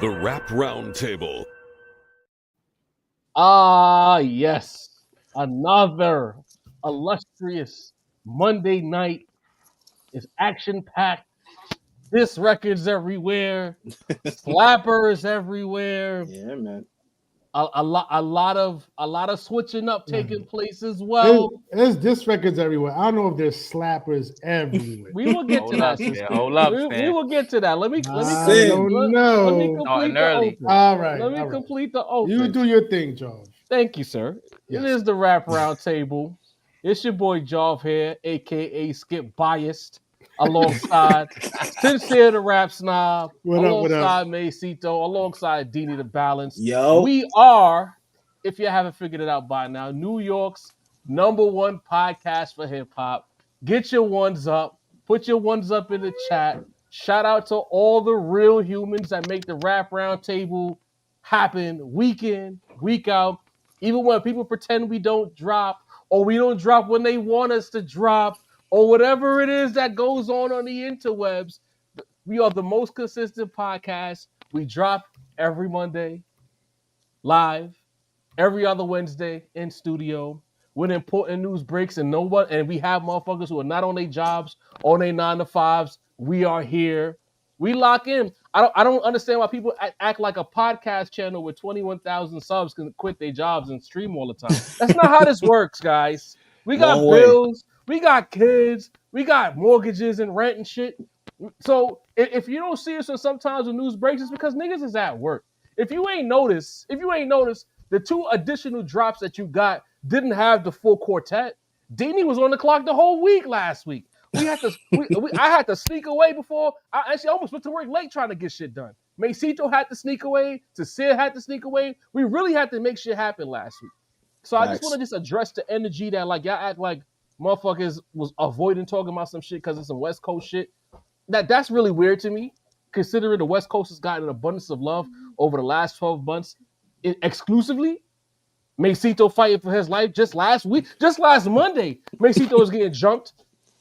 The Rap Roundtable. Ah, yes. Another illustrious Monday night is action-packed. This record's everywhere. Slappers everywhere. Yeah, man. A lot of switching up taking place as well. There's diss records everywhere. I don't know if there's slappers everywhere. We will get to that. Hold up, We will get to that. Let me I complete don't know. the early. open. All right. Let me complete the open. You do your thing, George. Thank you, sir. Yes. It is the Rap Roundtable. It's your boy Jov here, aka Skip Biased, alongside Sincere the Rap Snob, alongside Macito, alongside Dini the Balance. Yo. We are, if you haven't figured it out by now, New York's #1 podcast for hip hop. Get your ones up. Put your ones up in the chat. Shout out to all the real humans that make the Rap Roundtable happen week in, week out. Even when people pretend we don't drop, or we don't drop when they want us to drop, or whatever it is that goes on the interwebs, we are the most consistent podcast. We drop every Monday, live, every other Wednesday in studio, with important news breaks, and we have motherfuckers who are not on their jobs, on their 9 to 5s. We are here. We lock in. I don't understand why people act like a podcast channel with 21,000 subs can quit their jobs and stream all the time. That's not how this works, guys. We got bills, we got kids, we got mortgages and rent and shit. So if you don't see us sometimes when news breaks, it's because niggas is at work. If you ain't noticed, the 2 additional drops that you got didn't have the full quartet. Dini was on the clock the whole week last week. I had to sneak away before. I almost went to work late trying to get shit done. Macito had to sneak away. Tasir had to sneak away. We really had to make shit happen last week. So I just want to address the energy that y'all act like motherfuckers was avoiding talking about some shit because of some West Coast shit. That's really weird to me, considering the West Coast has gotten an abundance of love over the last 12 months exclusively. Macito fighting for his life just last Monday. Macito was getting jumped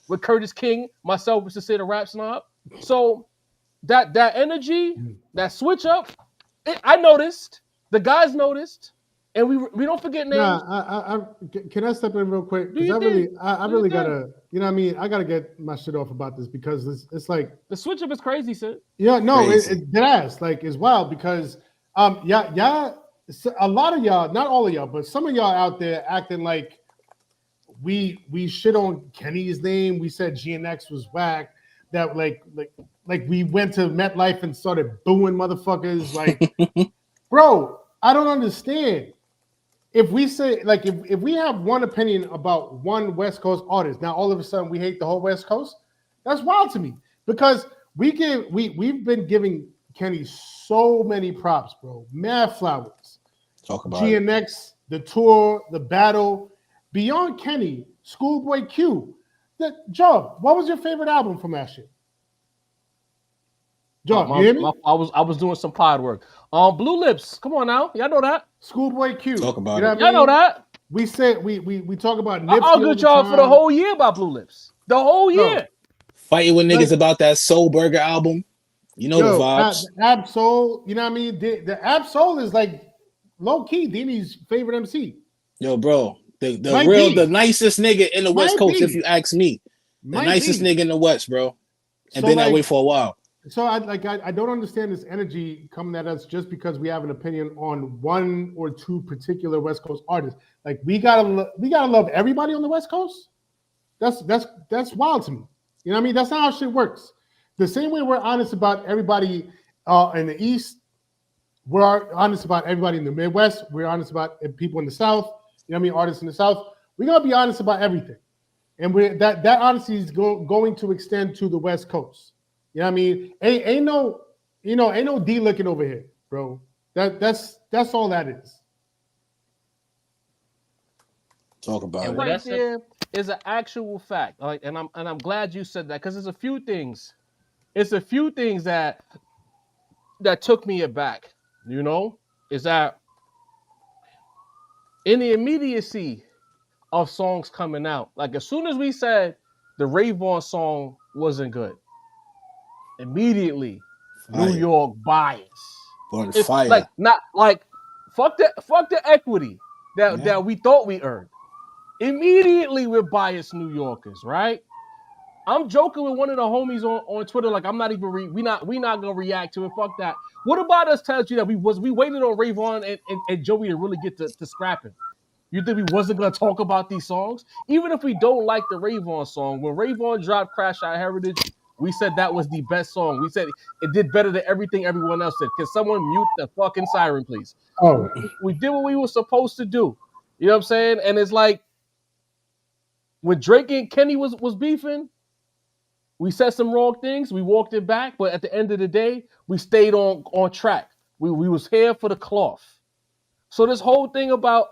with Curtis King, myself, was to say the Rap Snob. So that energy, that switch up, I noticed. The guys noticed, and we don't forget names. Can I step in real quick? Because I really gotta, you know what I mean? I gotta get my shit off about this because it's like the switch up is crazy, Sid. Yeah, no, it's wild because a lot of y'all, not all of y'all, but some of y'all out there acting like we shit on Kenny's name. We said GNX was whack. That like we went to MetLife and started booing motherfuckers. Like, bro, I don't understand. If we say if we have one opinion about one West Coast artist, now all of a sudden we hate the whole West Coast. That's wild to me because we've been giving Kenny so many props, bro. Mad flowers. Talk about GNX, the tour, the battle. Beyond Kenny, Schoolboy Q. Joe, what was your favorite album from that shit? Joe, you hear me? I was doing some pod work. Blue Lips. Come on now. Y'all know that. Schoolboy Q. Talk about you know it. Y'all know that. We said we talk about Nipsey. I'll get y'all for the whole year about Blue Lips. The whole year. Fighting with niggas about that Soul Burger album. You know the vibes. Ab-Soul, you know what I mean? The Ab-Soul is like low key Dini's favorite MC. Yo, bro. The nicest nigga in the West Coast, if you ask me. The nicest nigga in the West, bro. And been that way for a while. So I don't understand this energy coming at us just because we have an opinion on one or two particular West Coast artists. Like we gotta love everybody on the West Coast. That's wild to me. You know what I mean? That's not how shit works. The same way we're honest about everybody in the East, we're honest about everybody in the Midwest. We're honest about people in the South. You know what I mean? Artists in the South. We're gonna be honest about everything, and that honesty is going to extend to the West Coast. You know what I mean? Ain't no D looking over here, bro. That's all that is. Talk about and it. Right there is an actual fact. Like, and I'm glad you said that because there's a few things. It's a few things that took me aback. You know, is that in the immediacy of songs coming out, like as soon as we said the Rayvon song wasn't good, immediately New York bias. On fire. Like not like fuck the equity that we thought we earned. Immediately we're biased New Yorkers, right? I'm joking with one of the homies on Twitter, like I'm not even we not gonna react to it. Fuck that. What about us tells you that we waited on Rayvon and Joey to really get to scrapping? You think we wasn't gonna talk about these songs? Even if we don't like the Rayvon song, when Rayvon dropped Crash Our Heritage, we said that was the best song. We said it did better than everything everyone else did. Can someone mute the fucking siren, please? Oh, We did what we were supposed to do. You know what I'm saying? And it's like when Drake and Kenny was beefing, we said some wrong things. We walked it back, but at the end of the day, we stayed on track. We was here for the cloth. So this whole thing about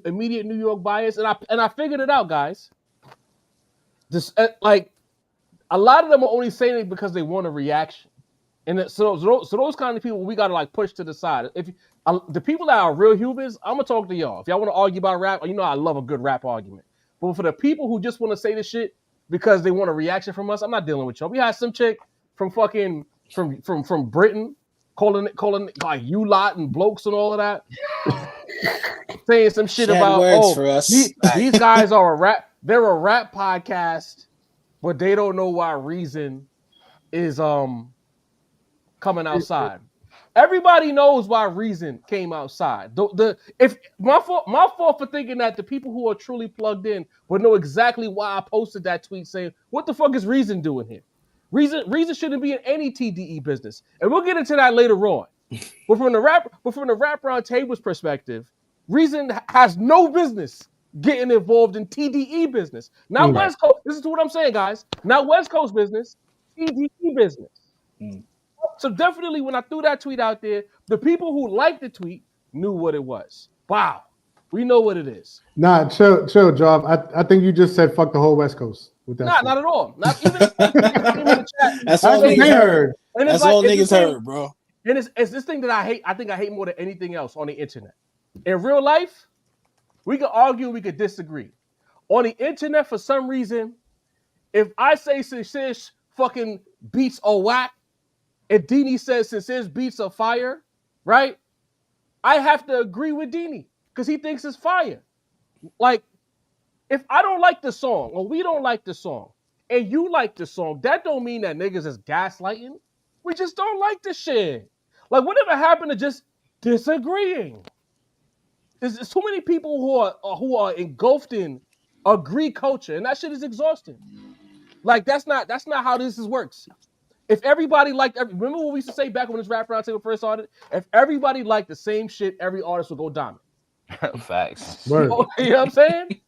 immediate New York bias, and I figured it out, guys. This like a lot of them are only saying it because they want a reaction, and so those kind of people we gotta like push to the side. If the people that are real humans, I'm gonna talk to y'all. If y'all want to argue about rap, you know I love a good rap argument. But for the people who just want to say this shit because they want a reaction from us, I'm not dealing with y'all. We had some chick from fucking from Britain calling like you lot and blokes and all of that, saying some shit about for us. These guys are they're a rap podcast, but they don't know why Reason is coming outside. Everybody knows why Reason came outside. If my fault for thinking that the people who are truly plugged in would know exactly why I posted that tweet saying, "What the fuck is Reason doing here?" Reason shouldn't be in any TDE business, and we'll get into that later on. But from the rap round table's perspective, Reason has no business getting involved in TDE business. Not West Coast. This is what I'm saying, guys. Not West Coast business, TDE business. So definitely when I threw that tweet out there, the people who liked the tweet knew what it was. Wow. We know what it is. Nah, chill, Job. I think you just said fuck the whole West Coast with that. Not at all. Not even in the chat. That's all niggas heard. And that's all niggas heard, bro. And it's this thing that I hate. I think I hate more than anything else on the internet. In real life, we could argue, we could disagree. On the internet, for some reason, if I say Sincer's fucking beats are whack, and Dini says Sincer's beats are fire, right? I have to agree with Dini because he thinks it's fire. Like, if I don't like the song or we don't like the song and you like the song, that don't mean that niggas is gaslighting. We just don't like the shit. Like, whatever happened to just disagreeing? There's too many people who are engulfed in agree culture, and that shit is exhausting. Like, that's not how this works. If everybody liked, remember what we used to say back when this rap roundtable first started? If everybody liked the same shit, every artist would go dominant. Facts. You know what I'm saying?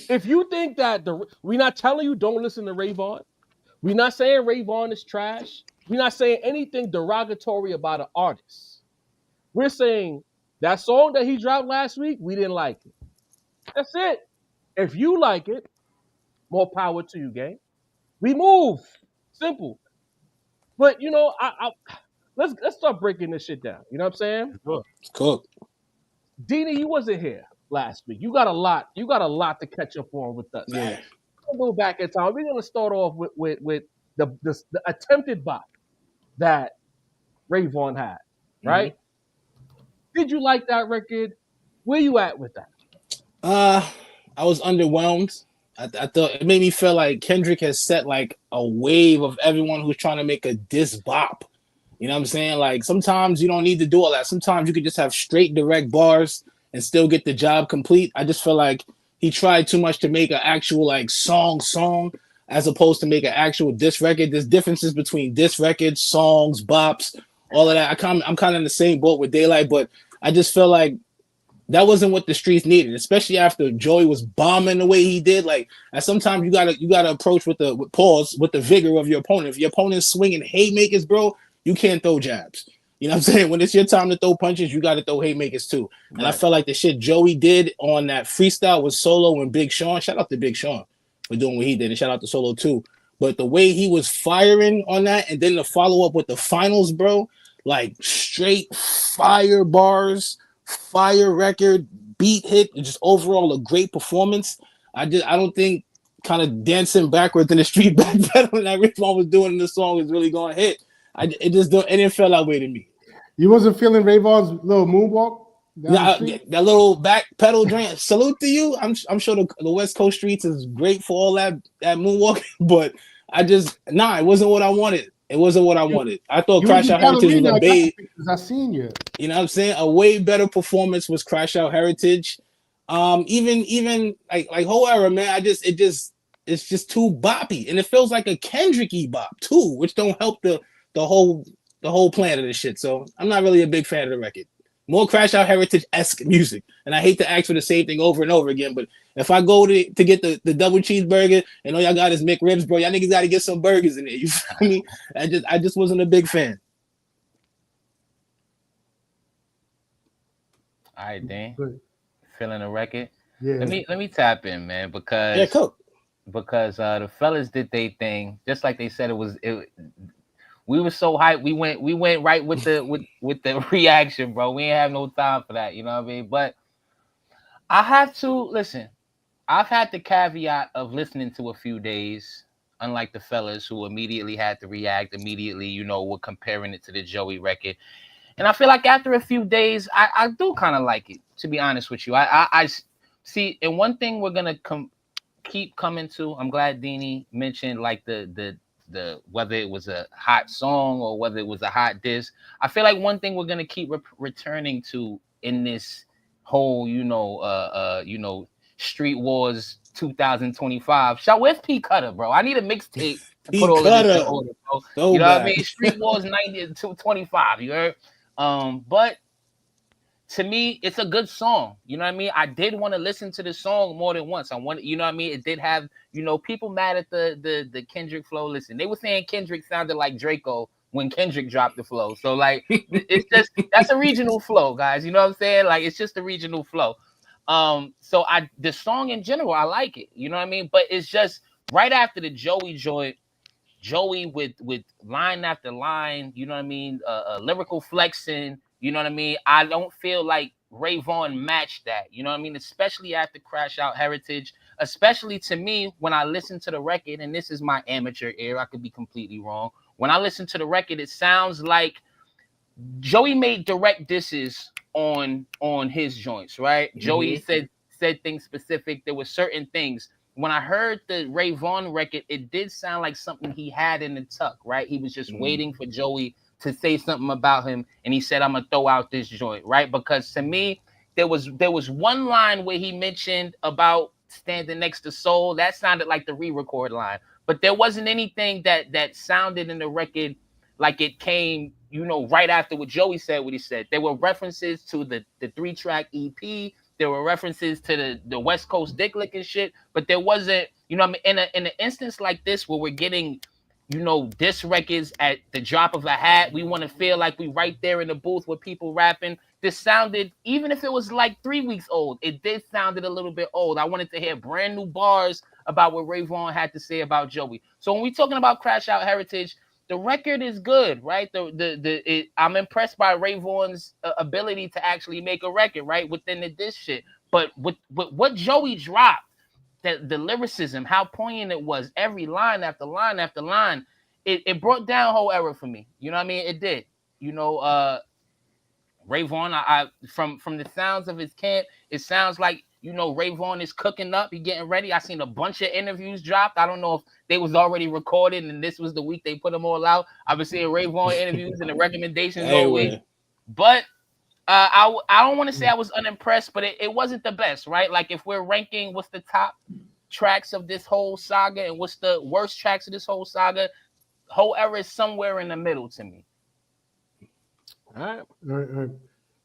If you think that we're not telling you don't listen to Rayvon, we're not saying Rayvon is trash. We're not saying anything derogatory about an artist. We're saying that song that he dropped last week, we didn't like it. That's it. If you like it, more power to you, gang. We move. Simple. But you know, let's start breaking this shit down. You know what I'm saying? Cool. Dini, you wasn't here last week. You got a lot to catch up on with us. Yeah. We'll go back in time. We're gonna start off with the attempted bop that Rayvon had, right? Mm-hmm. Did you like that record? Where you at with that? I was underwhelmed. I thought it made me feel like Kendrick has set like a wave of everyone who's trying to make a diss bop. You know what I'm saying? Like sometimes you don't need to do all that. Sometimes you could just have straight direct bars and still get the job complete. I just feel like he tried too much to make an actual like song as opposed to make an actual diss record. There's differences between diss records, songs, bops, all of that. I'm kind of in the same boat with Daylyt, but I just feel like that wasn't what the streets needed, especially after Joey was bombing the way he did. Like, and sometimes you gotta approach with the vigor of your opponent. If your opponent's swinging haymakers, bro, you can't throw jabs. You know what I'm saying? When it's your time to throw punches, you got to throw haymakers too. And I felt like the shit Joey did on that freestyle with Solo and Big Sean. Shout out to Big Sean for doing what he did, and shout out to Solo too. But the way he was firing on that, and then the follow up with the finals, bro, like straight fire bars. Fire record, beat hit, just overall a great performance. I don't think kind of dancing backwards in the street backpedaling that Rayvon was doing in the song is really gonna hit. It didn't feel that way to me. You wasn't feeling Rayvon's little moonwalk down the Yeah, street? that little back pedal joint. Salute to you. I'm sure the West Coast streets is great for all that moonwalk, but it wasn't what I wanted. It wasn't what I wanted. I thought You was Crash the Out Heritage was ballerina. a I got the babe. pictures. I seen you. You know what I'm saying? A way better performance was Crash Out Heritage. Even like whole era, man. It's just too boppy, and it feels like a Kendrick-y bop too, which don't help the whole plan of this shit. So I'm not really a big fan of the record. More Crash Out Heritage-esque music, and I hate to ask for the same thing over and over again. But if I go to get the double cheeseburger and all y'all got is McRibs, bro, y'all niggas got to get some burgers in there. You feel me? I just wasn't a big fan. All right, Dan. Good. Feeling the record. Yeah. Let me tap in, man, because Yeah, cool. the fellas did their thing, just like they said it. We were so hyped. We went right with the reaction, bro. We ain't have no time for that, you know what I mean? But I have to listen. I've had the caveat of listening to a few days, unlike the fellas who immediately had to react immediately, you know, we're comparing it to the Joey record. And I feel like after a few days, I do kind of like it, to be honest with you. I see, and one thing we're gonna keep coming to. I'm glad Deanie mentioned like the whether it was a hot song or whether it was a hot diss. I feel like one thing we're gonna keep returning to in this whole, you know, Street Wars 2025. Shout, where's P Cutter, bro? I need a mixtape to P. put all of this in Cutter. order, bro. So You know what I bad. mean? Street Wars 90 to 25. You heard? But to me, it's a good song. You know what I mean? I did want to listen to the song more than once. I wanted, you know what I mean? It did have, you know, people mad at the Kendrick flow. Listen, they were saying Kendrick sounded like Draco when Kendrick dropped the flow. So like, it's just, that's a regional flow, guys. You know what I'm saying? Like, it's just a regional flow. So the song in general, I like it. You know what I mean? But it's just right after the Joey joint, Joey with line after line, you know what I mean? Lyrical flexing, you know what I mean? I don't feel like Rayvon matched that, you know what I mean? Especially after Crash Out Heritage, especially to me when I listen to the record, and this is my amateur ear, I could be completely wrong. When I listen to the record, it sounds like Joey made direct disses on his joints, right? Mm-hmm. Joey said things specific. There were certain things. When I heard the Rayvon record, it did sound like something he had in the tuck, right? He was just waiting for Joey to say something about him, and he said, "I'm gonna throw out this joint," right? Because to me, there was one line where he mentioned about standing next to Soul. That sounded like the re-record line, but there wasn't anything that sounded in the record like it came, you know, right after what Joey said. What he said, there were references to the 3-track EP. There were references to the West Coast dick licking shit, but there wasn't, you know what I mean? In an instance like this where we're getting, you know, diss records at the drop of a hat, we want to feel like we right there in the booth with people rapping. This sounded, even if it was like 3 weeks old, it did sounded a little bit old. I wanted to hear brand new bars about what Rayvon had to say about Joey. So when we're talking about Crash Out Heritage, the record is good, right? I'm impressed by Rayvon's ability to actually make a record, right, within the diss shit. But with what Joey dropped, the lyricism, how poignant it was, every line after line after line, it brought down whole era for me. You know what I mean? It did. You know, Rayvon, I from the sounds of his camp, it sounds like, you know, Rayvon is cooking up. He getting ready. I seen a bunch of interviews dropped. I don't know if they was already recorded and this was the week they put them all out. I've been seeing Rayvon interviews and the recommendations all week. But I don't want to say I was unimpressed, but it wasn't the best, right? Like if we're ranking what's the top tracks of this whole saga and what's the worst tracks of this whole saga, whole era is somewhere in the middle to me. All right.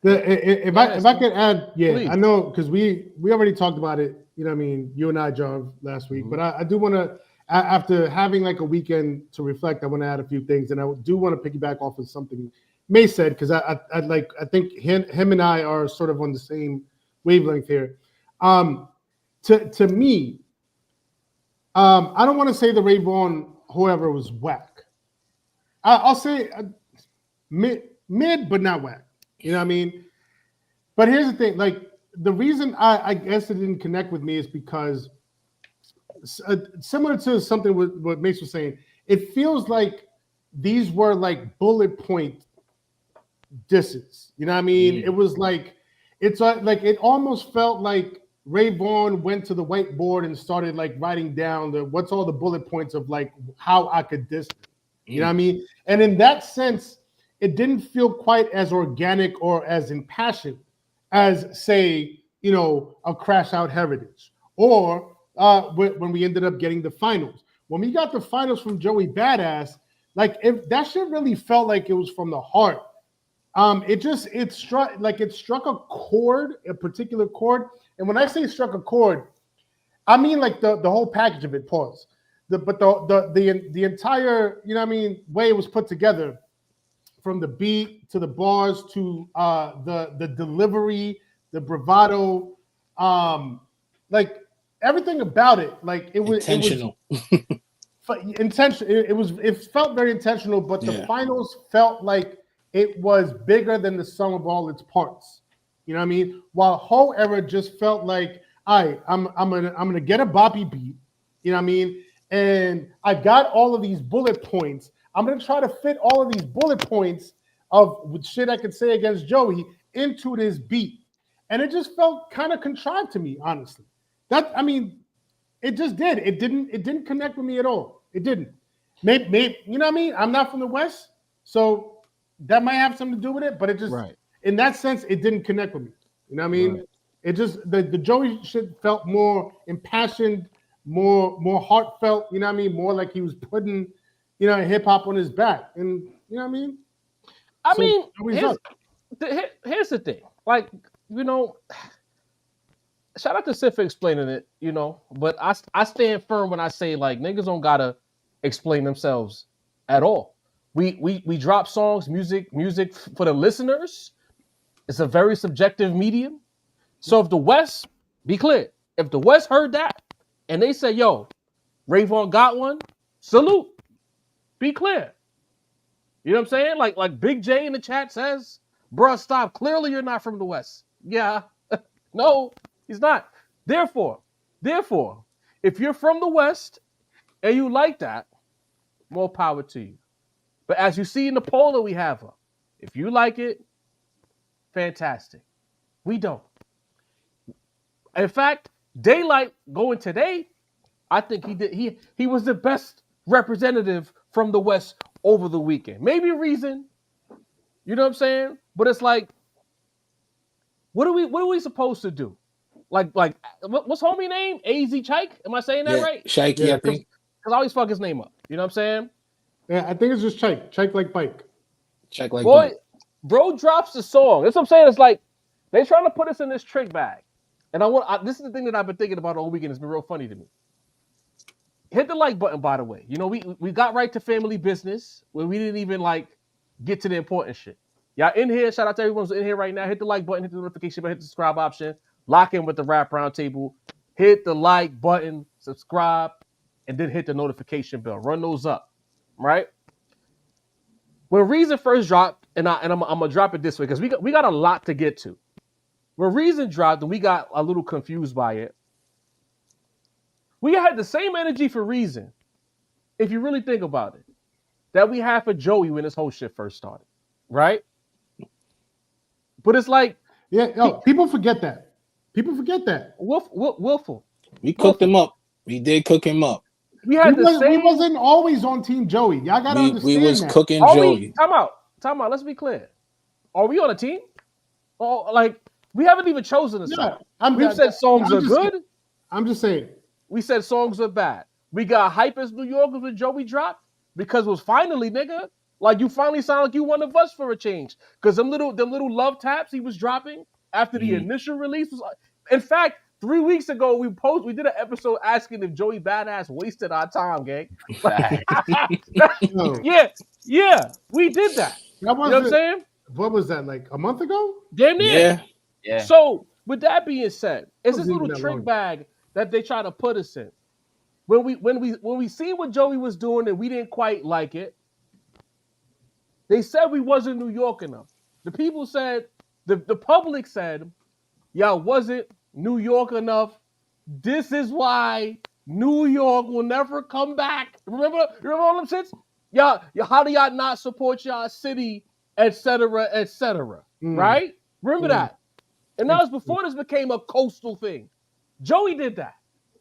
If I could add, yeah, please. I know because we already talked about it. You know what I mean? You and I, John, last week. But I do want to, after having like a weekend to reflect, I want to add a few things, and I do want to piggyback off of something May said, because I think him and I are sort of on the same wavelength here. To me, I don't want to say the Rayvon whoever was whack. I'll say mid, but not whack. You know what I mean? But here's the thing. Like, the reason I guess it didn't connect with me is because similar to something what Mace was saying, it feels like these were like bullet point disses. You know what I mean? It was like like it almost felt like Rayvon went to the whiteboard and started like writing down what's all the bullet points of like how I could diss them. You know what I mean? And in that sense, it didn't feel quite as organic or as impassioned as, say, you know, a Crash Out Heritage or when we ended up getting the finals. When we got the finals from Joey Badass, like if that shit really felt like it was from the heart. It struck a chord, a particular chord. And when I say struck a chord, I mean like the whole package of it. Pause. The entire, you know what I mean, way it was put together, from the beat to the bars to the delivery, the bravado, like everything about it, like it was intentional. It felt very intentional, but the finals felt like it was bigger than the sum of all its parts. You know what I mean? While whole era just felt like, all right, I'm gonna get a boppy beat. You know what I mean? And I got all of these bullet points. I'm gonna try to fit all of these bullet points of shit I could say against Joey into this beat, and it just felt kind of contrived to me, honestly. It just did. It didn't connect with me at all. It didn't. Maybe you know what I mean? I'm not from the West, so that might have something to do with it, but it just in that sense, it didn't connect with me. You know what I mean? Right. It just the Joey shit felt more impassioned, more heartfelt, you know what I mean? More like he was putting, you know, hip hop on his back. And you know what I mean? Here's the thing. Like, you know, shout out to Sif for explaining it, you know, but I stand firm when I say like niggas don't gotta explain themselves at all. We drop songs, music for the listeners. It's a very subjective medium. So if the West, be clear, if the West heard that and they say, yo, Rayvon got one, salute. Be clear. You know what I'm saying? Like Big J in the chat says, bruh, stop. Clearly you're not from the West. Yeah. No, he's not. Therefore, if you're from the West and you like that, more power to you. But as you see in the poll that we have up, if you like it, fantastic. We don't. In fact, Daylyt going today, I think he was the best representative from the West over the weekend. Maybe Reason, you know what I'm saying? But it's like, what are we supposed to do? Like what's homie name? AZ Chike? Am I saying that right? Shike, yeah, I think. Because I always fuck his name up. You know what I'm saying? Yeah, I think it's just Chike. Chike like bike. Chike like boy, bike. Bro drops the song. That's what I'm saying. It's like they trying to put us in this trick bag. And this is the thing that I've been thinking about all weekend. It's been real funny to me. Hit the like button, by the way. You know, we got right to family business where we didn't even like get to the important shit. Y'all in here, shout out to everyone who's in here right now. Hit the like button, hit the notification button, hit the subscribe option. Lock in with the Rap Roundtable. Hit the like button, subscribe, and then hit the notification bell. Run those up, right? When Reason first dropped, and I'm gonna drop it this way because we got a lot to get to. When Reason dropped, and we got a little confused by it. We had the same energy for Reason, if you really think about it, that we had for Joey when this whole shit first started, right? But it's like, people forget that. People forget that. Willful. We cooked him up. We did cook him up. We wasn't always on Team Joey. Y'all gotta understand we was that. cooking Joey. Time out. Let's be clear. Are we on a team? Oh, like we haven't even chosen a side. We've said songs are good. I'm just saying. We said songs are bad. We got hype as New Yorkers when Joey dropped because it was finally, nigga. Like you finally sound like you one of us for a change. Because them little love taps he was dropping after the initial release was. In fact, 3 weeks ago we did an episode asking if Joey Badass wasted our time, gang. Yeah, we did that. You know what I'm saying? What was that, like a month ago? Damn near. Yeah. So with that being said, it's this little trick bag that they try to put us in. When we seen what Joey was doing and we didn't quite like it, they said we wasn't New York enough. The people said, the public said, y'all wasn't New York enough. This is why New York will never come back. Remember all them shits? Y'all, how do y'all not support y'all city etc., etc. Right? Remember that. And that was before this became a coastal thing. Joey did that.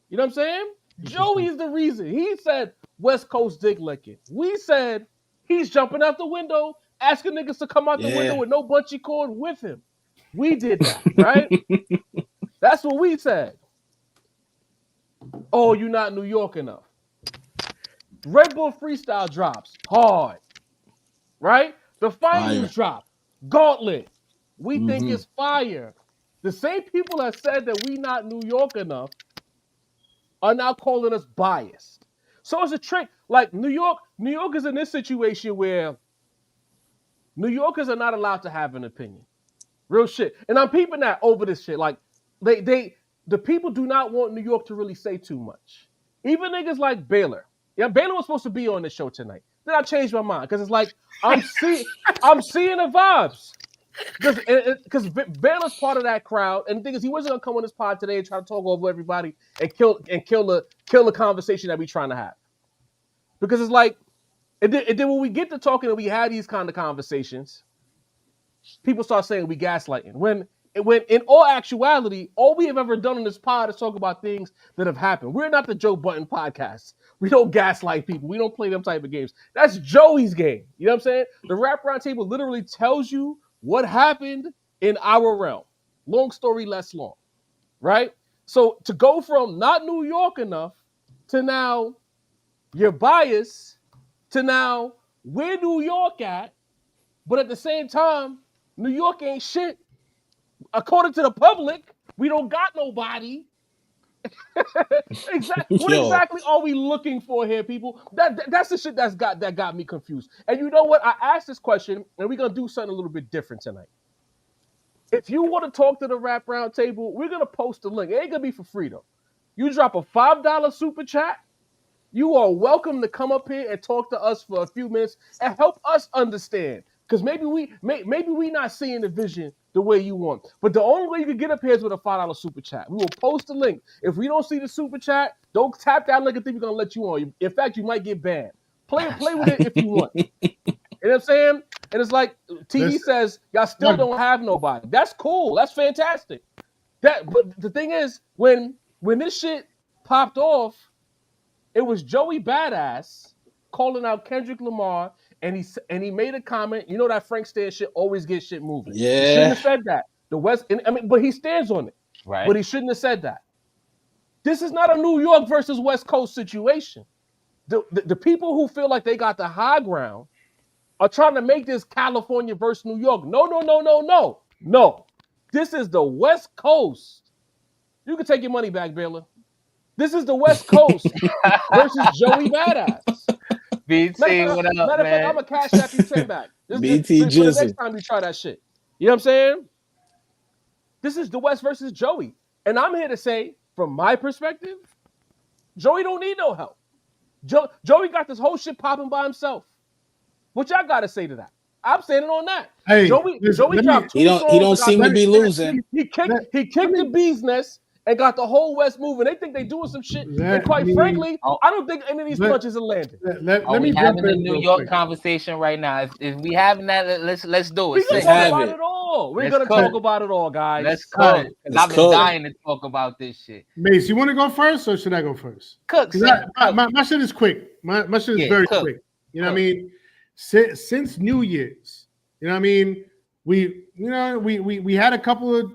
You know what I'm saying? Joey is the reason. He said West Coast dick licking. We said he's jumping out the window, asking niggas to come out the window with no bungee cord with him. We did that, right? That's what we said. Oh, you're not New York enough. Red Bull Freestyle drops hard, right? The finals drop. Gauntlet. We think it's fire. The same people that said that we not New York enough are now calling us biased. So it's a trick. Like New York is in this situation where New Yorkers are not allowed to have an opinion. Real shit. And I'm peeping that over this shit. Like the people do not want New York to really say too much. Even niggas like Baylor. Yeah, Baylor was supposed to be on the show tonight. Then I changed my mind because it's like I'm seeing the vibes. Because Baylor's part of that crowd, and the thing is, he wasn't gonna come on this pod today and try to talk over everybody and kill the conversation that we're trying to have. Because it's like, and then when we get to talking and we have these kind of conversations, people start saying we gaslighting. When in all actuality, all we have ever done on this pod is talk about things that have happened. We're not the Joe Button podcast. We don't gaslight people. We don't play them type of games. That's Joey's game. You know what I'm saying? The Rap Roundtable literally tells you what happened in our realm. Long story less long, right? So to go from not New York enough to now you're biased to now we're New York at, but at the same time, New York ain't shit. According to the public, we don't got nobody. Exactly. What exactly are we looking for here, people? That's the shit that got me confused. And you know what? I asked this question, and we're gonna do something a little bit different tonight. If you want to talk to the Rap Roundtable, we're gonna post a link. It ain't gonna be for free though. You drop a $5 super chat. You are welcome to come up here and talk to us for a few minutes and help us understand. Because maybe we not seeing the vision the way you want. But the only way you can get up here is with a $5 super chat. We will post a link. If we don't see the super chat, don't tap that link and think we're gonna let you on. In fact, you might get banned. Play with it if you want. You know what I'm saying? And it's like TV says, y'all still don't have nobody. That's cool. That's fantastic. But the thing is, when this shit popped off, it was Joey Badass calling out Kendrick Lamar. And he made a comment. You know that Frank Stan shit always gets shit moving. Yeah. He shouldn't have said that. But he stands on it. Right. But he shouldn't have said that. This is not a New York versus West Coast situation. The people who feel like they got the high ground are trying to make this California versus New York. No. This is the West Coast. You can take your money back, Baylor. This is the West Coast versus Joey Badass. BT, what up, matter of fact, I'm a cash app you 10 back. BT for the next time you try that shit. You know what I'm saying? This is the West versus Joey. And I'm here to say, from my perspective, Joey don't need no help. Joey got this whole shit popping by himself. What y'all got to say to that? I'm standing on that. Hey, Joey dropped 2 songs. He don't seem to be losing. He kicked the bee's nest and got the whole West moving. They think they doing some shit. And quite frankly, I don't think any of these punches are landing. Let we me having a in New real York quick. conversation right now. If we having that, let's do it. We're gonna talk about it all. We're gonna talk about it all, guys. Let's cook. Because I've been dying to talk about this shit. Mace, you want to go first or should I go first? Cook. My shit is quick. My shit is very quick. You know what I mean? Since New Year's, you know what I mean? We had a couple of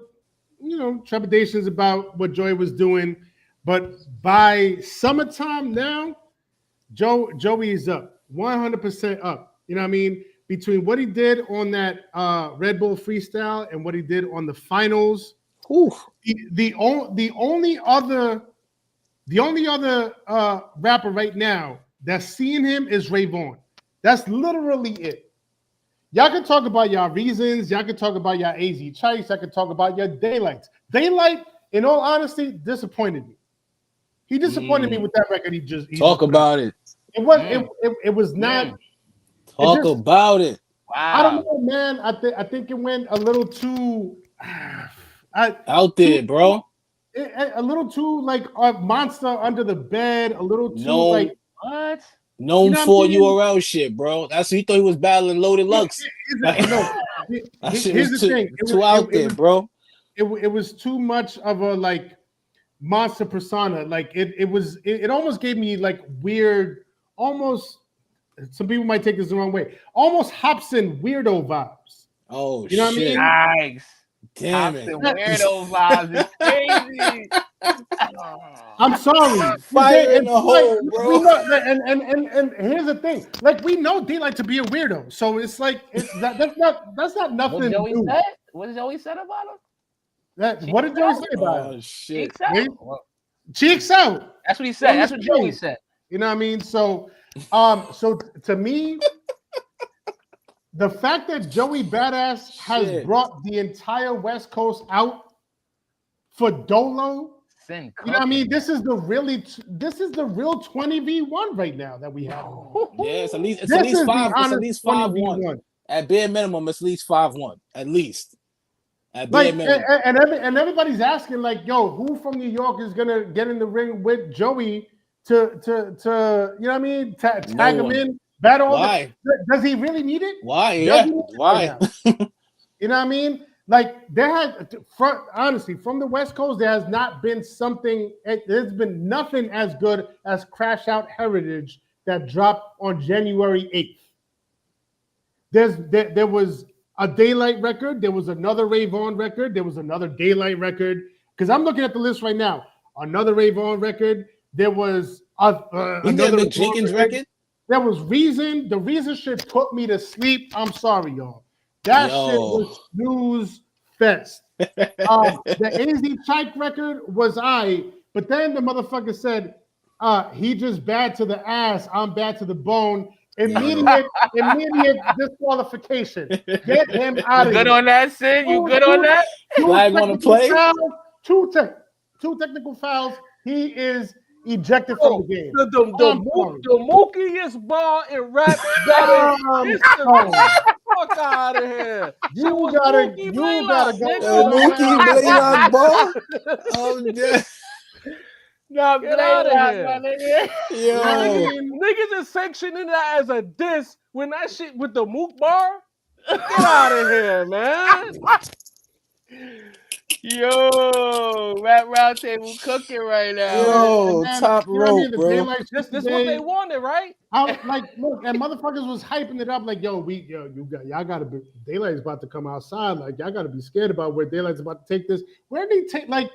trepidations about what Joey was doing, but by summertime now, Joey is up 100% up. You know what I mean? Between what he did on that Red Bull freestyle and what he did on the finals, the only other rapper right now that's seeing him is Rayvon. That's literally it. Y'all can talk about y'all reasons. Y'all can talk about y'all AZ Chice. Y'all can talk about your Daylyts. Daylyt, in all honesty, disappointed me. He disappointed me with that record. He talk about it. It was not. Talk about it. Wow. I don't know, man. I think it went a little too out there, bro. A little too like a monster under the bed. A little too like what? Known know for what I'm saying? URL shit, bro. That's what he thought he was battling Loaded Lux. No, That shit here's was the thing. too out there, bro. It was too much of a like monster persona. Like it almost gave me like weird, almost. Some people might take this the wrong way. Almost Hobson weirdo vibes. Oh, You know shit. what I mean? Nice. Damn it. Weirdo vibes is crazy. I'm sorry. Fire in the hole, We bro. know, and here's the thing. Like we know Daylyt to be a weirdo, so it's like that's not nothing What Joey new. said? What Joey said about him? What did Joey say about Oh, it? shit. Cheeks out. Wait. Well, Cheeks out. that's what he said. That's what Joey said. You know what I mean? So to me, the fact that Joey Badass has Shit. brought the entire West Coast out for Dolo. Sin You know what I mean? cooking. This is the real 20v1 right now that we have. Yeah, it's at least This is the 5. It's at honest least 5-1. 20v1. At bare minimum, it's at least 5-1. At least. At bare Like minimum. and everybody's asking like, yo, who from New York is gonna get in the ring with Joey to you know what I mean? Tag him one. in, battle. Why? Does he really need it? Why? Does Yeah. he need it Why? right now? You know what I mean? Like honestly, from the West Coast, there has not been something. There's been nothing as good as Crash Out Heritage that dropped on January 8th. There was a Daylyt record. There was another Rayvon record. There was another Daylyt record. Because I'm looking at the list right now. Another Rayvon record. There was another Mick Jenkins record. There was Reason. The Reason shit put me to sleep. I'm sorry, y'all. That shit was snooze fest. The AZ Chike record was but then the motherfucker said, he just bad to the ass, I'm bad to the bone. Immediate disqualification. Get him out of here. Good on that, Sin? You good on that? Flag on the play? Two technical fouls. He is ejected from the game. The mookiest bar in rap battle. Fuck out of here. You gotta go. Mookie Blaylock ball. Oh, yeah. No, Get out of here. Yo. Niggas is sanctioning that as a diss when that shit with the mook bar. Get out of here, man. Yo, rap round table cooking right now. Yo, top you know what I mean? rope, The bro. Daylyt This shit what they today, wanted, right? look, and motherfuckers was hyping it up like, y'all gotta be. Daylight's about to come outside. Like, y'all gotta be scared about where Daylight's about to take this. Where did he take? Like,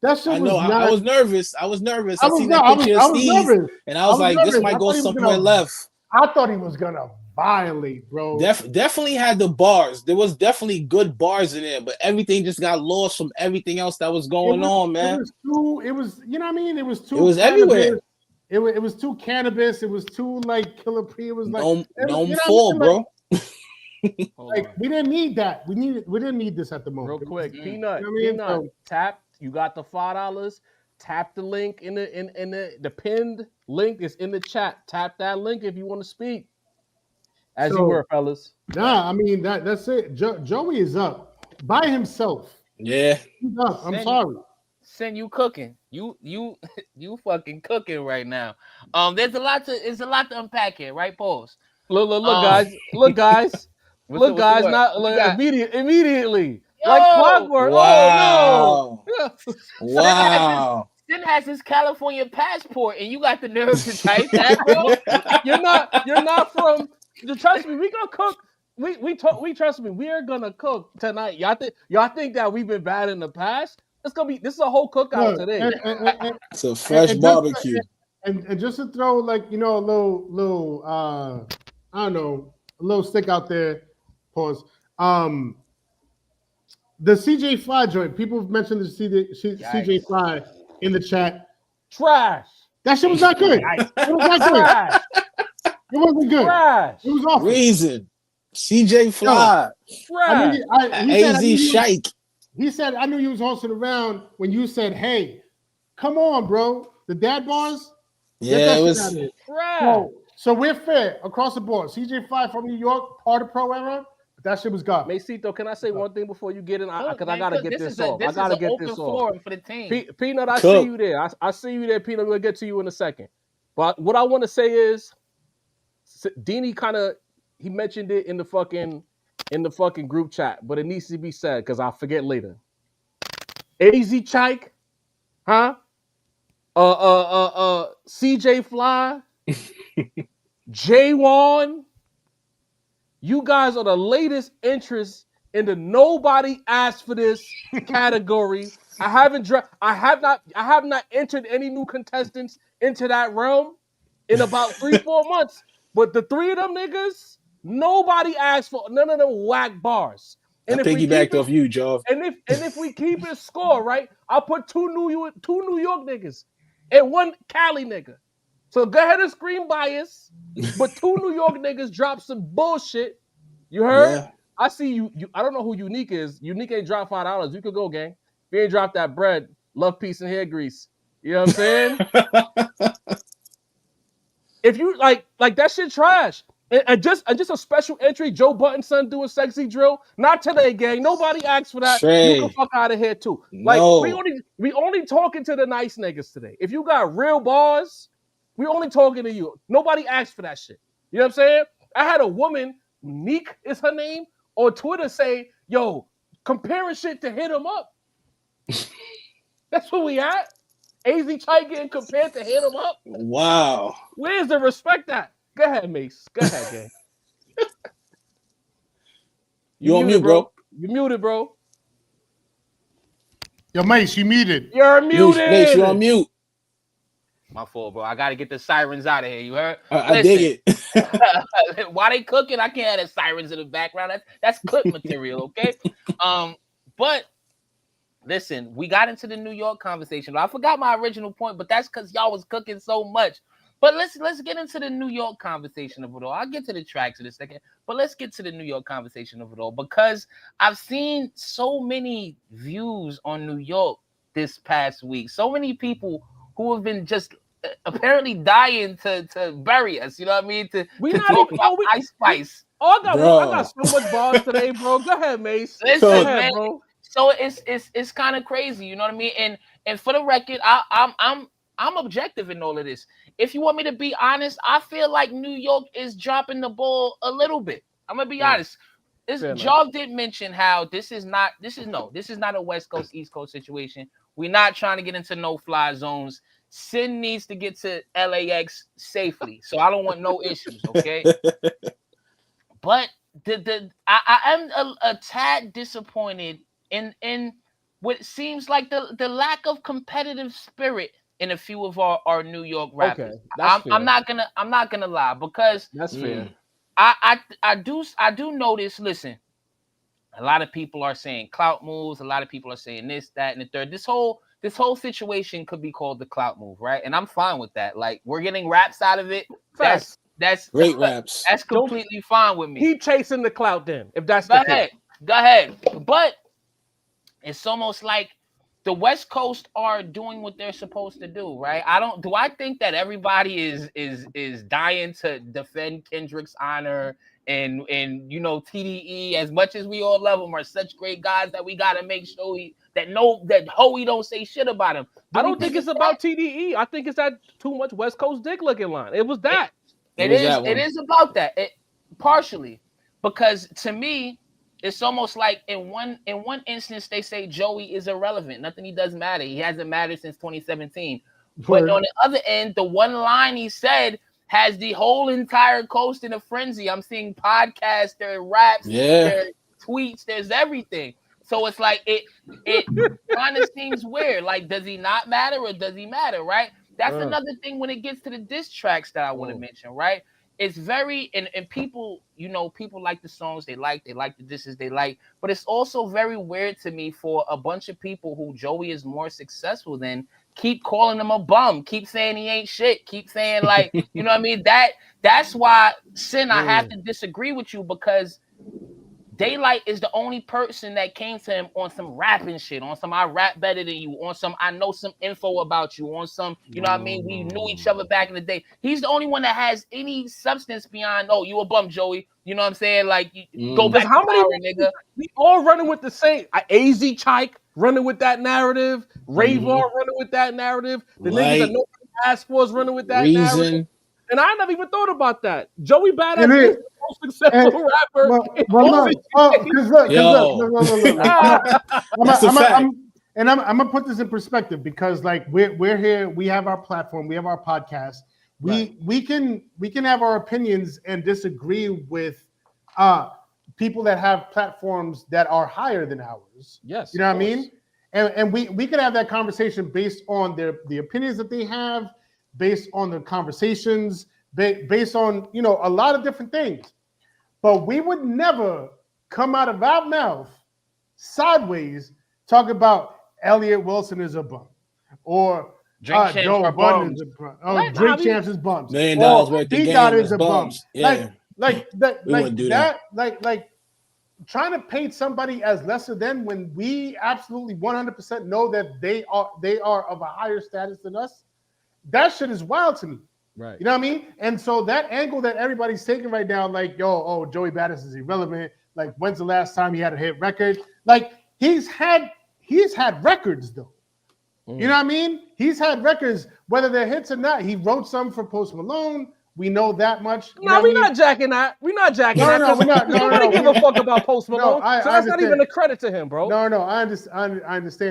that shit was. I was nervous. I was nervous. I seen I that picture of was Steve, nervous. and I was like, nervous. this might go somewhere left. I thought he was gonna violate, bro. Definitely had the bars. There was definitely good bars in there, but everything just got lost from everything else that was going on, man. It was, you know what I mean? It was too. It was everywhere. It was too cannabis. It was too like Killer P. It was like no fall, bro. Like we didn't need that. We didn't need this at the moment. Real quick, Peanut. You know what I mean? Peanut. Tap. You got the $5. Tap the link in the pinned link is in the chat. Tap that link if you want to speak. As you were, fellas. Nah, I mean that's it. Joey is up by himself. Yeah, He's up. I'm sorry. Sin, you cooking. You fucking cooking right now. There's a lot to unpack here, right? Pause. Look, guys. Look, guys. What's the Not word? immediately. Yo! Like clockwork. Wow. Oh no. Wow. Sin has his California passport, and you got the nerve to type that, bro. You're not from. Trust me, we gonna cook. We trust me. We are gonna cook tonight. Y'all think that we've been bad in the past? This is a whole cookout today. It's a fresh barbecue. And just to throw like a little I don't know, a little stick out there. Pause. The CJ Fly joint. People have mentioned the CJ Fly in the chat. Trash. That shit was not good. It was not good. Trash. It wasn't good. Trash. It was awful. Reason. CJ Fly. Trash. AZ Shike. He said, I knew you was hosting around when you said, hey, come on, bro. The dad bars? Yeah, it was trash. So we're fair across the board. CJ Fly from New York, part of Pro Era, but that shit was garbage. Macito, can I say one thing before you get in? Because I Man, gotta get this off. I gotta get this off. For the team. Peanut, I see you there. I see you there, Peanut. We'll get to you in a second. But what I want to say is, Deanie he mentioned it in the fucking group chat, but it needs to be said because I'll forget later. AZ Chike, huh? CJ Fly, J1, you guys are the latest interest in the nobody asked for this category. I have not entered any new contestants into that realm in about 3-4 months. But the three of them niggas, nobody asked for none of them whack bars. And I piggybacked off you, Joe. And if we keep it score, right, I'll put two New York niggas and one Cali nigga. So go ahead and scream bias, but two New York niggas drop some bullshit. You heard? Yeah. I see you. I don't know who Unique is. Unique ain't dropped $5. You could go, gang. If you ain't dropped that bread, love, peace, and hair grease. You know what I'm saying? If you like that shit trash. And just a special entry, Joe Button's son doing sexy drill. Not today, gang. Nobody asked for that. Trey. You can fuck out of here too. Like No. we only talking to the nice niggas today. If you got real bars, we only talking to you. Nobody asked for that shit. You know what I'm saying? I had a woman, Neek is her name, on Twitter say, yo, comparing shit to hit him up. That's where we at. AZ Chike getting compared to hit him up. Wow. Where's the respect at? Go ahead, Mace. Go ahead, gang. You on mute, bro? You muted, bro. Yo, Mace, you muted. You're muted. Mace, you're on mute. My fault, bro. I got to get the sirens out of here. You heard? I dig it. While they cooking, I can't have the sirens in the background. That's clip material, okay? But listen, we got into the New York conversation. I forgot my original point, but that's because y'all was cooking so much. But let's get into the New York conversation of it all. I'll get to the tracks in a second, but let's get to the New York conversation of it all because I've seen so many views on New York this past week. So many people who have been just apparently dying to bury us. You know what I mean? To talk about Ice Spice. I got so much bars today, bro. Go ahead, Mace. Listen, Go ahead, man. Bro. So it's kind of crazy. You know what I mean? And for the record, I'm objective in all of this. If you want me to be honest, I feel like New York is dropping the ball a little bit. I'm gonna be honest. Jog did mention how this is not a West Coast East Coast situation. We're not trying to get into no fly zones. Sin needs to get to LAX safely, so I don't want no issues. Okay, but I am a tad disappointed in what seems like the lack of competitive spirit in a few of our New York rappers. Okay, I'm not gonna lie because that's fair. I do notice. Listen, a lot of people are saying clout moves. A lot of people are saying this, that, and the third. This whole situation could be called the clout move, right? And I'm fine with that. Like we're getting raps out of it. That's great raps. That's completely fine with me. Keep chasing the clout then, if that's the case. Go ahead. But it's almost like the West Coast are doing what they're supposed to do, right? I think that everybody is dying to defend Kendrick's honor and TDE, as much as we all love them, are such great guys that we gotta make sure that Hoey don't say shit about him. I don't think it's about TDE. I think it's that too much West Coast dick looking line. It was that. It is about that. Partially. Because to me, it's almost like in one instance they say Joey is irrelevant. Nothing he does matter. He hasn't mattered since 2017. But on the other end, the one line he said has the whole entire coast in a frenzy. I'm seeing podcasts, there are raps, there are tweets, there's everything. So it's like it kind of seems weird. Like, does he not matter or does he matter, right? That's another thing when it gets to the diss tracks that I want to mention, right? It's very and people, people like the songs they like the disses they like, but it's also very weird to me for a bunch of people who Joey is more successful than keep calling him a bum, keep saying he ain't shit, keep saying like, you know what I mean? That's why Sin, I have to disagree with you because Daylyt is the only person that came to him on some rapping shit, on some I rap better than you, on some I know some info about you, on some, you know what I mean? We knew each other back in the day. He's the only one that has any substance beyond, oh, you a bum, Joey. You know what I'm saying? Like, go back to power, nigga. We all running with the same. AZ Chike running with that narrative. Rayvon running with that narrative. The niggas that nobody asked for is running with that narrative. And I never even thought about that. Joey Bada And is it- the most successful rapper. Well, look, That's a fact. I'm gonna put this in perspective because like we're here, we have our platform, we have our podcast. We can have our opinions and disagree with people that have platforms that are higher than ours. Yes, you know what I mean? And we could have that conversation based on the opinions that they have, based on the conversations, based on a lot of different things. But we would never come out of our mouth sideways talk about Elliott Wilson is a bum, or Joe Budden is a bum, or Drink Champs is bums, $1 million worth of P. game Dot is is a bum. bums. Yeah. Like wouldn't do that. Like trying to paint somebody as lesser than when we absolutely 100% know that they are of a higher status than us. That shit is wild to me. Right. You know what I mean? And so that angle that everybody's taking right now, like, Joey Bada is irrelevant. Like, when's the last time he had a hit record? Like, he's had records though. You know what I mean? He's had records, whether they're hits or not. He wrote some for Post Malone. We know that much. No, we're not jacking that. We're not jacking that. No, we're not. Nobody give a fuck about Post Malone. I so that's not even a credit to him, bro. No, I understand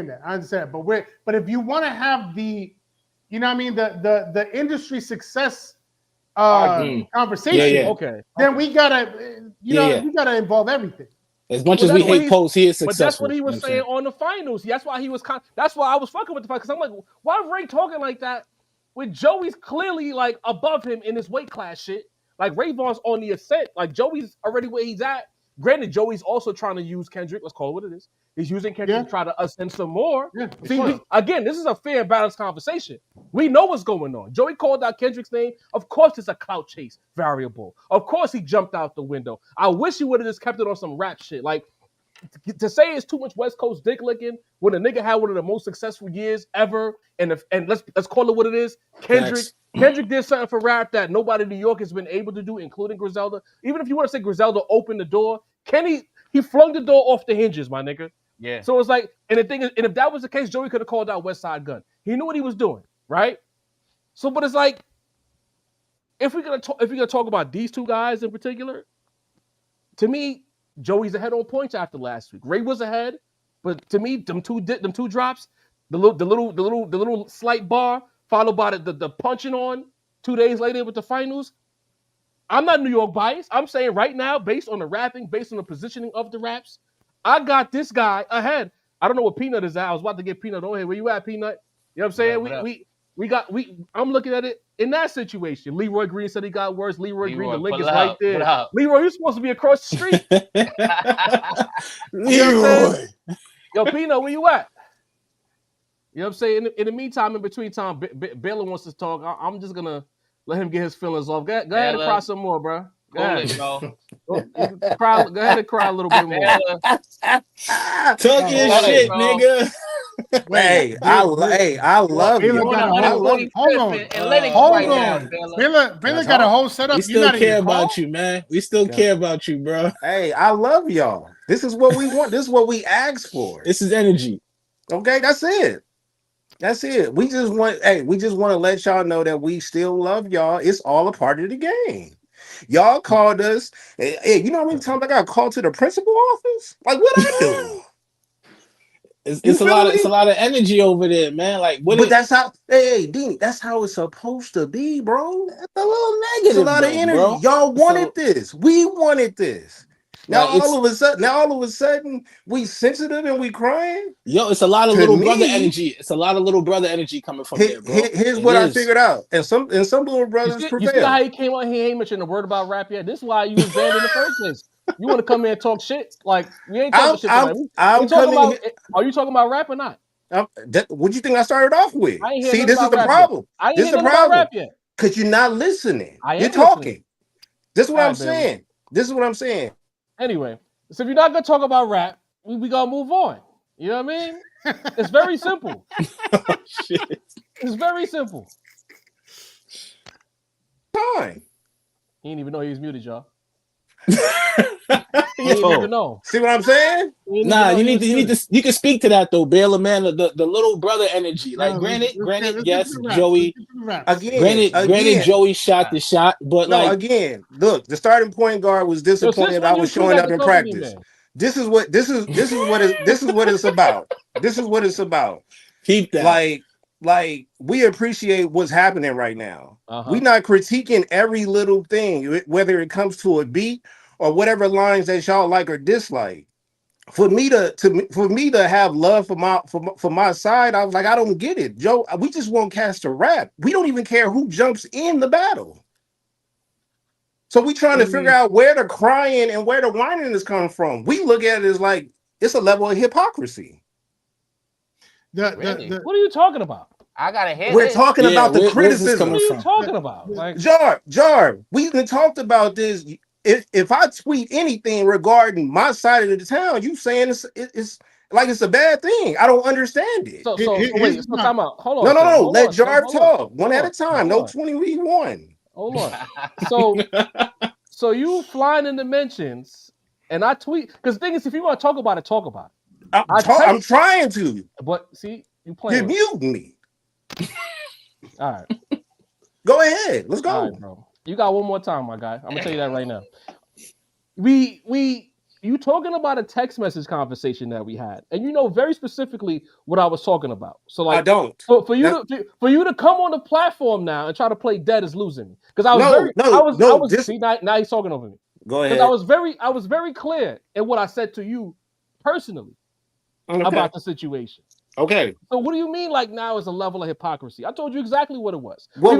that. I understand. But if you want to have the, you know what I mean, the industry success conversation, okay, then we gotta, you gotta involve everything. As much as we hate Post, he is successful. But that's what he was saying on the finals. That's why he was. That's why I was fucking with the fight because I'm like, why Ray talking like that? With Joey's clearly like above him in his weight class shit. Like Rayvon's on the ascent. Like Joey's already where he's at. Granted, Joey's also trying to use Kendrick. Let's call it what it is. He's using Kendrick to try to ascend some more. Yeah, See, again, this is a fair and balanced conversation. We know what's going on. Joey called out Kendrick's name. Of course, it's a clout chase variable. Of course, he jumped out the window. I wish he would have just kept it on some rap shit. Like, to say it's too much West Coast dick licking when a nigga had one of the most successful years ever, and let's call it what it is. Kendrick did something for rap that nobody in New York has been able to do, including Griselda. Even if you want to say Griselda opened the door, he flung the door off the hinges, my nigga. Yeah. So it's like, and the thing is, and if that was the case, Joey could have called out West Side Gun. He knew what he was doing, right? So, but it's like, if we're gonna talk about these two guys in particular, to me, Joey's ahead on points after last week. Ray was ahead, but to me, them two drops, the little slight bar followed by the punching on 2 days later with the finals. I'm not New York biased. I'm saying right now, based on the rapping, based on the positioning of the raps, I got this guy ahead. I don't know what Peanut is at. I was about to get Peanut on here. Where you at, Peanut? You know what I'm saying? I'm looking at it in that situation. Leroy Green said he got worse. Leroy Green, the link is right there. Leroy, you're supposed to be across the street. Leroy. Yo, Peanut, where you at? You know what I'm saying? In the meantime, in between time, Baylor wants to talk. I'm just gonna let him get his feelings off. Go ahead and cry some more, bro. Go ahead, bro. Go ahead and cry a little bit more. Talk your shit, nigga. Hey, I love you. Hold on. Baylor got a whole setup. We still care about you, man. We still care about you, bro. Hey, I love y'all. This is what we want. This is what we asked for. This is energy. Okay, that's it. That's it. We just want to let y'all know that we still love y'all. It's all a part of the game. Y'all called us. Hey, you know how many times I got called to the principal office? Like, what I do? It's a lot of energy over there, man. Like, that's how. Hey, Dean, that's how it's supposed to be, bro. That's a little negative. It's a lot of energy. Bro. Y'all wanted this. We wanted this. Now all of a sudden, we sensitive and we crying. Yo, it's a lot of little brother energy. It's a lot of little brother energy coming from there, bro. Here's what I figured out, and some little brothers prevail. You see how he came on? He ain't mentioned a word about rap yet. This is why you was banned in the first place. You want to come in and talk shit? Like we ain't talking shit. Are you talking about rap or not? What do you think I started off with? See, this is the problem. This is the problem. Because you're not listening. You're talking. This is what I'm saying. This is what I'm saying. Anyway, so if you're not gonna talk about rap, we gotta move on. You know what I mean? It's very simple. Oh, shit. It's very simple. Fine. He didn't even know he was muted, y'all. You didn't Yo. even know. See what I'm saying? Nah, you can speak to that though, Baylor, man. The little brother energy. Like, granted, yes, Joey. Granted, Joey shot the shot, but No, like, again, look, the starting point guard was Yo, disappointed since I when you was tweet showing at up the in company, practice. man? This is what it's about. This is what it's about. keep that. Like we appreciate what's happening right now. Uh-huh. We're not critiquing every little thing, whether it comes to a beat or whatever lines that y'all like or dislike. For me to have love for my side, I was like, I don't get it, Joe. We just want Cass to rap. We don't even care who jumps in the battle. So we trying to figure out where the crying and where the whining is coming from. We look at it as like it's a level of hypocrisy. Really? What are you talking about? I gotta hear We're this. talking about the criticism. What are you talking about? Like, Jar, we even talked about this. If I tweet anything regarding my side of the town, you saying it's like it's a bad thing. I don't understand it. so wait, so time out. Hold on. No. Hold Let on, Jar talk one at a hold time. on. No 20v1. Hold on. So you flying in the mentions, and I tweet because the thing is, if you want to talk about it, talk about it. I'm trying to. But see, you playing. You're muting me. All right. Go ahead. Let's go. All right, bro. You got one more time, my guy. I'm gonna tell you that right now. You talking about a text message conversation that we had, and you know very specifically what I was talking about. So like, I don't. For you to come on the platform now and try to play dead is losing me because I was see, now he's talking over me. Go ahead. I was very clear in what I said to you personally about the situation. Okay. So what do you mean? Like now is a level of hypocrisy? I told you exactly what it was. Well,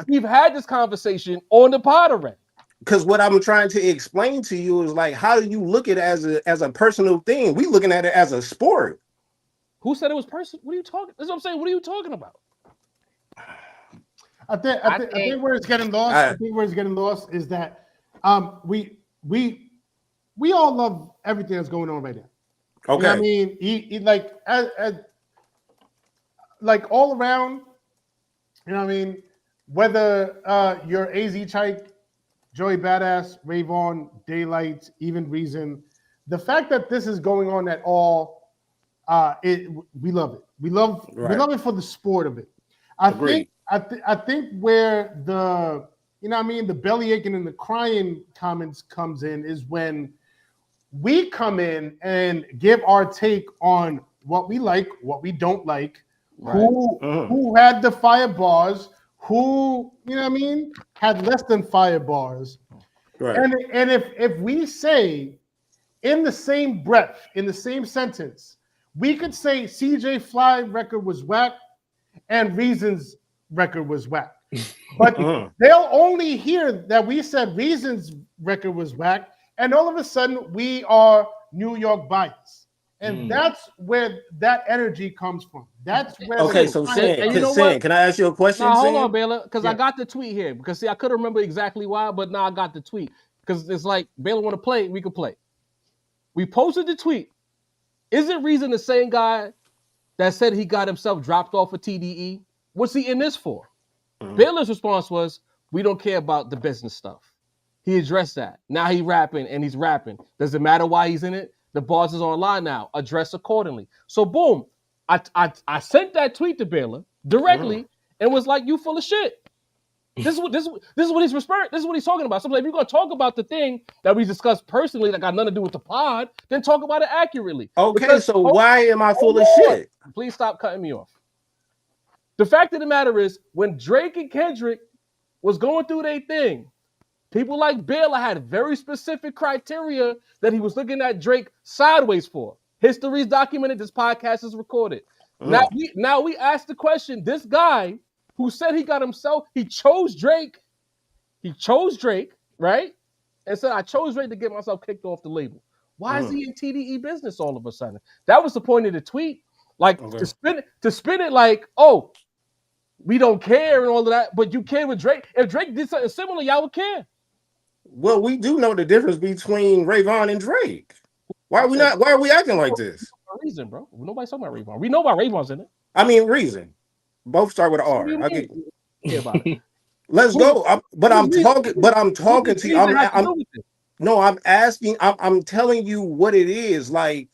We've had this conversation on the pod already. Because what I'm trying to explain to you is like, how do you look at it as a personal thing? We looking at it as a sport. Who said it was personal? What are you talking? That's what I'm saying. What are you talking about? I think where it's getting lost. I think where it's getting lost is that we all love everything that's going on right now. Okay. You know what I mean, he like like all around. You know what I mean. Whether you're AZ Chike, Joey Badass, Rayvon, Daylyt, even Reason, the fact that this is going on at all, we love it. We love it for the sport of it. I think where the the belly aching and the crying comments comes in is when we come in and give our take on what we like, what we don't like, who had the fire bars, who had less than fire bars. Right. And if we say in the same breath, in the same sentence, we could say CJ Fly record was whack and Reason's record was whack. But they'll only hear that we said Reason's record was whack, and all of a sudden we are New York biased. And that's where that energy comes from. That's where. Okay, so Sin, can I ask you a question? Now, hold on, Baylor, because I got the tweet here. Because see, I couldn't remember exactly why, but now I got the tweet. Because it's like Baylor want to play, we could play. We posted the tweet. Is it Reason the same guy that said he got himself dropped off of TDE? What's he in this for? Baylor's response was, we don't care about the business stuff. He addressed that. Now he's rapping and he's rapping. Does it matter why he's in it? The bars is online now. Address accordingly. So boom, I sent that tweet to Baylor directly and was like, "You full of shit." This is what he's responding. This is what he's talking about. So if you're gonna talk about the thing that we discussed personally that got nothing to do with the pod, then talk about it accurately. Okay, so why am I full of shit? Please stop cutting me off. The fact of the matter is, when Drake and Kendrick was going through their thing, people like Baylor had very specific criteria that he was looking at Drake sideways for. History's documented. This podcast is recorded. Now we ask the question, this guy who said he chose Drake, right? And said, I chose Drake to get myself kicked off the label. Why is he in TDE business all of a sudden? That was the point of the tweet. Like to spin it like, oh, we don't care and all of that, but you care with Drake. If Drake did something similar, y'all would care. Well, we do know the difference between Rayvon and Drake. Why are we acting like this? Reason, bro. Nobody's talking about Rayvon. We know about Rayvon's in it. I mean, Reason. Both start with an R. About it. Let's go. I'm talking to you. No, I'm asking. I'm telling you what it is. Like,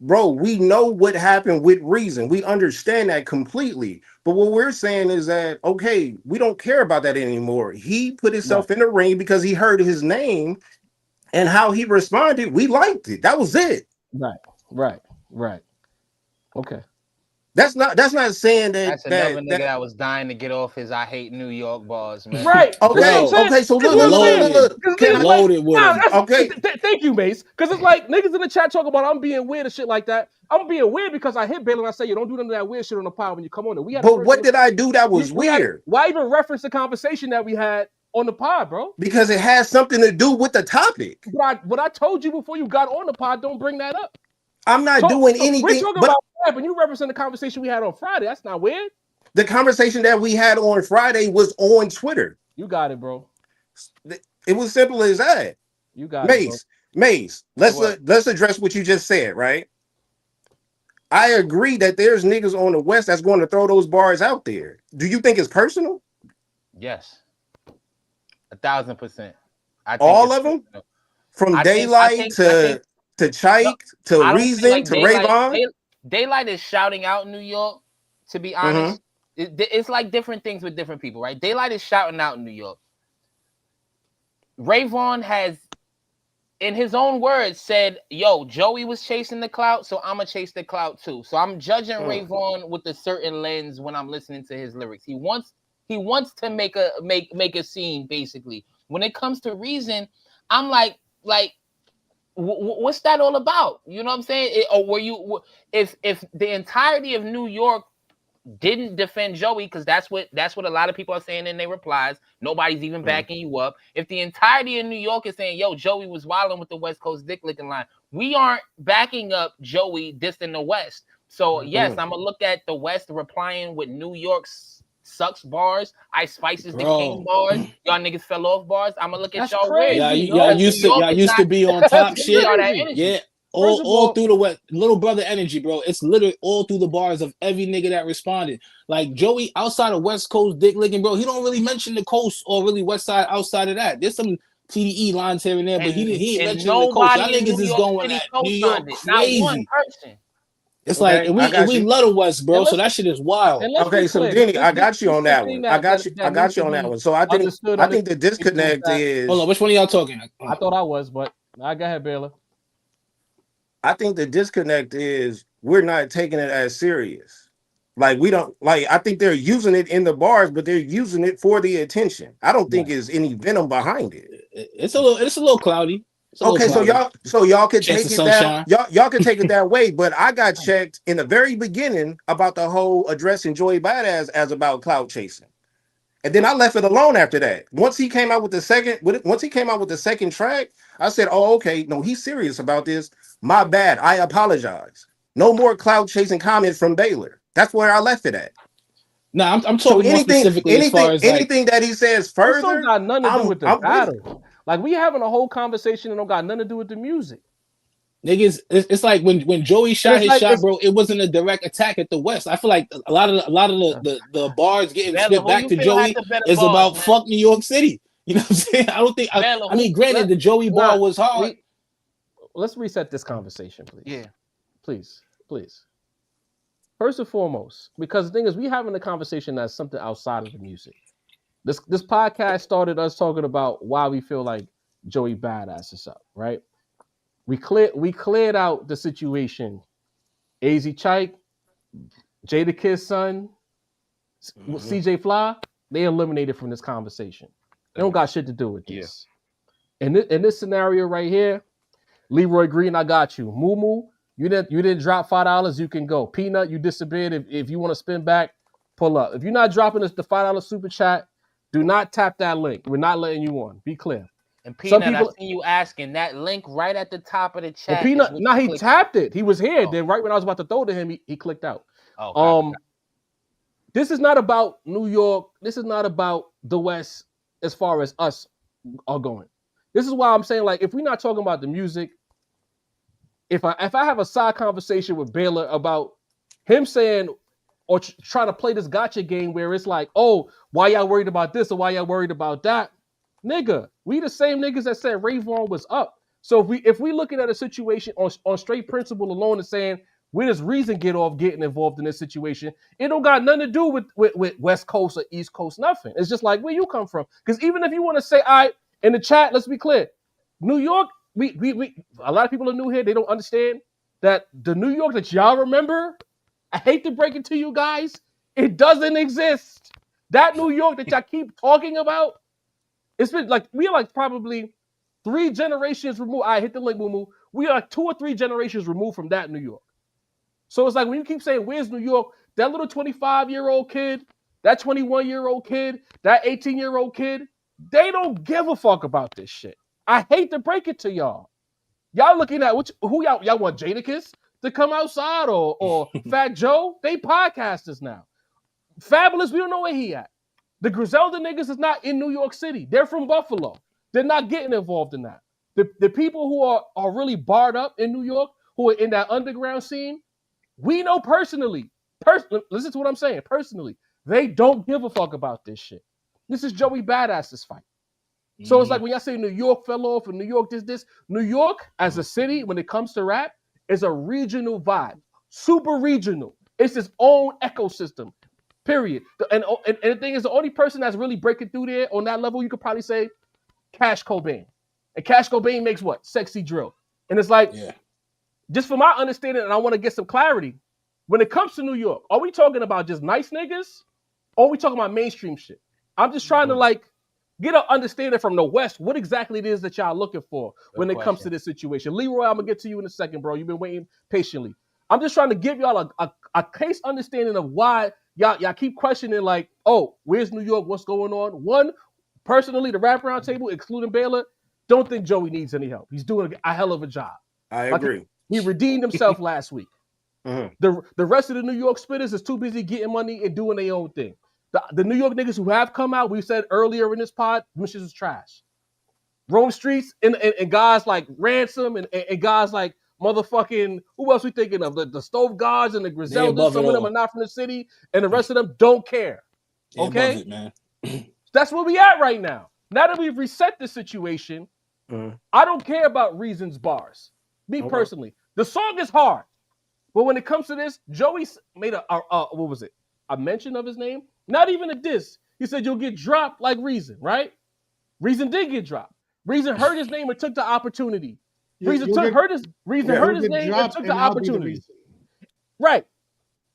bro, we know what happened with Reason. We understand that completely. But what we're saying is that, okay, we don't care about that anymore. He put himself in the ring because he heard his name and how he responded. We liked it. That was it. Right. Okay. That's not saying that That's another nigga that was dying to get off his "I hate New York" bars, man. Right. Okay, That's what I'm saying. okay. So That's look, what I'm saying. loaded. Because Can niggas I- Loaded with nah, him. that's- Okay. Thank you, Mace. Because it's like niggas in the chat talk about I'm being weird and shit like that. I'm being weird because I hit Baylor and I say you don't do none of that weird shit on the pod when you come on. And we had a But first what did I do that was we had- weird? why even reference the conversation that we had on the pod, bro? Because it has something to do with the topic. What I told you before you got on the pod, don't bring that up. I'm not So- doing so anything. We're talking But about that, but you referencing the conversation we had on Friday. That's not weird. the conversation that we had on Friday was on Twitter. You got it, bro. It was simple as that. You got it, bro. Mace. Let's address what you just said, right? I agree that there's niggas on the West that's going to throw those bars out there. Do you think it's personal? Yes, 1,000%. I think All it's of them? personal. From I think- Daylyt to Chike to I don't Reason feel like to Rayvon. Daylyt is shouting out New York. To be honest, it's like different things with different people, right? Daylyt is shouting out New York. Rayvon has, in his own words, said, "Yo, Joey was chasing the clout, so I'ma chase the clout too." So I'm judging Rayvon with a certain lens when I'm listening to his lyrics. He wants to make a scene, basically. When it comes to Reason, I'm like. What's that all about? You know what I'm saying? Or were you, if the entirety of New York didn't defend Joey, because that's what a lot of people are saying in their replies. Nobody's even backing you up. If the entirety of New York is saying, "Yo, Joey was wilding with the West Coast dick licking line," we aren't backing up Joey dissing the West. So yes, I'm gonna look at the West replying with New York's sucks bars, Ice Spice's the king bars, y'all niggas fell off bars. I'm gonna look at y'all crazy. weird. Y'all used to be on top shit. Yeah. All through the West, little brother energy, bro. It's literally all through the bars of every nigga that responded. Like Joey, outside of West Coast dick licking, bro, he don't really mention the coast or really West Side outside of that. There's some TDE lines here and there, but he ain't mentioning the coast. Y'all niggas is going at New York crazy. Not one person. It's like, and we love the West, bro. So that shit is wild. Okay, so Denny, I got you on that one. I got you on that one. So I think the disconnect is. Hold on, which one of y'all talking? I thought I was, but I go ahead, Baylor. I think the disconnect is we're not taking it as serious. Like we don't like. I think they're using it in the bars, but they're using it for the attention. I don't think there's any venom behind it. It's a little cloudy. Okay, so y'all can take it that y'all can take it that way, but I got checked in the very beginning about the whole addressing Joey Bada as about clout chasing, and then I left it alone after that. Once he came out with the second track, I said, "Oh, okay, no, he's serious about this. My bad. I apologize. No more clout chasing comments from Baylor." That's where I left it at. No, I'm talking more specifically as far as anything that he says further. This got nothing to do with the battle. Like we having a whole conversation and don't got nothing to do with the music. Niggas, it's like when Joey shot his shot, bro. It wasn't a direct attack at the West. I feel like a lot of the bars getting spit back to Joey is about fuck New York City. You know what I'm saying? I don't think. I mean, granted, the Joey bar was hard. Let's reset this conversation, please. Yeah, please. First and foremost, because the thing is, we having a conversation that's something outside of the music. This podcast started us talking about why we feel like Joey Badass is up, right? We cleared out the situation. AZ Chike, Jada Kid's son, CJ Fly, they eliminated from this conversation. They don't got shit to do with this. In this scenario right here, Leroy Green, I got you. Mumu, you didn't drop $5, you can go. Peanut, you disappeared. If you want to spin back, pull up. If you're not dropping us the $5 super chat, do not tap that link. We're not letting you on. Be clear. And Peanut, I see you asking that link right at the top of the chat. Peanut, he tapped it. He was here. Then right when I was about to throw to him, he clicked out. This is not about New York. This is not about the West as far as us are going. This is why I'm saying, like, if we're not talking about the music, if I have a side conversation with Baylor about him saying or trying to play this gotcha game where it's like, oh, why y'all worried about this or why y'all worried about that? nigga, we the same niggas that said Rayvon was up. So if we looking at a situation on straight principle alone and saying where does Reason get off getting involved in this situation, it don't got nothing to do with West Coast or East Coast, nothing. It's just like where you come from. Because even if you want to say, all right, in the chat, let's be clear. New York, we a lot of people are new here. They don't understand that the New York that y'all remember, I hate to break it to you guys, it doesn't exist. That New York that y'all keep talking about, it's been like, we are like probably 3 generations removed. I hit the link, Mumu. We are like 2 or 3 generations removed from that New York. So it's like when you keep saying, where's New York? That little 25-year-old kid, that 21-year-old kid, that 18-year-old kid, they don't give a fuck about this shit. I hate to break it to y'all. Y'all looking at who y'all want Jadakiss to come outside or Fat Joe? They podcasters now. Fabulous, we don't know where he at. The Griselda niggas is not in New York City. They're from Buffalo. They're not getting involved in that. The people who are really barred up in New York, who are in that underground scene, we know personally. Listen to what I'm saying. Personally, they don't give a fuck about this shit. This is Joey Badass's fight. So it's like when y'all say New York fell off and New York this. New York as a city, when it comes to rap, is a regional vibe. Super regional. It's its own ecosystem. Period. And the thing is, the only person that's really breaking through there on that level, you could probably say Cash Cobain. And Cash Cobain makes what? Sexy drill. And it's like, just from my understanding, and I want to get some clarity, when it comes to New York, are we talking about just nice niggas? Or are we talking about mainstream shit? I'm just trying to like get an understanding from the West what exactly it is that y'all looking for when it comes to this situation. Leroy, I'm going to get to you in a second, bro. You've been waiting patiently. I'm just trying to give y'all a case understanding of why y'all keep questioning like, oh, where's New York? What's going on? One, personally, the Rap Roundtable, excluding Baylor, don't think Joey needs any help. He's doing a hell of a job. I agree. He redeemed himself last week. The rest of the New York spitters is too busy getting money and doing their own thing. The New York niggas who have come out, we said earlier in this pod, Wishes is trash. Rome Streets and guys like Ransom and guys like motherfucking, who else we thinking of? The Stove Gods and the Griseldas, some of them are not from the city, and the rest of them don't care. Okay? It, man. That's where we at right now. Now that we've reset the situation, I don't care about Reason's bars. Me personally. The song is hard. But when it comes to this, Joey made what was it? A mention of his name? Not even a diss. He said you'll get dropped like Reason, right? Reason did get dropped. Reason heard his name and took the opportunity. Reason heard his name and took the opportunity. Right.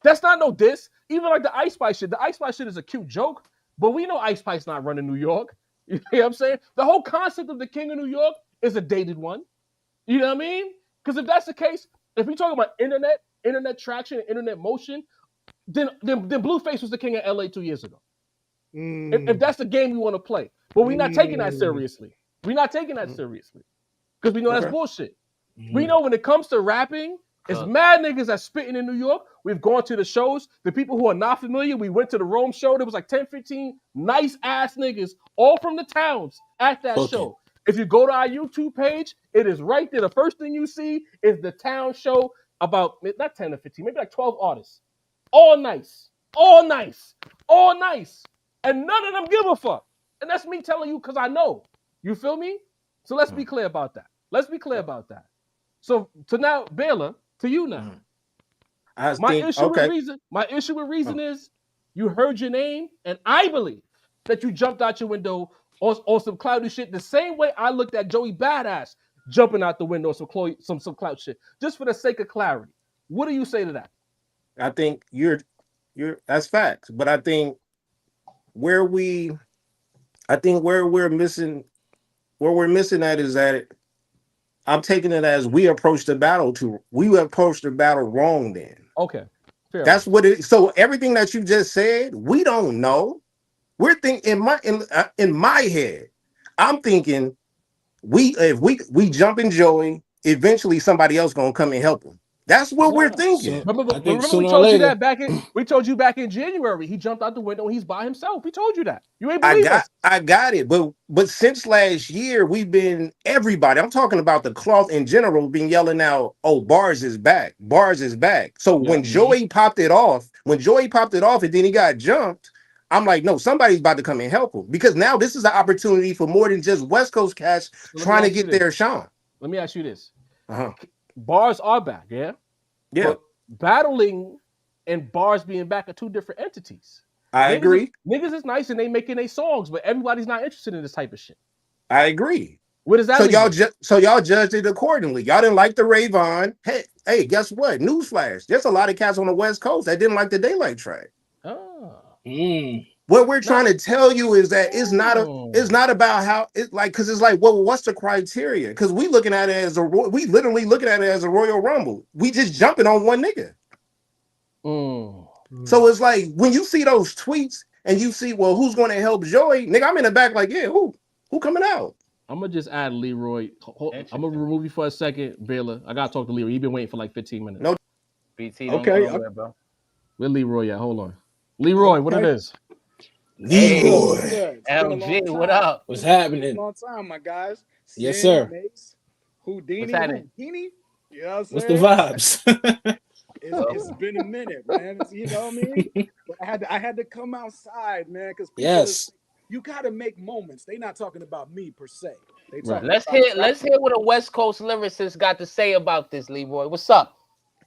That's not no diss. Even like the Ice Spice shit. The Ice Spice shit is a cute joke, but we know Ice Spice not running New York. You know what I'm saying? The whole concept of the King of New York is a dated one. You know what I mean? Because if that's the case, if we talk about internet traction and internet motion, then Blueface was the king of LA 2 years ago. If that's the game we want to play. But we're not taking that seriously. We're not taking that seriously. Because we know that's bullshit. We know when it comes to rapping, it's mad niggas that's spitting in New York. We've gone to the shows. The people who are not familiar, we went to the Rome show. There was like 10, 15 nice ass niggas, all from the towns at that show. If you go to our YouTube page, it is right there. The first thing you see is the town show, about not 10 or 15, maybe like 12 artists. All nice. All nice. All nice. And none of them give a fuck. And that's me telling you because I know. You feel me? So let's be clear about that. Let's be clear about that. So to now, Baylor, to you now. My issue with Reason is you heard your name, and I believe that you jumped out your window on some cloudy shit the same way I looked at Joey Badass jumping out the window on some clout shit, just for the sake of clarity. What do you say to that? I think you're that's facts, but I think where we're missing at is that I'm taking it as we approached the battle wrong then. Okay. Fair That's enough. What it is. So everything that you just said, we don't know. We're thinking in my head, I'm thinking if we jump in Joey, eventually somebody else gonna come and help him. That's what we're thinking. Remember we told you back in January, he jumped out the window and he's by himself. We told you that. You ain't believe us. I got it. But since last year, everybody, I'm talking about the cloth in general, been yelling out, oh, Bars is back. Bars is back. So when Joey popped it off, and then he got jumped, I'm like, no, somebody's about to come and help them because now this is an opportunity for more than just West Coast cats trying to get their shine. Let me ask you this. Uh-huh. Bars are back, yeah? Yeah. But battling and bars being back are two different entities. I agree. Niggas is nice and they making their songs, but everybody's not interested in this type of shit. I agree. What does that mean? So y'all judged it accordingly. Y'all didn't like the Rayvon. Hey, guess what? Newsflash. There's a lot of cats on the West Coast that didn't like the Daylyt track. Oh. What we're trying to tell you is that it's not about how it's like, because it's like, well, what's the criteria? Because we looking at it as we literally looking at it as a Royal Rumble. We just jumping on one nigga. So it's like when you see those tweets and you see, well, who's going to help Joey? Nigga, I'm in the back like, yeah, who coming out? I'm gonna just add Leroy. I'm gonna remove you for a second, Baylor. I gotta talk to Leroy. You've been waiting for like 15 minutes. No, BT, don't go nowhere, bro. Where Leroy at? Hold on, Leroy. What it is? Leroy. LG, what up? What's happening? Long time, my guys. Yes, sir. Mace, Houdini. What's happening? Houdini? You know what I'm What's saying? the vibes? It's been a minute, man. You know what I mean? But I had to come outside, man, because you got to make moments. They not talking about me per se. They talking Let's hear what a West Coast lyricist got to say about this, Leroy. What's up?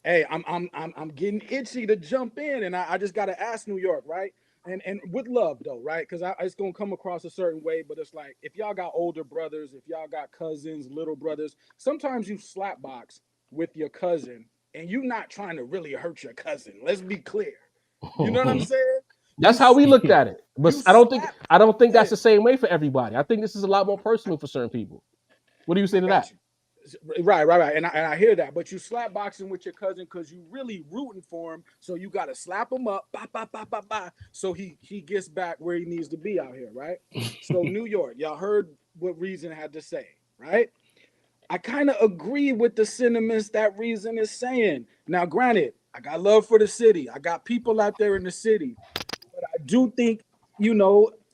Hey, I'm getting itchy to jump in, and I just got to ask New York, right? And with love though, right? Because it's gonna come across a certain way, but it's like if y'all got older brothers, if y'all got cousins, little brothers, sometimes you slapbox with your cousin, and you not trying to really hurt your cousin. Let's be clear. You know what I'm saying? That's how we looked at it. But I don't think that's the same way for everybody. I think this is a lot more personal for certain people. What do you say to that? Right. And I hear that. But you slap boxing with your cousin because you really rooting for him. So you got to slap him up, so he gets back where he needs to be out here, right? So New York, y'all heard what Reason had to say, right? I kind of agree with the sentiments that Reason is saying. Now, granted, I got love for the city. I got people out there in the city. But I do think,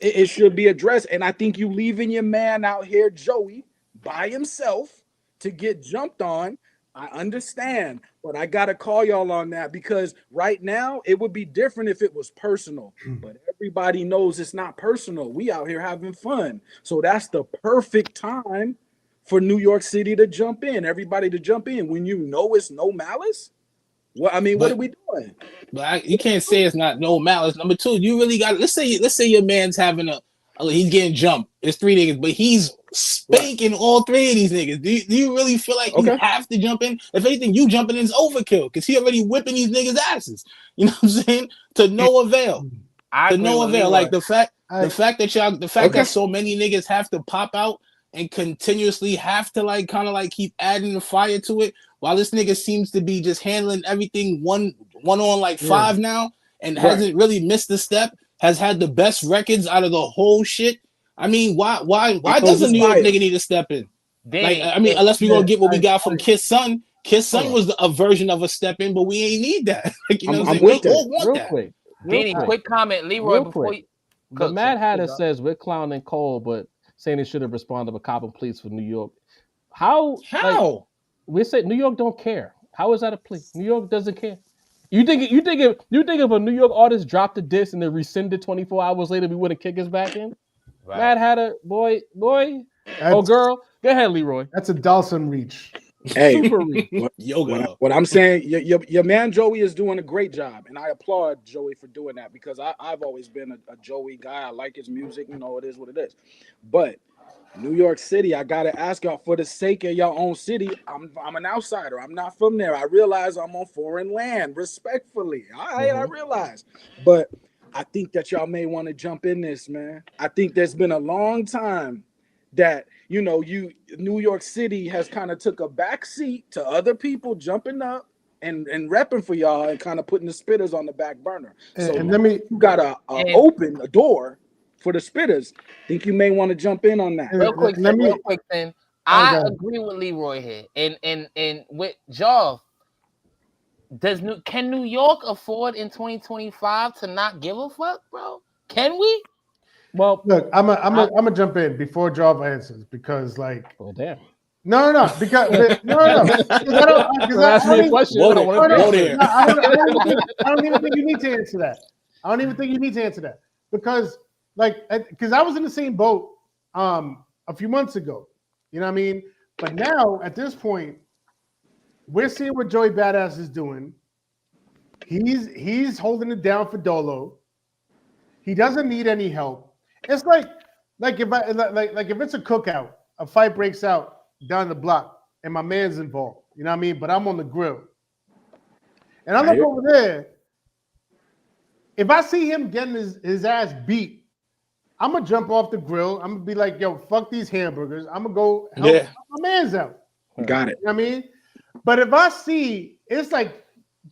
it should be addressed. And I think you leaving your man out here, Joey, by himself to get jumped on. I understand, but I got to call y'all on that because right now it would be different if it was personal. But everybody knows it's not personal. We out here having fun. So that's the perfect time for New York City to jump in, everybody to jump in when you know it's no malice. Well, I mean, what are we doing? But you can't say it's not no malice. Number two, you really got. Let's say your man's having he's getting jumped. It's 3 niggas, but he's spanking all 3 of these niggas. Do you really feel like you have to jump in? If anything, you jumping in is overkill because he already whipping these niggas' asses. You know what I'm saying? To no avail. Like the fact that so many niggas have to pop out and continuously have to kind of keep adding the fire to it, while this nigga seems to be just handling everything one on 5 now and hasn't really missed a step, has had the best records out of the whole shit. I mean, why does a New York nigga need to step in? Unless we gonna get what we got from Kiss Son. Kiss Son was a version of a step in, but we ain't need that. I'm with that. Real quick. Danny, quick comment, Leroy, before you. The Mad Hatter says we're clowning Cole, but saying they should have responded with cop and pleas for New York. How? We say New York don't care. How is that a plea? New York doesn't care. You think if a New York artist dropped a diss and then rescinded 24 hours later, we wouldn't kick us back in? Right. Mad Hatter, boy, girl, go ahead, Leroy. That's a Dawson reach. Hey, what I'm saying, your man Joey is doing a great job, and I applaud Joey for doing that because I've always been a Joey guy. I like his music, it is what it is. But New York City, I gotta ask y'all, for the sake of your own city, I'm an outsider. I'm not from there. I realize I'm on foreign land, respectfully. I realize, but I think that y'all may want to jump in this, man. I think there's been a long time that New York City has kind of took a back seat to other people jumping up and repping for y'all and kind of putting the spitters on the back burner. So you gotta open a door for the spitters. Think you may want to jump in on that. Real quick then. I agree with Leroy here. And with Jaw, can New York afford in 2025 to not give a fuck, bro? Can we? Well, look, I'm gonna jump in before Jaw answers because oh damn. No, because I don't even think you need to answer that. because I was in the same boat a few months ago. You know what I mean? But now at this point, we're seeing what Joey Badass is doing. He's holding it down for Dolo. He doesn't need any help. It's like if it's a cookout, a fight breaks out down the block, and my man's involved. You know what I mean? But I'm on the grill, and I look over there. If I see him getting his ass beat, I'm gonna jump off the grill. I'm gonna be like, "Yo, fuck these hamburgers." I'm gonna go help my man's out. Got it. You know what I mean? But if I see it's like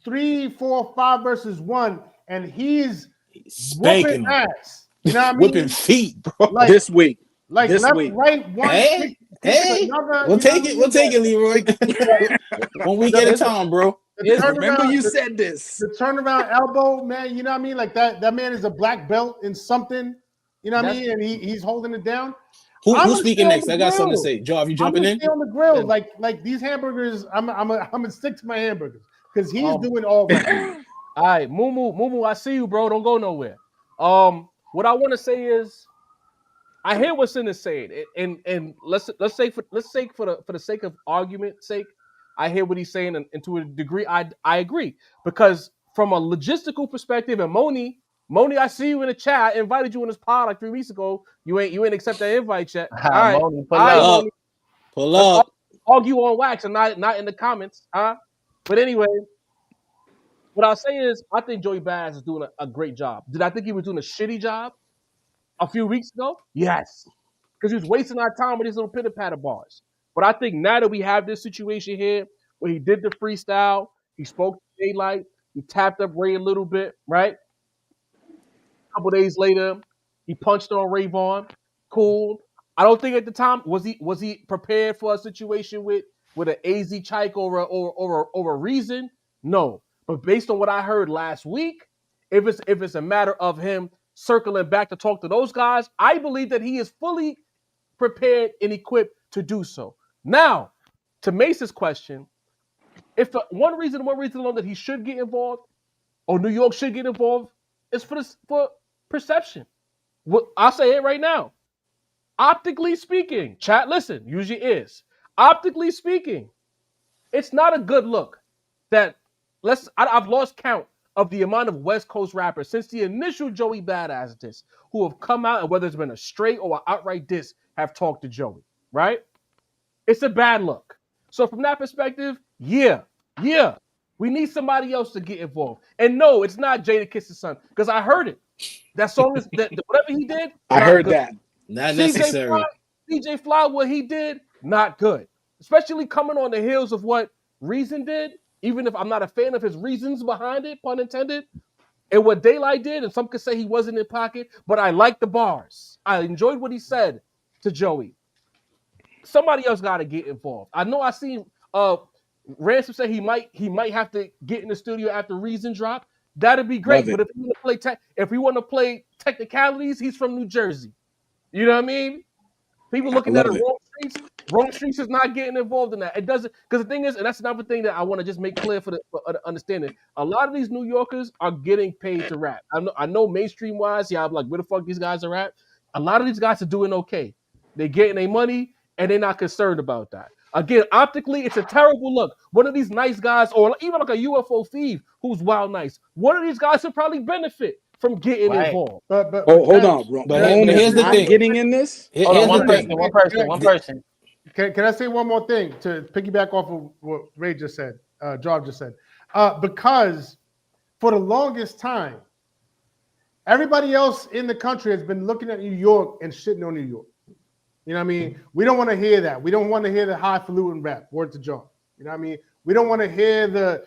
3, 4, 5 versus 1, and he's spanking whooping ass, you know what I mean? Whipping feet, bro. Like, This week. like this left, week. right, one. Hey, Another, we'll take it. We'll take it, Leroy. 1 week at a time, bro. Remember you said this. The turnaround elbow, man. You know what I mean? Like that man is a black belt in something. You know what I mean? And he's holding it down. Who's speaking next? I got something to say. Joe, are you jumping in? On the grill, like these hamburgers. I'm gonna stick to my hamburgers because he's doing all right. All right, Mumu, I see you, bro. Don't go nowhere. What I want to say is, I hear what Sin is saying, and let's say for the sake of argument's sake, I hear what he's saying, and to a degree, I agree, because from a logistical perspective, and Moni, I see you in the chat. I invited you in this pod like 3 weeks ago. You ain't accept that invite yet. All right, Moni, pull up. Argue on wax and not in the comments, huh? But anyway, what I'll say is, I think Joey Badass is doing a great job. Did I think he was doing a shitty job a few weeks ago? Yes, because he was wasting our time with these little pitter-patter bars. But I think now that we have this situation here where he did the freestyle, he spoke to Daylyt, he tapped up Ray a little bit, right? A couple days later, he punched on Rayvon. Cool. I don't think at the time was he prepared for a situation with an AZ Chike or a reason? No. But based on what I heard last week, if it's a matter of him circling back to talk to those guys, I believe that he is fully prepared and equipped to do so. Now, to Mace's question, if one reason alone that he should get involved, or New York should get involved, is for perception. I'll say it right now. Optically speaking, chat, listen, use your ears. Optically speaking, it's not a good look that I've lost count of the amount of West Coast rappers since the initial Joey Badass diss who have come out, and whether it's been a straight or an outright diss, have talked to Joey, right? It's a bad look. So from that perspective, yeah, we need somebody else to get involved. And no, it's not Jadakiss' son, because I heard it. That song is whatever he did. I heard that. Not necessary. DJ Fly, what he did, not good. Especially coming on the heels of what Reason did, even if I'm not a fan of his reasons behind it, pun intended, and what Daylyt did, and some could say he wasn't in pocket, but I like the bars. I enjoyed what he said to Joey. Somebody else got to get involved. I know I seen Ransom say he might have to get in the studio after Reason drop. That'd be great. But if we want to play technicalities, he's from New Jersey. You know what I mean? People looking at the wrong streets is not getting involved in that. It doesn't, because the thing is, and that's another thing that I want to just make clear for the understanding. A lot of these New Yorkers are getting paid to rap. I know mainstream wise, I'm like, where the fuck these guys are at? A lot of these guys are doing okay. They're getting their money and they're not concerned about that. Again, optically, it's a terrible look. One of these nice guys, or even like a UFO thief who's wild nice, one of these guys would probably benefit from getting involved. But hold on, bro. Here's the thing. Getting in this. One person. Can I say one more thing to piggyback off of what Ray just said, Job just said? Because for the longest time, everybody else in the country has been looking at New York and shitting on New York. You know what I mean? We don't want to hear that. We don't want to hear the highfalutin rap, word to John. You know what I mean? We don't want to hear the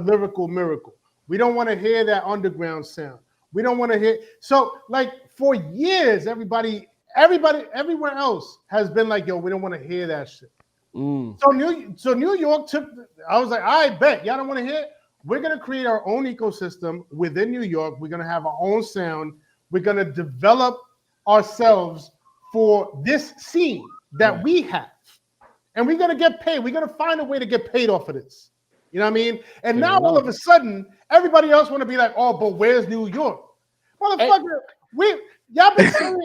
lyrical miracle. We don't want to hear that underground sound. We don't want to hear. So, like, for years, everybody everywhere else has been like, yo, we don't want to hear that shit. So New York took. I was like, I bet y'all don't want to hear it. We're gonna create our own ecosystem within New York. We're gonna have our own sound. We're gonna develop ourselves for this scene that we have, and we're gonna get paid. We're gonna find a way to get paid off of this. You know what I mean? And now all of a sudden, everybody else want to be like, oh, but where's New York? Motherfucker, Y'all been saying,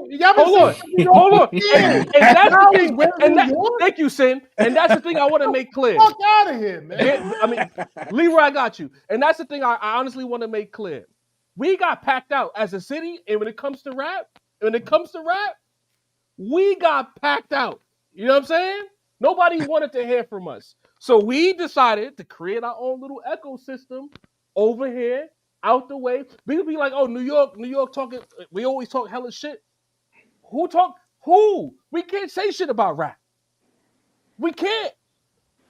Hold on. And that's the thing. We're And New that, York? thank you, Sin. And that's the thing I want to make clear. Fuck out of here, man. I mean, Leroy, I got you. And that's the thing I honestly want to make clear. We got packed out as a city, and when it comes to rap, we got packed out. You know what I'm saying? Nobody wanted to hear from us. So we decided to create our own little ecosystem over here, out the way. People be like, oh, New York talking, we always talk hella shit. Who? We can't say shit about rap. We can't.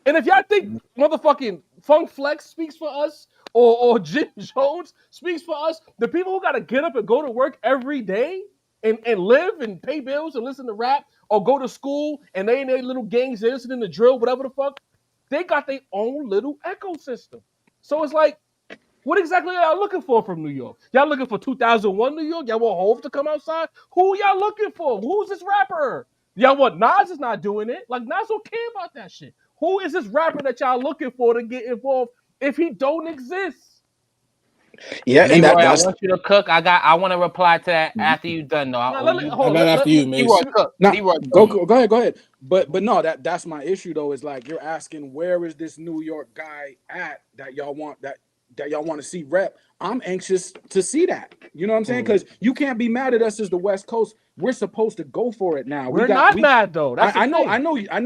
And if y'all think motherfucking Funk Flex speaks for us, or Jim Jones speaks for us, the people who gotta get up and go to work every day and live and pay bills and listen to rap, or go to school and they in their little gangs, they listen to drill, whatever the fuck, they got their own little ecosystem. So it's like, what exactly are y'all looking for from New York? Y'all looking for 2001 New York? Y'all want Hov to come outside? Who y'all looking for? Who's this rapper? Y'all want Nas is not doing it. Like, Nas don't care about that shit. Who is this rapper that y'all looking for to get involved if he don't exist? Yeah, Leroy, and I that's want you to cook. I want to reply to that after you done though. Leroy, cook. no, Leroy, go ahead. But no, that's my issue though. Is like you're asking where is this New York guy at that y'all want that y'all want to see rep. I'm anxious to see that. You know what I'm saying? Because you can't be mad at us as the West Coast. We're supposed to go for it now. We're not mad though. That's I know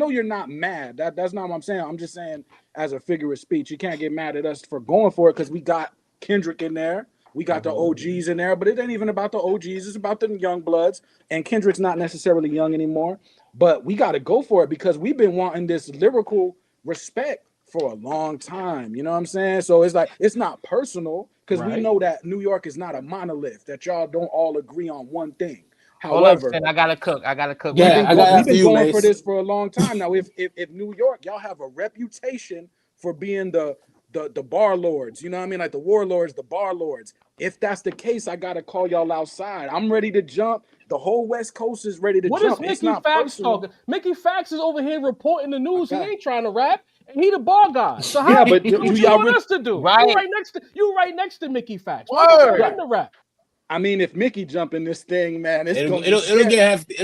you're not mad. That's not what I'm saying. I'm just saying as a figure of speech, you can't get mad at us for going for it because we got Kendrick in there. We got the OGs in there, but it ain't even about the OGs. It's about the young bloods. And Kendrick's not necessarily young anymore. But we got to go for it because we've been wanting this lyrical respect for a long time. You know what I'm saying? So it's like, it's not personal because we know that New York is not a monolith, that y'all don't all agree on one thing. However, I gotta cook. Yeah, we've been going for this for a long time now. If New York, y'all have a reputation for being the bar lords, you know what I mean? Like the warlords, the bar lords. If that's the case, I gotta call y'all outside. I'm ready to jump. The whole West Coast is ready to jump. What is Mickey Fax talking? Mickey Fax is over here reporting the news. He ain't trying to rap, and he the bar guy. So how what you want us to do? Right. You right next to Mickey Fax. Why don't you him to rap? I mean, if Mickey jump in this thing, man, it'll get hectic.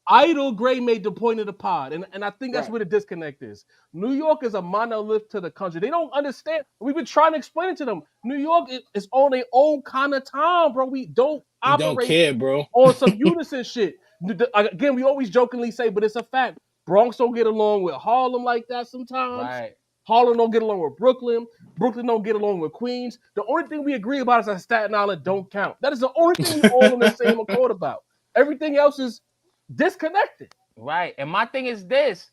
Idle Gray made the point of the pod, and I think that's where the disconnect is. New York is a monolith to the country. They don't understand. We've been trying to explain it to them. New York is on their own kind of time, bro. We don't operate care, bro. on some unison shit. Again, we always jokingly say, but it's a fact. Bronx don't get along with Harlem like that sometimes. Right. Harlem don't get along with Brooklyn. Brooklyn don't get along with Queens. The only thing we agree about is that Staten Island don't count. That is the only thing we all on the same accord about. Everything else is disconnected. Right. And my thing is this.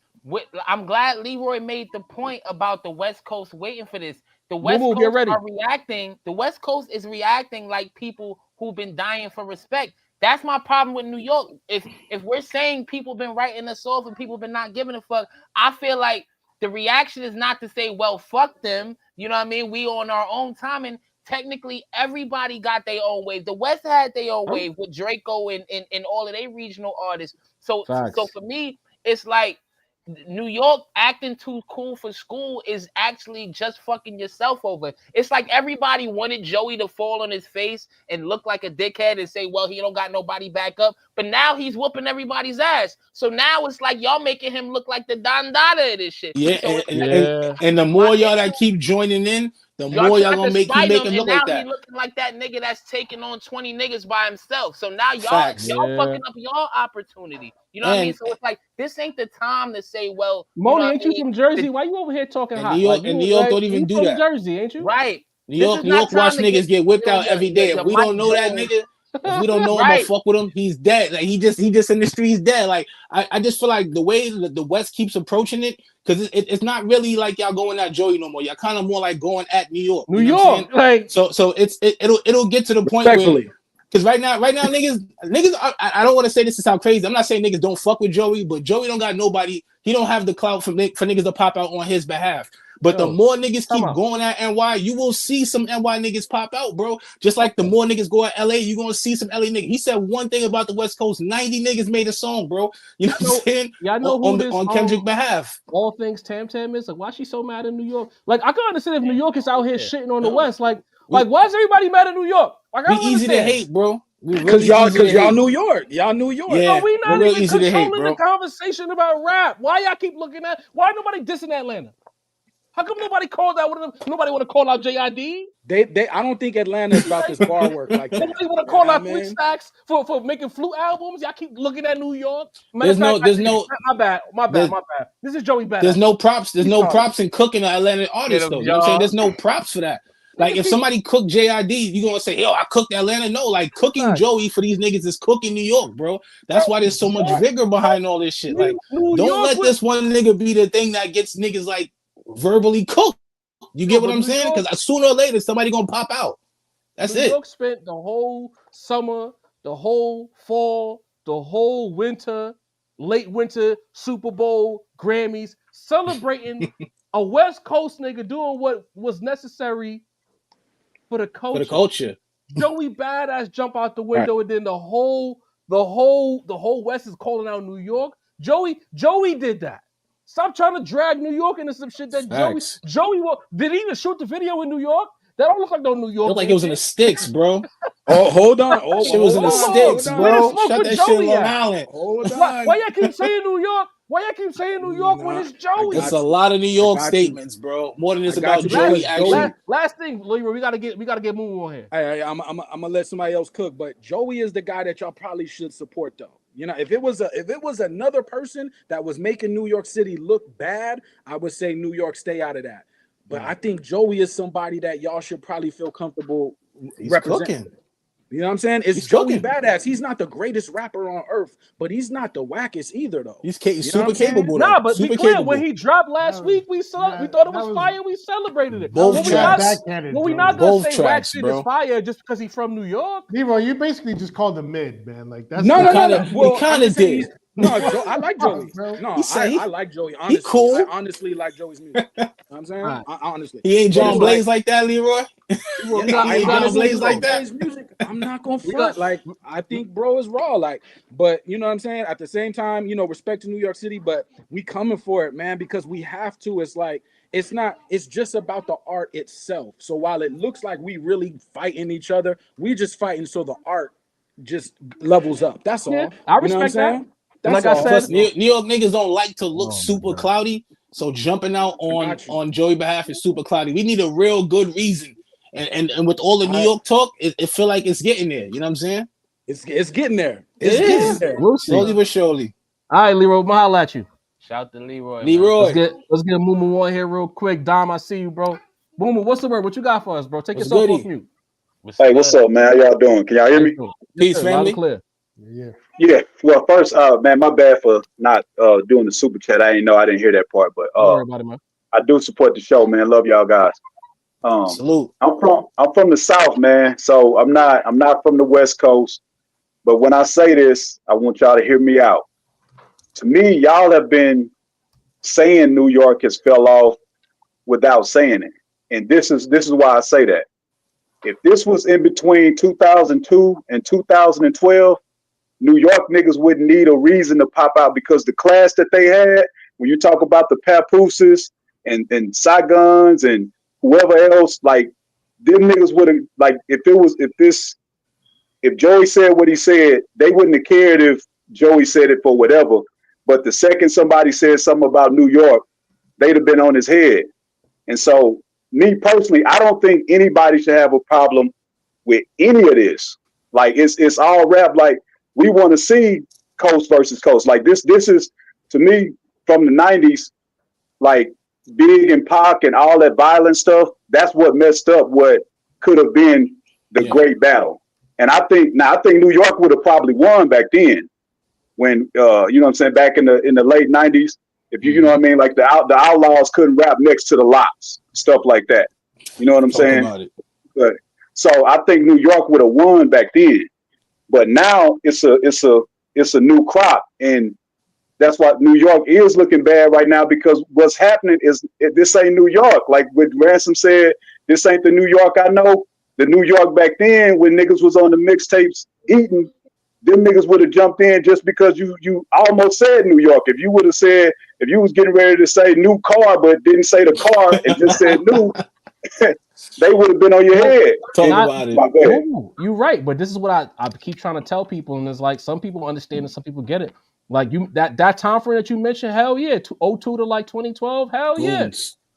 I'm glad Leroy made the point about the West Coast waiting for this. The West Mumu, Coast get ready. are reacting. The West Coast is reacting like people who've been dying for respect. That's my problem with New York. If we're saying people been writing us off and people been not giving a fuck, I feel like the reaction is not to say, well, fuck them. You know what I mean? We on our own time. And technically, everybody got their own wave. The West had their own wave with Draco and all of their regional artists. So for me, it's like New York acting too cool for school is actually just fucking yourself over. It's like everybody wanted Joey to fall on his face and look like a dickhead and say, well, he don't got nobody back up. But now he's whooping everybody's ass. So now it's like y'all making him look like the Don Dada of this shit. Yeah, So and the more y'all that keep joining in, the more y'all gonna make him look like that. He looking like that nigga that's taking on 20 niggas by himself. So now y'all fucking up y'all opportunity. You know what I mean? So it's like this ain't the time to say, well, Moni, ain't you from Jersey? Why you over here talking hot? New York don't even do that. Jersey, ain't you? Right. New York watch niggas get whipped out every day. If we don't know that nigga, if we don't know him or fuck with him, he's dead. Like he just in the streets dead. Like I just feel like the way that the West keeps approaching it, because it's not really like y'all going at Joey no more. Y'all kind of more like going at New York. New York, like so it'll get to the point where. Because right now, niggas, I don't want to say this to sound crazy. I'm not saying niggas don't fuck with Joey, but Joey don't got nobody He don't have the clout for niggas to pop out on his behalf. But the Yo, more niggas come keep on. going at NY, you will see some NY niggas pop out, bro. Just like the more niggas go at LA, you're gonna see some LA niggas. He said one thing about the West Coast: 90 niggas made a song, bro. You know what I'm saying? Y'all know who this on Kendrick's behalf. All things Tam is? Like, why she so mad in New York? Like, I can understand if New York is out here shitting on the West. Like why is everybody mad at New York? Like, I We don't easy to understand. hate, bro. Because y'all New York. Y'all New York. Yeah, No, we not real even easy to hate, controlling bro. the conversation about rap. Why y'all keep looking at? Why nobody dissing Atlanta? How come nobody called out one of them? Nobody want to call out JID? They I don't think Atlanta is about this bar work like that. Nobody want to call out man. 3 Stacks for making flute albums. Y'all keep looking at New York. There's no My bad. This is Joey Bada. There's no props in cooking an Atlanta artist though. You know what I'm saying? There's no props for that. Like if somebody cooked JID, you gonna say, yo, I cooked Atlanta? No, like cooking Joey for these niggas is cooking New York, bro. That's why there's so much vigor behind all this shit. Like, don't let this one nigga be the thing that gets niggas like verbally cooked. You get what I'm saying? Because sooner or later somebody gonna pop out. That's it. New York spent the whole summer, the whole fall, the whole winter, late winter, Super Bowl, Grammys, celebrating a West Coast nigga doing what was necessary for the culture. For the culture. Joey Badass jump out the window, and then the whole West is calling out New York. Joey did that. Stop trying to drag New York into some shit that Joey did he even shoot the video in New York? That don't look like no New York. Look like it was in the sticks, bro. Oh, hold on. Shit was in the sticks, bro. Shut that shit on Long Island. Hold on. Why y'all keep saying New York? Why y'all keep saying New York when it's Joey? It's a lot of New York statements, bro. More than it's about Joey action. Last thing, Leroy, we gotta get Mumu on here. I'm gonna let somebody else cook, but Joey is the guy that y'all probably should support, though. You know, if it was another person that was making New York City look bad, I would say New York, stay out of that. But I think Joey is somebody that y'all should probably feel comfortable representing. Cooking. You know what I'm saying? It's Joey Badass. He's not the greatest rapper on earth, but he's not the wackest either, though. He's super capable. Nah, but super be clear, capable. when he dropped last week, we thought it was fire. We celebrated it. Both tracks. Well, we're not gonna say Wax shit is fire just because he's from New York. Leroy, you basically just called him mid, man. Like that's no. Well, he kind of did. No, I like Joey. No, I like Joey. Honestly, he cool. I honestly like Joey's music. You know what I'm saying? I honestly. He ain't John Blaze like that, Leroy. John Blaze like that. Music, I'm not gonna front. Like, I think bro is raw. Like, but you know what I'm saying? At the same time, you know, respect to New York City, but we coming for it, man, because we have to. It's like it's just about the art itself. So while it looks like we really fighting each other, we just fighting so the art just levels up. That's all. I respect that. Like I said, New York niggas don't like to look super cloudy, so jumping out on Joey's behalf is super cloudy. We need a real good reason, and with all the New York talk, it feel like it's getting there. You know what I'm saying? It's getting there. It's getting there. We'll see. Slowly but surely. All right, Leroy, we'll holler at you. Shout to Leroy. Let's get Mumu on here real quick. Dom, I see you, bro. Mumu, what's the word? What you got for us, bro? Take yourself off mute. Hey, what's up, man? How y'all doing? Can y'all hear me? Peace, family. Clear. Yeah. Well, first, man, my bad for not doing the super chat. I didn't hear that part, but Don't worry about it, man. I do support the show, man. Love y'all guys. Salute. I'm from the South, man. So I'm not from the West Coast. But when I say this, I want y'all to hear me out. To me, y'all have been saying New York has fell off without saying it, and this is why I say that. If this was in between 2002 and 2012, New York niggas wouldn't need a reason to pop out, because the class that they had, when you talk about the Papooses and Saigons and whoever else, like them niggas would have, like if Joey said what he said, they wouldn't have cared if Joey said it for whatever. But the second somebody said something about New York, they'd have been on his head. And so me personally, I don't think anybody should have a problem with any of this. Like it's all rap. Like we want to see coast versus coast. Like this is, to me, from the 90s, like Big and Pac and all that violent stuff. That's what messed up what could have been the great battle. And I think New York would have probably won back then, when you know what I'm saying, back in the late 90s. If you know what I mean, like the Outlaws couldn't rap next to the Lots, stuff like that. You know what I'm saying? But so I think New York would have won back then. But now it's a new crop, and that's why New York is looking bad right now, because what's happening is this ain't New York. Like what Ransom said, this ain't the New York I know. The New York back then when niggas was on the mixtapes eating, them niggas would have jumped in just because you almost said New York. If you would have said, if you was getting ready to say new car but didn't say the car and just said new, they would have been on your head. Talk about it. Go ahead. You're right, but this is what I keep trying to tell people, and it's like some people understand and some people get it. Like you, that time frame that you mentioned, hell yeah, 02 to like 2012, hell yeah,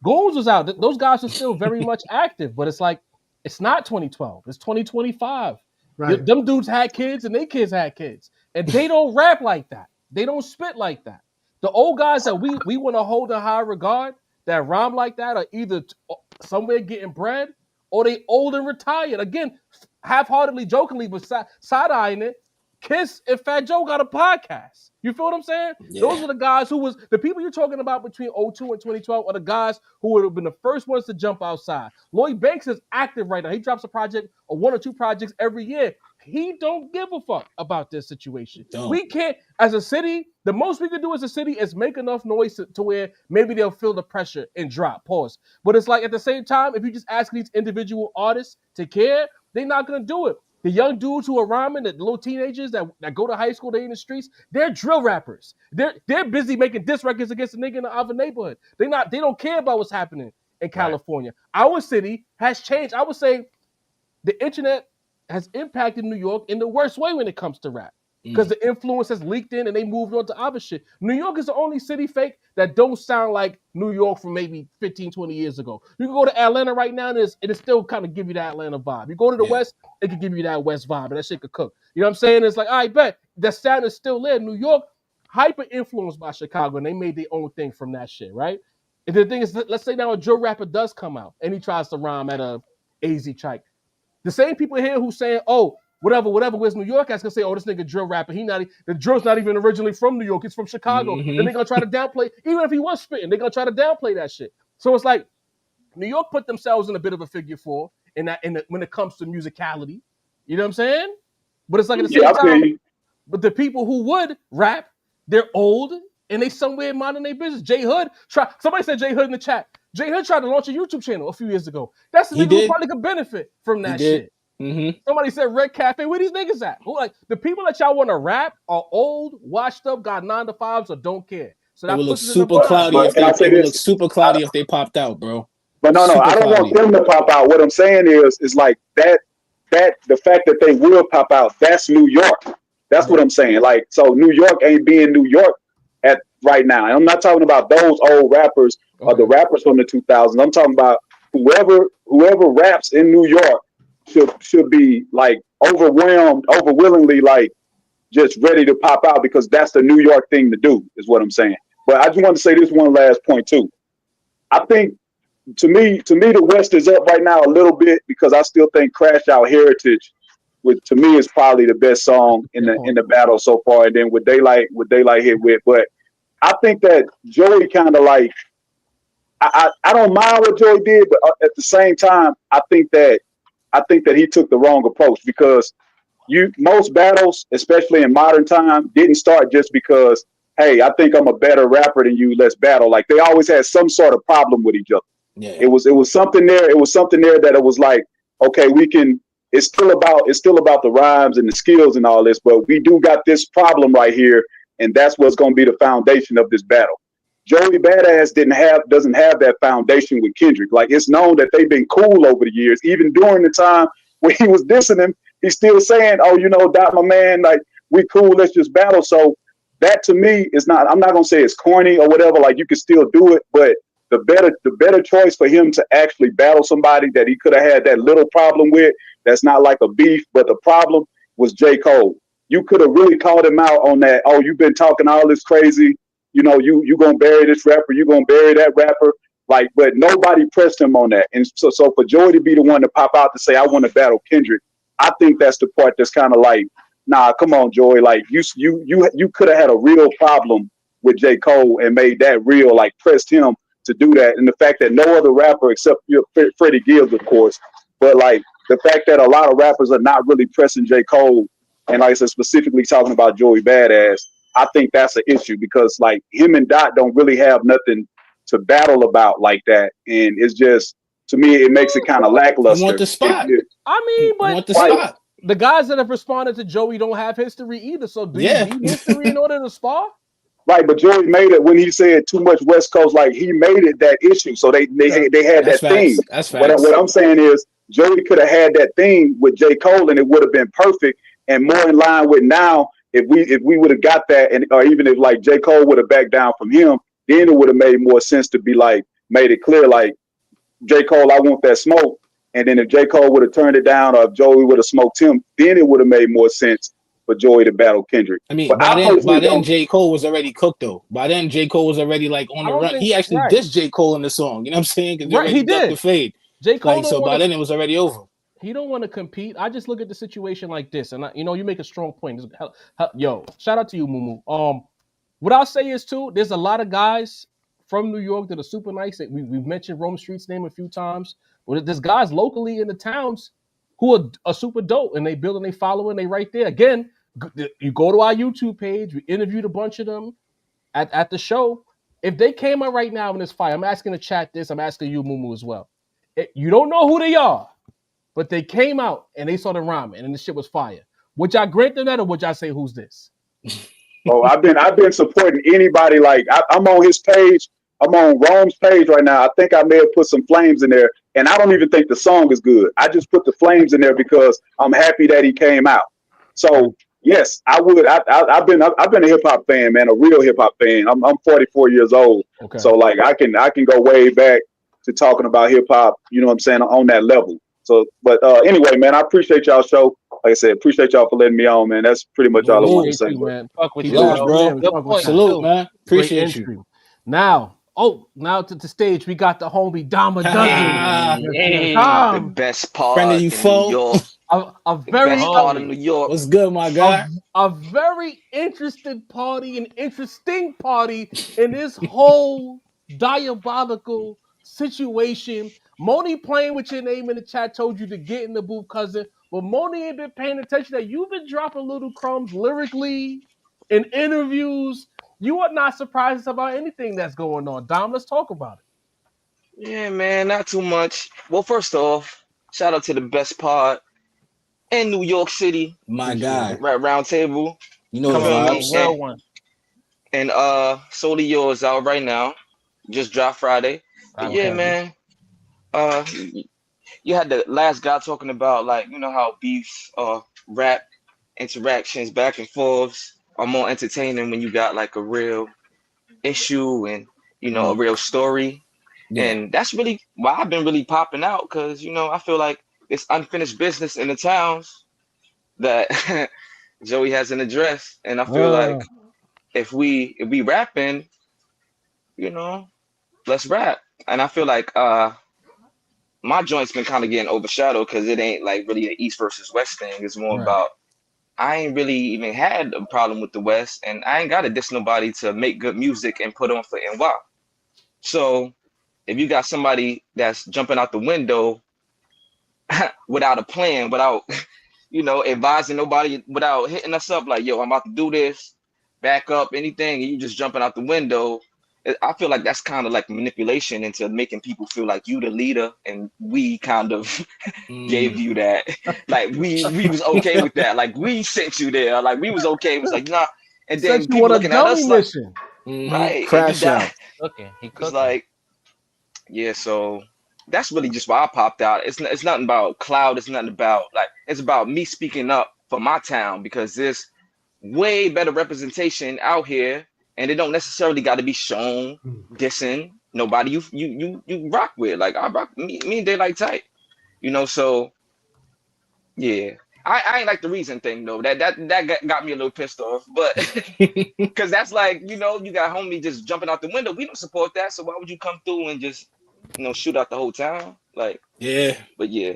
Goons was out. Those guys are still very much active, but it's like it's not 2012, it's 2025. Right. Them dudes had kids and their kids had kids, and they don't rap like that. They don't spit like that. The old guys that we want to hold in high regard that rhyme like that are either somewhere getting bread or they old and retired. Again, half-heartedly, jokingly, but side-eyeing it, Kiss and Fat Joe got a podcast. You feel what I'm saying? Yeah. Those are the guys who was the people you're talking about between 02 and 2012 are the guys who would have been the first ones to jump outside. Lloyd Banks is active right now. He drops a project or one or two projects every year. He don't give a fuck about this situation. We can't, as a city, the most we can do as a city is make enough noise to where maybe they'll feel the pressure and drop, pause. But it's like at the same time, if you just ask these individual artists to care, they're not going to do it. The young dudes who are rhyming, the little teenagers that go to high school, they in the streets, they're drill rappers. They're busy making diss records against a nigga in the other neighborhood. They don't care about what's happening in California. Right. Our city has changed. I would say the internet has impacted New York in the worst way when it comes to rap. Because the influence has leaked in and they moved on to other shit. New York is the only city fake that don't sound like New York from maybe 15, 20 years ago. You can go to Atlanta right now and it'll still kind of give you that Atlanta vibe. You go to the West, it can give you that West vibe and that shit could cook. You know what I'm saying? It's like, I bet that sound is still there. New York, hyper influenced by Chicago, and they made their own thing from that shit, right? And the thing is, let's say now a drill rapper does come out and he tries to rhyme at a AZ track. The same people here who saying, oh, whatever, where's New York at, gonna say, oh, this nigga drill rapper, the drill's not even originally from New York, he's from Chicago. Then they're gonna try to downplay, even if he was spitting, they're gonna try to downplay that shit. So it's like New York put themselves in a bit of a figure four when it comes to musicality. You know what I'm saying? But it's like at the same time, but the people who would rap, they're old and they somewhere minding their business. Jay Hood, somebody said Jay Hood in the chat. Jay Hood tried to launch a YouTube channel a few years ago. That's the nigga who probably could benefit from that shit. Somebody said Red Cafe. Where these niggas at? Who, like the people that y'all want to rap are old, washed up, got 9-to-5s, or don't care. So that would look super cloudy if they look super cloudy if they popped out, bro. But no, I don't want them to pop out. What I'm saying is like that the fact that they will pop out, that's New York. That's what I'm saying. Like, so New York ain't being New York at right now. And I'm not talking about those old rappers or the rappers from the 2000s. I'm talking about whoever raps in New York should be like overwhelmingly like just ready to pop out, because that's the New York thing to do, is what I'm saying. But I just want to say this one last point too. I think to me the West is up right now a little bit, because I still think Crash Out Heritage, which to me is probably the best song in the battle so far, and then with Daylyt hit with. But I think that Joey kind of like I don't mind what Joey did, but at the same time I think that he took the wrong approach, because most battles, especially in modern time, didn't start just because, hey, I think I'm a better rapper than you, let's battle. Like, they always had some sort of problem with each other. Yeah. It was something there. It was something there that it was like, okay, it's still about the rhymes and the skills and all this, but we do got this problem right here, and that's what's going to be the foundation of this battle. Joey Badass doesn't have that foundation with Kendrick. Like, it's known that they've been cool over the years. Even during the time when he was dissing him, he's still saying, oh, Dot, my man, like, we cool, let's just battle. So that to me is not, I'm not gonna say it's corny or whatever, like, you can still do it, but the better choice for him to actually battle somebody that he could have had that little problem with, that's not like a beef, but the problem was J. Cole. You could have really called him out on that, oh, you've been talking all this crazy, you gonna bury this rapper, you gonna bury that rapper, like, but nobody pressed him on that. And so for Joey to be the one to pop out to say, I want to battle Kendrick, I think that's the part that's kind of like, nah, come on, Joey, like, you could have had a real problem with J. Cole and made that real, like, pressed him to do that. And the fact that no other rapper except Freddie Gibbs, of course, but like the fact that a lot of rappers are not really pressing J. Cole, and like I said, specifically talking about Joey Badass, I think that's an issue because like him and Dot don't really have nothing to battle about like that, and it's just to me it makes it kind of lackluster. You want the spot. I mean, You but want the Right. spot. the guys that have responded to Joey don't have history either. So do Yeah. you need history in order to spar? Right, but Joey made it when he said too much West Coast. Like he made it that issue, so they had That's that thing. facts. That's facts. What I'm saying is Joey could have had that thing with J. Cole, and it would have been perfect and more in line with now. If we would have got that, and or even if like J. Cole would have backed down from him, then it would have made more sense to be like made it clear like J. Cole, I want that smoke. And then if J. Cole would have turned it down, or if Joey would have smoked him, then it would have made more sense for Joey to battle Kendrick. I mean, But by personally then don't- J. Cole was already cooked though. By then J. Cole was already like on I the don't run. think- He actually right. dissed J. Cole in the song. You know what I'm saying? 'Cause they Right, he already ducked did. the fade. J. Cole Like don't so by wanna- then it was already over. He don't want to compete. I just look at the situation like this, and you make a strong point. Yo, shout out to you, Mumu. What I'll say is too, there's a lot of guys from New York that are super nice. We've mentioned Rome Street's name a few times. Well, there's guys locally in the towns who are super dope, and they build and they follow and they right there. Again, you go to our YouTube page. We interviewed a bunch of them at the show. If they came out right now in this fight, I'm asking the chat this. I'm asking you, Mumu, as well. You don't know who they are, but they came out and they saw the rhyming and the shit was fire. Would y'all grant them that, or would y'all say who's this? Oh, I've been supporting anybody. Like I'm on his page. I'm on Rome's page right now. I think I may have put some flames in there, and I don't even think the song is good. I just put the flames in there because I'm happy that he came out. So yes, I would. I've been a hip hop fan, man, a real hip hop fan. I'm 44 years old, Okay. so like I can go way back to talking about hip hop. You know what I'm saying, on that level. So, but anyway, man, I appreciate y'all show. Like I said, appreciate y'all for letting me on, man. That's pretty much all I want to Appreciate say. you, man. Fuck with Keep you, Yes, doing bro. it, man. Good Fuck with point. you. Salute, man. Great Appreciate you. entry. Now to the stage, we got the homie Dama Ah, Dozen. Hey, The Dom, best part Friend of you, in foe. New York. a The very best part of New York. What's good, my guy? a very interested party, an interesting party in this whole diabolical situation. Moni playing with your name in the chat told you to get in the booth, cousin. But Moni ain't been paying attention that you've been dropping little crumbs lyrically in interviews. You are not surprised about anything that's going on. Dom, let's talk about it. Yeah, man, not too much. Well, first off, shout out to the best part in New York City, My guy. right round table. You know the Come on, vibes. man. Real one. And Soul of Yours out right now. Just dropped Friday. But yeah, Okay. man. You had the last guy talking about like, you know how beefs rap interactions back and forths are more entertaining when you got like a real issue and a real story. Yeah. And that's really why I've been really popping out, because I feel like it's unfinished business in the towns that Joey hasn't addressed. And I feel like if we rapping, let's rap. And I feel like my joint's been kind of getting overshadowed because it ain't like really an East versus West thing. It's more about I ain't really even had a problem with the West, and I ain't got to diss nobody to make good music and put on for NY. So if you got somebody that's jumping out the window without a plan, without advising nobody, without hitting us up like, yo, I'm about to do this, back up, anything, and you just jumping out the window, I feel like that's kind of like manipulation into making people feel like you the leader, and we kind of gave you that. Like we was okay with that. Like we sent you there. Like we was okay. It was like, nah. And then Since you people want a looking at us dummy like, mission. right, Crash out. Cooking. He it's cooking. like, yeah, so that's really just why I popped out. It's nothing about Clout. It's nothing about it's about me speaking up for my town, because there's way better representation out here, and it don't necessarily got to be shown dissing nobody you rock with. Like I rock me and Daylyt tight, So yeah, I ain't like the reason thing though. That got me a little pissed off, but because that's like you got homie just jumping out the window. We don't support that, so why would you come through and just shoot out the whole town? Like Yeah. But yeah.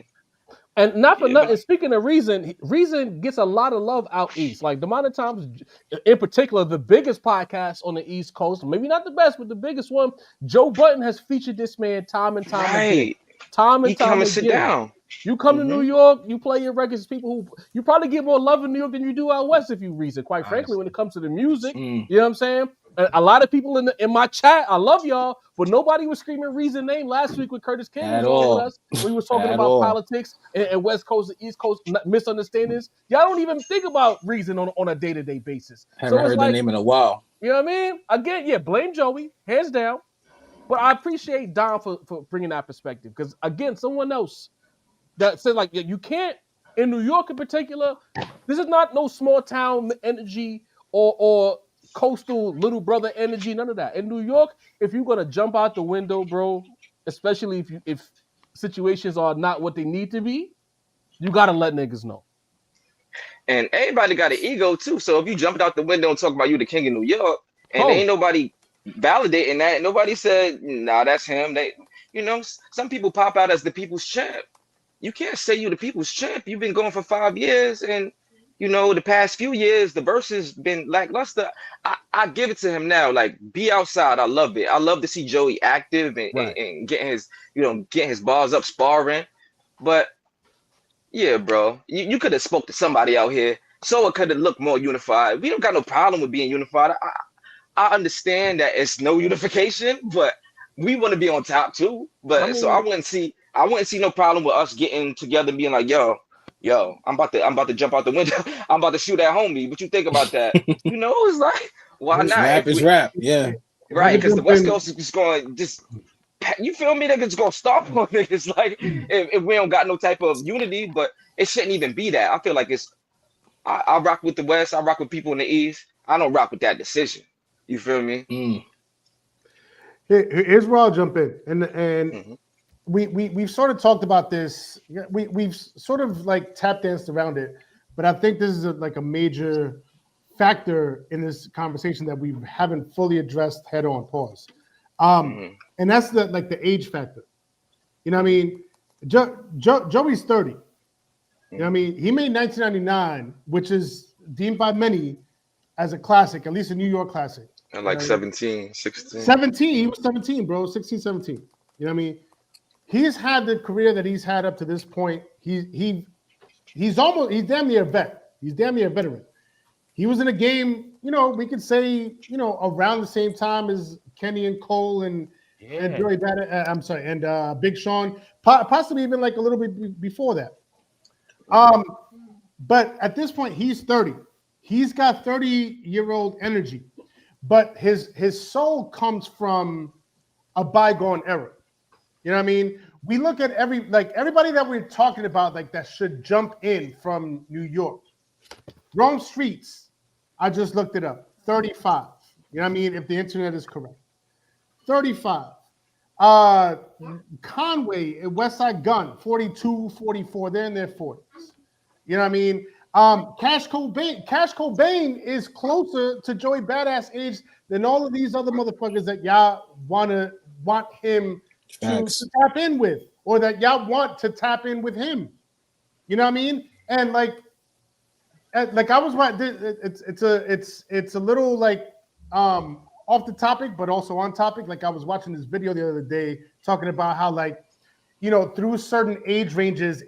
And not for Yeah, nothing, but- speaking of Reason gets a lot of love out east. Like the amount of times, in particular, the biggest podcast on the East Coast, maybe not the best, but the biggest one, Joe Budden has featured this man time and time again. Right. Time and He time come again. and sit down. You come to New York, you play your records. People who you probably get more love in New York than you do out west if you reason. Quite frankly, when it comes to the music, you know what I'm saying. A lot of people in my chat, I love y'all, but nobody was screaming Reason name last week with Curtis King was on with us. We was talking about politics and West Coast and East Coast misunderstandings. Y'all don't even think about Reason on a day-to-day basis. Haven't heard the name in a while. You know what I mean? Again, yeah, blame Joey, hands down. But I appreciate Don for bringing that perspective because again, someone else that said like you can't in New York in particular. This is not no small town energy or coastal little brother energy. None of that. In New York, if you're gonna jump out the window, bro, especially if situations are not what they need to be, you gotta let niggas know. And everybody got an ego too. So if you jumped out the window and talk about you the king of New York, and ain't nobody validating that, nobody said, nah, that's him. They, some people pop out as the people's champ. You can't say you the people's champ. You've been going for 5 years, and the past few years the verse been lackluster. I give it to him now. Like, be outside. I love it. I love to see Joey active and getting his getting his bars up, sparring. But yeah, bro, you could have spoke to somebody out here, so it could have looked more unified. We don't got no problem with being unified. I understand that it's no unification, but we want to be on top too. But so I wouldn't see no problem with us getting together and being like, yo, I'm about to jump out the window. I'm about to shoot at homie. What you think about that? It's like, why not? Rap is rap, yeah. Right, because the West Coast is just going you feel me? They're just gonna stop on niggas like if we don't got no type of unity, but it shouldn't even be that. I feel like I rock with the West, I rock with people in the East. I don't rock with that decision. You feel me? Here's where I'll jump in, and we've sort of talked about this. We've sort of like tap danced around it, but I think this is like a major factor in this conversation that we haven't fully addressed head on. Pause. And that's the age factor. You know what I mean? Joey's 30. You know what I mean? He made 1999, which is deemed by many as a classic, at least a New York classic. And like 17, 16. 17. He was 17, bro. 16, 17. You know what I mean? He's had the career that he's had up to this point. He's damn near a vet. He's damn near a veteran. He was in a game, we could say, around the same time as Kenny and Cole and Joey Bada, and Big Sean, possibly even like a little bit before that. But at this point, he's 30. He's got 30-year-old energy, but his soul comes from a bygone era. You know what I mean? We look at everybody that we're talking about, like that should jump in from New York. Rome Streets, I just looked it up, 35. You know what I mean? If the internet is correct. 35. Conway, West Side Gun, 42, 44. They're in their 40s. You know what I mean? Cash Cobain is closer to Joey Badass age than all of these other motherfuckers that y'all want him to tap in with, or that y'all want to tap in with him. You know what I mean? And like I was it's a little like off the topic, but also on topic. Like I was watching this video the other day talking about how through certain age ranges,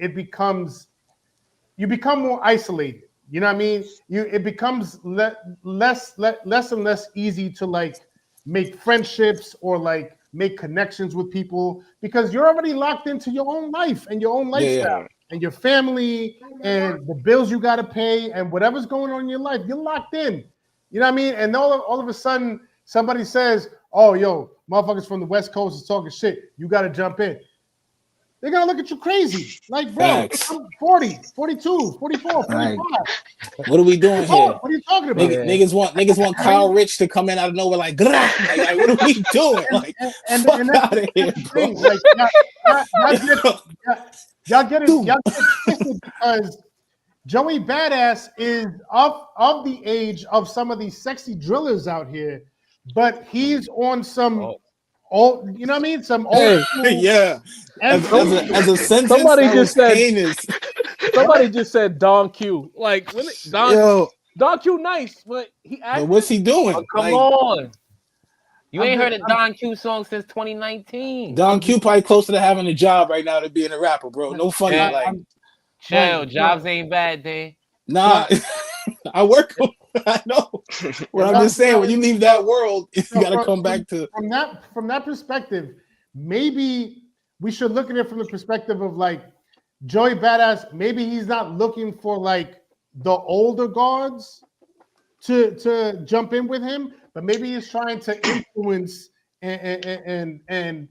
you become more isolated. You know what I mean? It becomes less and less easy to make friendships or make connections with people because you're already locked into your own life and your own lifestyle and your family and the bills you got to pay and whatever's going on in your life. You're locked in. You know what I mean? And all of a sudden, somebody says, oh, yo, motherfuckers from the West Coast is talking shit. You got to jump in. They're going to look at you crazy. Like, bro, I'm 40, 42, 44, 45. Right. What are we doing here? What are you talking about? Niggas want Kyle Rich to come in out of nowhere like what are we doing? And out of here, bro. Y'all get it because Joey Badass is of the age of some of these sexy drillers out here, but he's on some old, you know what I mean? Some old yeah. As a sentence, somebody just said heinous. Somebody just said Don Q. Like Don Q nice, but he acted. But what's he doing? Oh, come on. You ain't heard a Don Q song since 2019. Don Q probably closer to having a job right now than being a rapper, bro. No funny, like chill. Jobs ain't bad, Dave. nah. I work. I know. What I'm just saying, when you leave that world, you gotta come back to from that perspective. Maybe we should look at it from the perspective of like Joey Badass. Maybe he's not looking for like the older guards to jump in with him, but maybe he's trying to influence and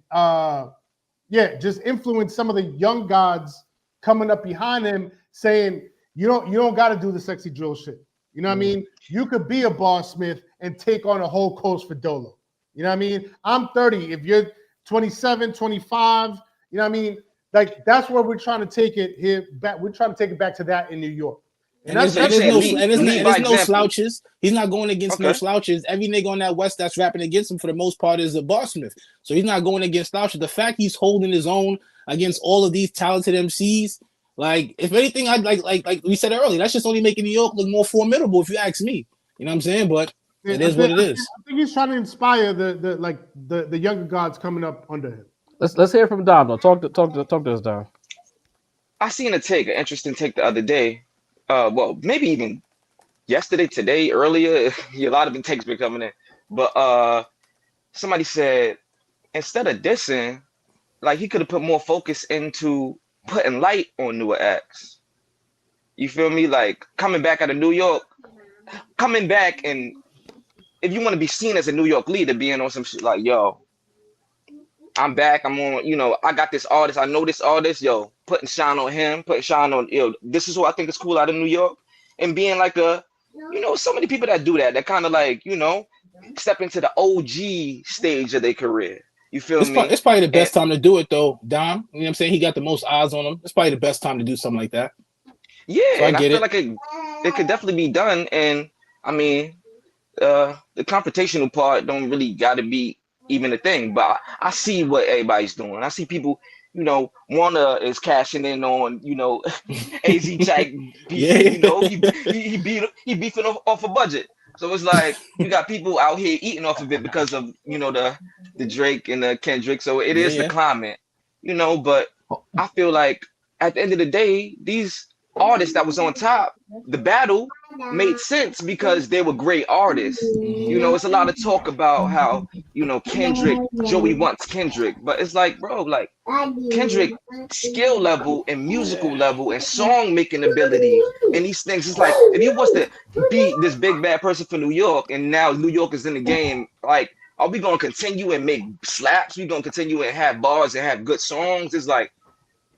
just influence some of the young gods coming up behind him, saying you don't got to do the sexy drill shit. You know what I mean? You could be a Boss Smith and take on a whole coast for Dolo. You know what I mean? I'm 30. If you're 27, 25, you know what I mean? Like that's where we're trying to take it here back. We're trying to take it back to that in New York. And there's no slouches. He's not going against no slouches. Every nigga on that West that's rapping against him for the most part is a Boss Smith. So he's not going against slouches. The fact he's holding his own against all of these talented MCs, like if anything, I'd like we said earlier, that's just only making New York look more formidable if you ask me. You know what I'm saying? But it is what it is. I think he's trying to inspire the younger gods coming up under him. Let's hear from Dom though. Talk to us, Dom. I seen an interesting take the other day. Well, maybe even yesterday, today, earlier. A lot of the takes been coming in. But somebody said instead of dissing, like he could have put more focus into putting light on newer acts. You feel me? Like coming back out of New York, coming back, and if you want to be seen as a New York leader, being on some shit like, yo, I'm back. I'm on, I got this artist. I know this artist, yo, putting shine on him, putting shine on, this is what I think is cool out of New York. And being like so many people that do that kind of like, step into the OG stage of their career. You feel me? It's probably the best time to do it though, Dom. You know what I'm saying? He got the most eyes on him. It's probably the best time to do something like that. Yeah, so I feel like it could definitely be done. And I mean, the confrontational part don't really gotta be even a thing, but I see what everybody's doing. I see people, Warner is cashing in on, AZ Jack, he beefing off a budget. So it's like you got people out here eating off of it because of the Drake and the Kendrick. So it is the climate, but I feel like at the end of the day, these artists that was on top, the battle made sense because they were great artists. It's a lot of talk about how Kendrick, Joey wants Kendrick, but it's like, bro, like Kendrick skill level and musical level and song making ability and these things, it's like if he was to be this big bad person for New York and now New York is in the game, like are we gonna continue and make slaps? We gonna continue and have bars and have good songs? It's like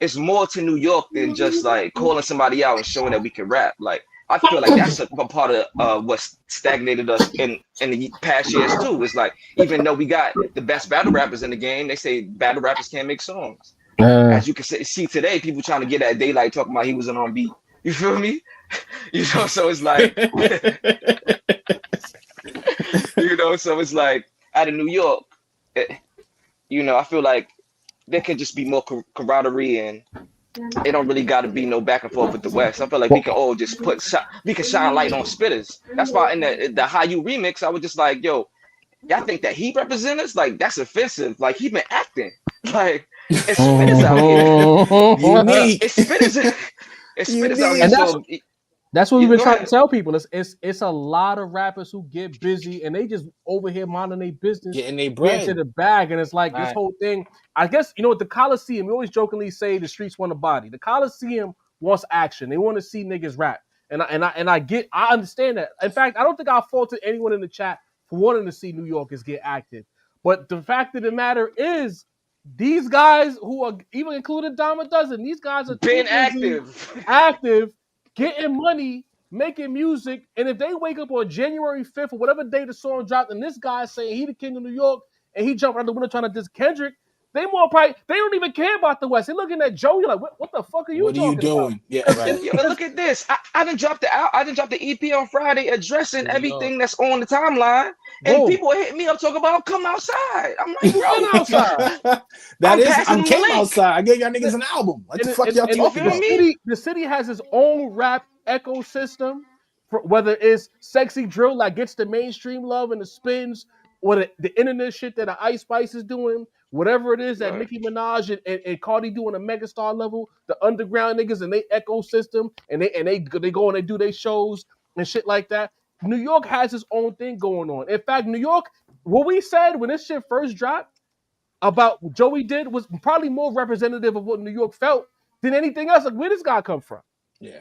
it's more to New York than just like calling somebody out and showing that we can rap. Like I feel like that's a part of what stagnated us in the past years too. It's like even though we got the best battle rappers in the game, they say battle rappers can't make songs. As you can see today, people trying to get at Daylyt talking about he wasn't on beat. You feel me? So it's like so it's like out of New York, I feel like there can just be more camaraderie and it don't really got to be no back and forth with the West. I feel like we can all just we can shine light on spitters. That's why in the How You remix, I was just like, yo, y'all think that he represents us? Like that's offensive. Like he been acting. Like it's spitters out here. It's spitters out here. That's what we've been trying to tell people. It's a lot of rappers who get busy and they just over here minding their business, getting their bread into the bag, and it's like this whole thing. I guess at the Coliseum, we always jokingly say the streets want a body. The Coliseum wants action. They want to see niggas rap, and I understand that. In fact, I don't think I'll fault anyone in the chat for wanting to see New Yorkers get active. But the fact of the matter is, these guys who are even included Dom a dozen, these guys are being active. Getting money, making music, and if they wake up on January 5th or whatever day the song dropped, and this guy's saying he the king of New York, and he jumped out the window trying to diss Kendrick, they don't even care about the West. They're looking at Joey like, what the fuck are you talking about? What are you doing? Yeah, right. Yeah, but look at this. I done dropped the EP on Friday addressing everything that's on the timeline, and people hit me up talking about come outside. I'm like, bro, come outside. I came outside. I gave y'all niggas an album. What the fuck y'all talking about? The city has its own rap ecosystem, whether it's sexy drill that gets the mainstream love and the spins, or the internet shit that the Ice Spice is doing, whatever it is that Right. Nicki Minaj and Cardi do on a megastar level, the underground niggas and they ecosystem, and they go and they do their shows and shit like that. New York has its own thing going on. In fact, New York, what we said when this shit first dropped about what Joey did was probably more representative of what New York felt than anything else. Like, where this guy come from? Yeah.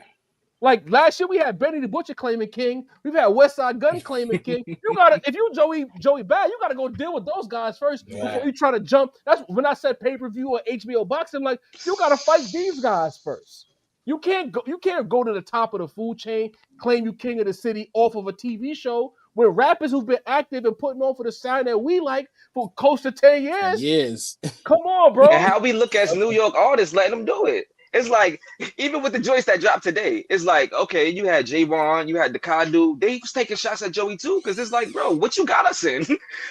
Like last year, we had Benny the Butcher claiming king. We've had Westside Gun claiming king. You gotta, if you Joey Bad, you gotta go deal with those guys first before you try to jump. That's when I said pay-per-view or HBO boxing. Like, you gotta fight these guys first. You can't go to the top of the food chain, claim you king of the city off of a TV show when rappers who've been active and putting on for the sound that we like for close to 10 years. Yes. Come on, bro. And how we look as New York artists, letting them do it. It's like, even with the joints that dropped today, it's like, okay, you had Rayvon, you had the Kadu, they was taking shots at Joey too, because it's like, bro, what you got us in?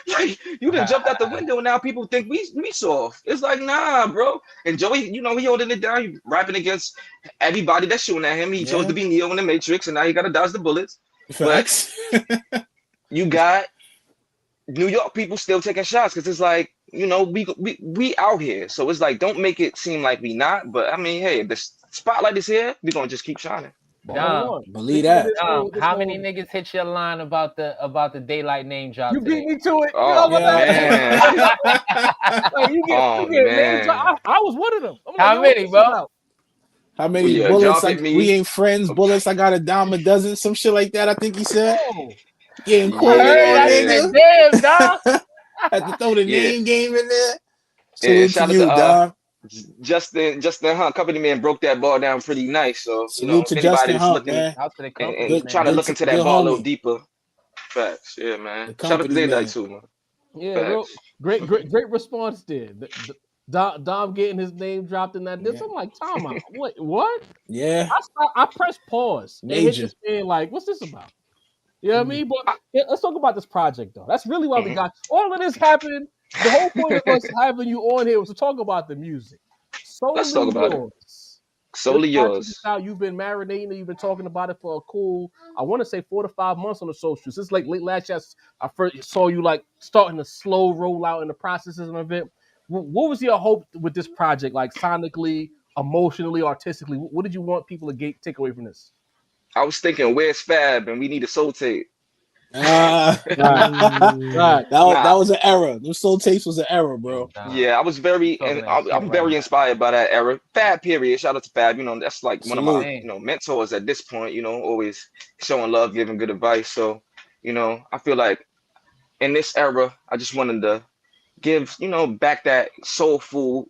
Like, you done jumped out the window and now people think we soft. It's like, nah, bro. And Joey, you know, he holding it down, he rapping against everybody that's shooting at him. He chose to be Neo in the Matrix, and now he got to dodge the bullets. Facts. But you got New York people still taking shots, because it's like, you know, we out here. So it's like, don't make it seem like we not. But I mean, hey, if the spotlight is here, we're gonna just keep shining. Believe that. How many niggas hit your line about the Daylyt name drop? You beat me to it. Oh, man. Like, you get name drop. I was one of them. I'm like, How many, bro? How many bullets? We ain't friends. Bullets. I got a dime a dozen. Some shit like that. I think he said. Getting cool, nigga. Damn, dog. Had to throw the name game in there. Salute to you, Dom. Justin Hunt, company man, broke that ball down pretty nice. So salute to Justin Hunt, man. And trying to look into that ball a little deeper. Facts, yeah, man. Shout out to Daylyt too, man. Yeah, bro. Great response there. Dom getting his name dropped in that. I'm like, time out. What? Yeah. I pressed pause. Major. And like, what's this about? You know what I mean? But let's talk about this project, though. That's really why we got all of this happened. The whole point of us having you on here was to talk about the music. Let's talk about it. Solely yours. You've been marinating and you've been talking about it for a cool, I want to say 4 to 5 months on the socials. It's like late last year, I first saw you like starting to slow roll out in the processes of it. What was your hope with this project, like sonically, emotionally, artistically? What did you want people to take away from this? I was thinking, where's Fab? And we need a soul tape. That was an error. Those soul tapes was an error, bro. Yeah, I was I'm very inspired by that era. Fab, period. Shout out to Fab. You know, that's like one of my mentors at this point. You know, always showing love, giving good advice. So, you know, I feel like in this era, I just wanted to give, you know, back that soulful,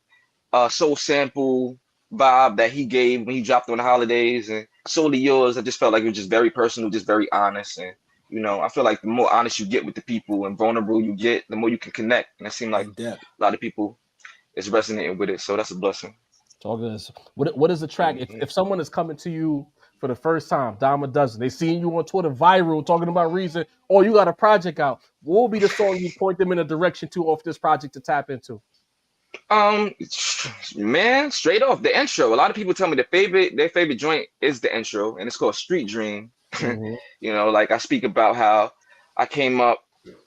soul sample vibe that he gave when he dropped on the holidays. And Solely Yours, I just felt like it was just very personal, just very honest. And, you know, I feel like the more honest you get with the people and vulnerable you get, the more you can connect. And it seemed like a lot of people is resonating with it. So that's a blessing. Talk to us. What is the track? If someone is coming to you for the first time, dime a dozen, they seeing you on Twitter viral talking about Reason, or you got a project out, what will be the song you point them in a direction to off this project to tap into? Man, straight off the intro. A lot of people tell me their favorite joint is the intro, and it's called Street Dream. Mm-hmm. You know, like I speak about how I came up,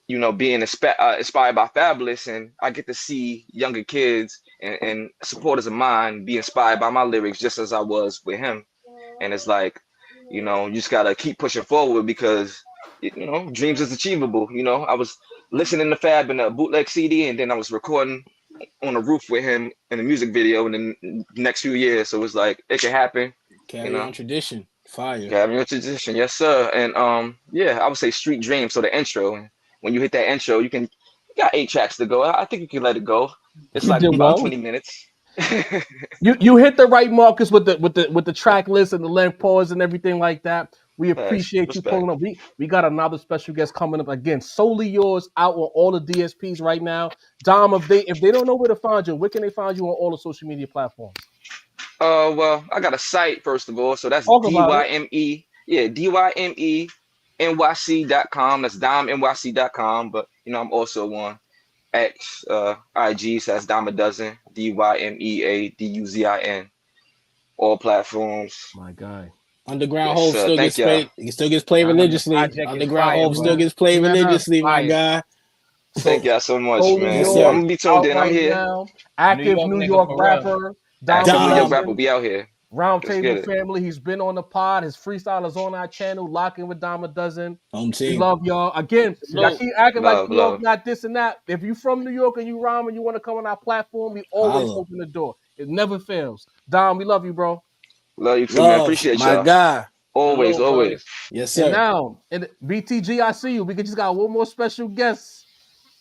you know, being inspired by Fabulous, and I get to see younger kids and supporters of mine be inspired by my lyrics just as I was with him. And it's like, you know, you just gotta keep pushing forward because, you know, dreams is achievable. You know, I was listening to Fab in a bootleg CD, and then I was recording on the roof with him in a music video in the next few years. So it's like, it can happen. Carry on tradition. Fire. Carry on tradition. Yes, sir. And yeah, I would say Street Dream. So the intro, and when you hit that intro, you got 8 tracks to go. I think you can let it go. It's like about 20 minutes. you hit the right markers with the track list and the length pause and everything like that. We appreciate you pulling up. We got another special guest coming up again. Solely Yours out on all the DSPs right now. Dom, if they don't know where to find you, where can they find you on all the social media platforms? Well, I got a site first of all, so that's DYME. Yeah, DYMENYC.com. That's DomNYC.com. But you know, I'm also on X, IG, so that's Dime a Dozen, DYMEADUZIN. All platforms. My guy. Underground Hope still gets played. He still gets played religiously. Underground Hope still gets played religiously, my guy. Thank y'all so much, New man. Yes, York, sir. I'm gonna be tuned out in. I'm right here. now. Active New nigga York for real. rapper, Dom Active New York Dom. rapper. Dozen, We out here. Round Let's Table get it. family. He's been on the pod. His freestyle is on our channel. Locking with Dom a Dozen. Home We team. love y'all. Again, y'all Salute. keep acting like Love, New York love. not this and that. If you from New York and you rhyme and you want to come on our platform, we always Holla. open the door. It never fails. Dom, we love you, bro. Love you too, man. Love, Appreciate my y'all. guy. Always, Salute, brother. always. Yes, And sir. now, in BTG, I see you. We just got one more special guest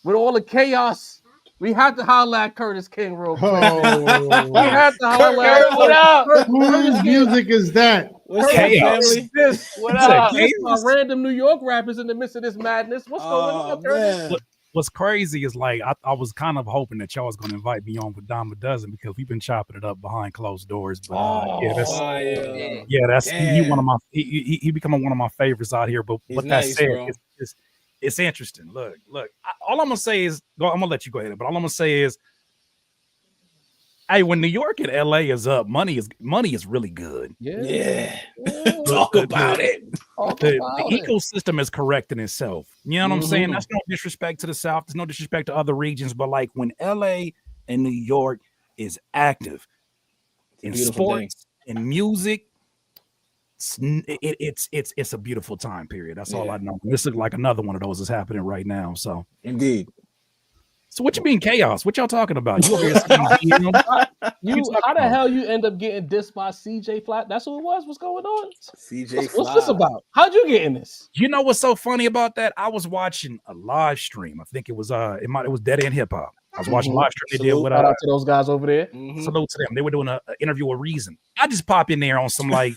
with all the chaos. We had to holler at Curtis King real quick. We Oh, had to holler at Curtis, what up? Curtis whose King. music is that? What's Curtis up, King family? is What this up? by random New York rappers in the midst of this madness. What's going Oh, on, Curtis? man. What's crazy is like I was kind of hoping that y'all was gonna invite me on with Dom a Dozen because we've been chopping it up behind closed doors. But yeah, that's Fire. he one of Damn. my he becoming one of my favorites out here. But He's with that nice, said, bro. it's interesting. Look, all I'm gonna say is I'm gonna let you go ahead, but all I'm gonna say is, hey, when New York and LA is up, money is really good. Yeah. Yeah. Talk about it. Talk The about it. ecosystem is correcting itself. You know what I'm saying? Mhm. That's no disrespect to the South. There's no disrespect to other regions, but like when LA and New York is active in Beautiful thing. sports and music, it's a beautiful time period. That's all Yeah. I know. This is like another one of those is happening right now. So Indeed. what you mean chaos? What y'all talking about? You over here saying DM? How the hell you end up getting dissed by CJ Flat? That's who it was. What's going on? CJ What's this Fly. about? How'd you get in this? You know what's so funny about that? I was watching a live stream. I think it was Dead End Hip Hop. I was watching a live stream they did Salute. with Shout out to those guys over there. Mhm. salute to them. They were doing an interview with Reason. I just pop in there on some like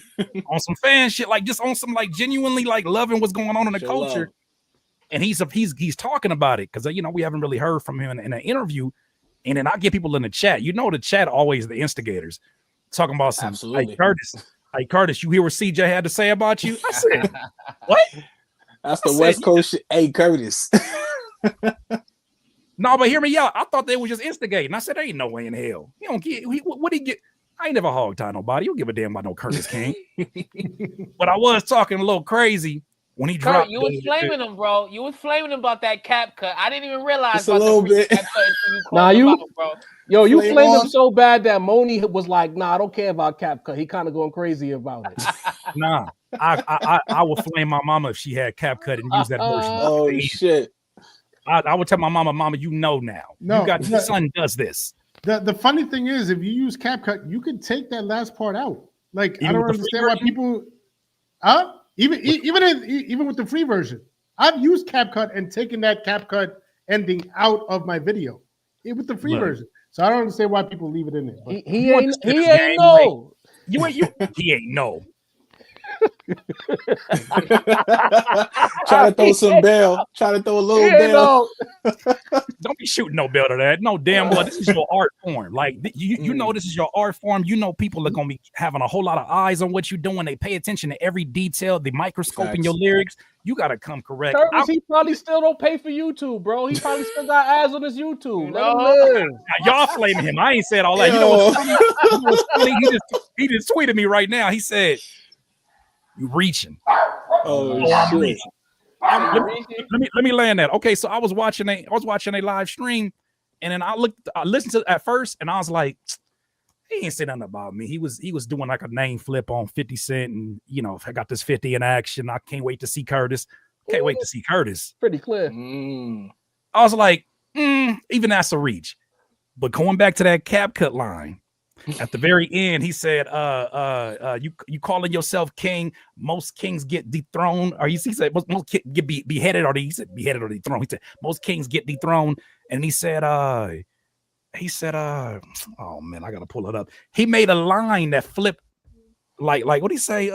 on some fan shit, like just on some like genuinely like loving what's going on in the Show culture. love. And he's talking about it because we haven't really heard from him in an interview. And then I get people in the chat. You know, the chat always the instigators talking about some. Absolutely. Hey Curtis, you hear what CJ had to say about you? I said, what? That's the I said, West Coast shit. Hey, Curtis. No, but hear me out. I thought they were just instigating. I said, there ain't no way in hell. You don't get what he get. I ain't never hog tie nobody. You don't give a damn about no Curtis King. But I was talking a little crazy when he Kurt, dropped. you was flaming him, bro. You was flaming him about that cap cut. I didn't even realize Just a about little the bit. cap cut until you Nah, called him you- out, bro. Yo, you Flame flamed him on. so bad that Moni was like, "Nah, I don't care about Cap Cut." He kind of going crazy about it. Nah, I would flame my mama if she had cap cut and use that version. Oh, shit. I would tell my mama, you know now. No, you got your son does this. The funny thing is, if you use CapCut, you could take that last part out. Like, I Even don't with the free understand why version? people, even with the free version, I've used CapCut and taken that CapCut ending out of my video with the free Look. version. So I don't understand why people leave it in there. But He You ain't understand he this ain't game, know. He ain't no. Try to throw some bail. Try to throw a little He ain't bail. know. Don't be shooting no bell to that. No damn well. This is your art form. Like you know this is your art form. You know people are gonna be having a whole lot of eyes on what you're doing. They pay attention to every detail, the microscope in Facts. your lyrics. You gotta come correct. Curtis, he probably still don't pay for YouTube, bro. He probably still got ads on his YouTube. You Let him know? live. Now, y'all flaming him. I ain't said all that. You know what's funny? You know what's funny? He just tweeted me right now. He said, "You reaching? Oh, I'm shit. reaching." Let me land that. Okay, so I was watching a live stream, and then I listened to it at first, and I was like, he ain't say nothing about me. He was doing like a name flip on 50 Cent, and I got this 50 in action. I can't wait to see Curtis. Can't wait to see Curtis. Pretty clear. I was like, even that's a reach. But going back to that cap cut line, at the very end, he said, you calling yourself king, most kings get dethroned. Or he said most get beheaded, or he said beheaded or dethroned. He said most kings get dethroned. And he said, oh man, I gotta pull it up. He made a line that flipped like what did he say?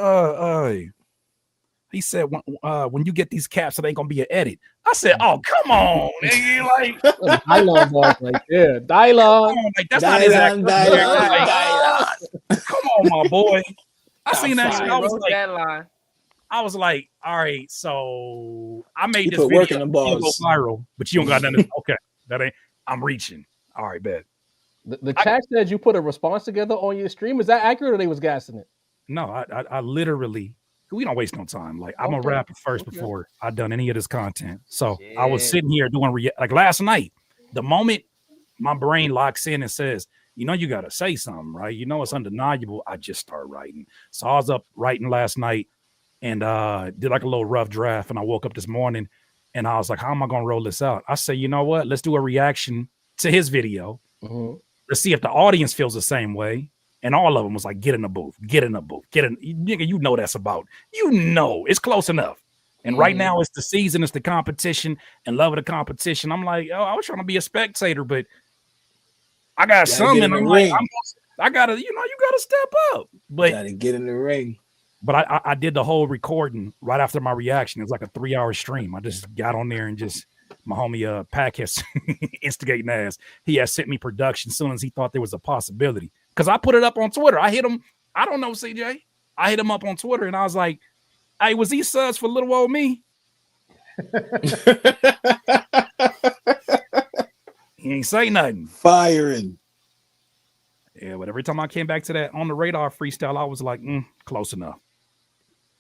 He said, when you get these caps, it ain't gonna be an edit. I said, oh, come on, nigga. Like, Dylon boss right there. Dylon. like that's not his act. Dylon. Come on, my boy. I seen that shit. He wrote that line. I was like, all right, so I made You this put video work in the go bars. viral, but you don't got nothing. Okay, that ain't. I'm reaching. All right, bet. The chat said you put a response together on your stream. Is that accurate, or they was gassing it? No, I literally we don't waste no time. Like I'm a Okay. rapper first Okay. before I done any of this content. So I was Yeah. sitting here doing like last night. The moment my brain locks in and says, you know, you got to say something, right? You know, it's undeniable. I just start writing. So I was up writing last night and did like a little rough draft. And I woke up this morning and I was like, how am I going to roll this out? I say, you know what? Let's do a reaction to his video. Mm-hmm. Let's see if the audience feels the same way. And all of them was like, get in the booth, get in the booth, get in. Nigga, you know that's about, you know, it's close enough. And right now it's the season, it's the competition and love of the competition. I'm like, oh, I was trying to be a spectator, but I got some and I'm like, I gotta, you know, you gotta step up. But gotta get in the ring. But I did the whole recording right after my reaction. It was like a 3-hour stream. I just got on there and just my homie Pack has instigating ass. He has sent me production as soon as he thought there was a possibility. Because I put it up on Twitter. I hit him. I don't know, CJ. I hit him up on Twitter and I was like, hey, was these subs for little old me? He ain't say nothing. Firing. Yeah, but every time I came back to that on the radar freestyle, I was like, close enough.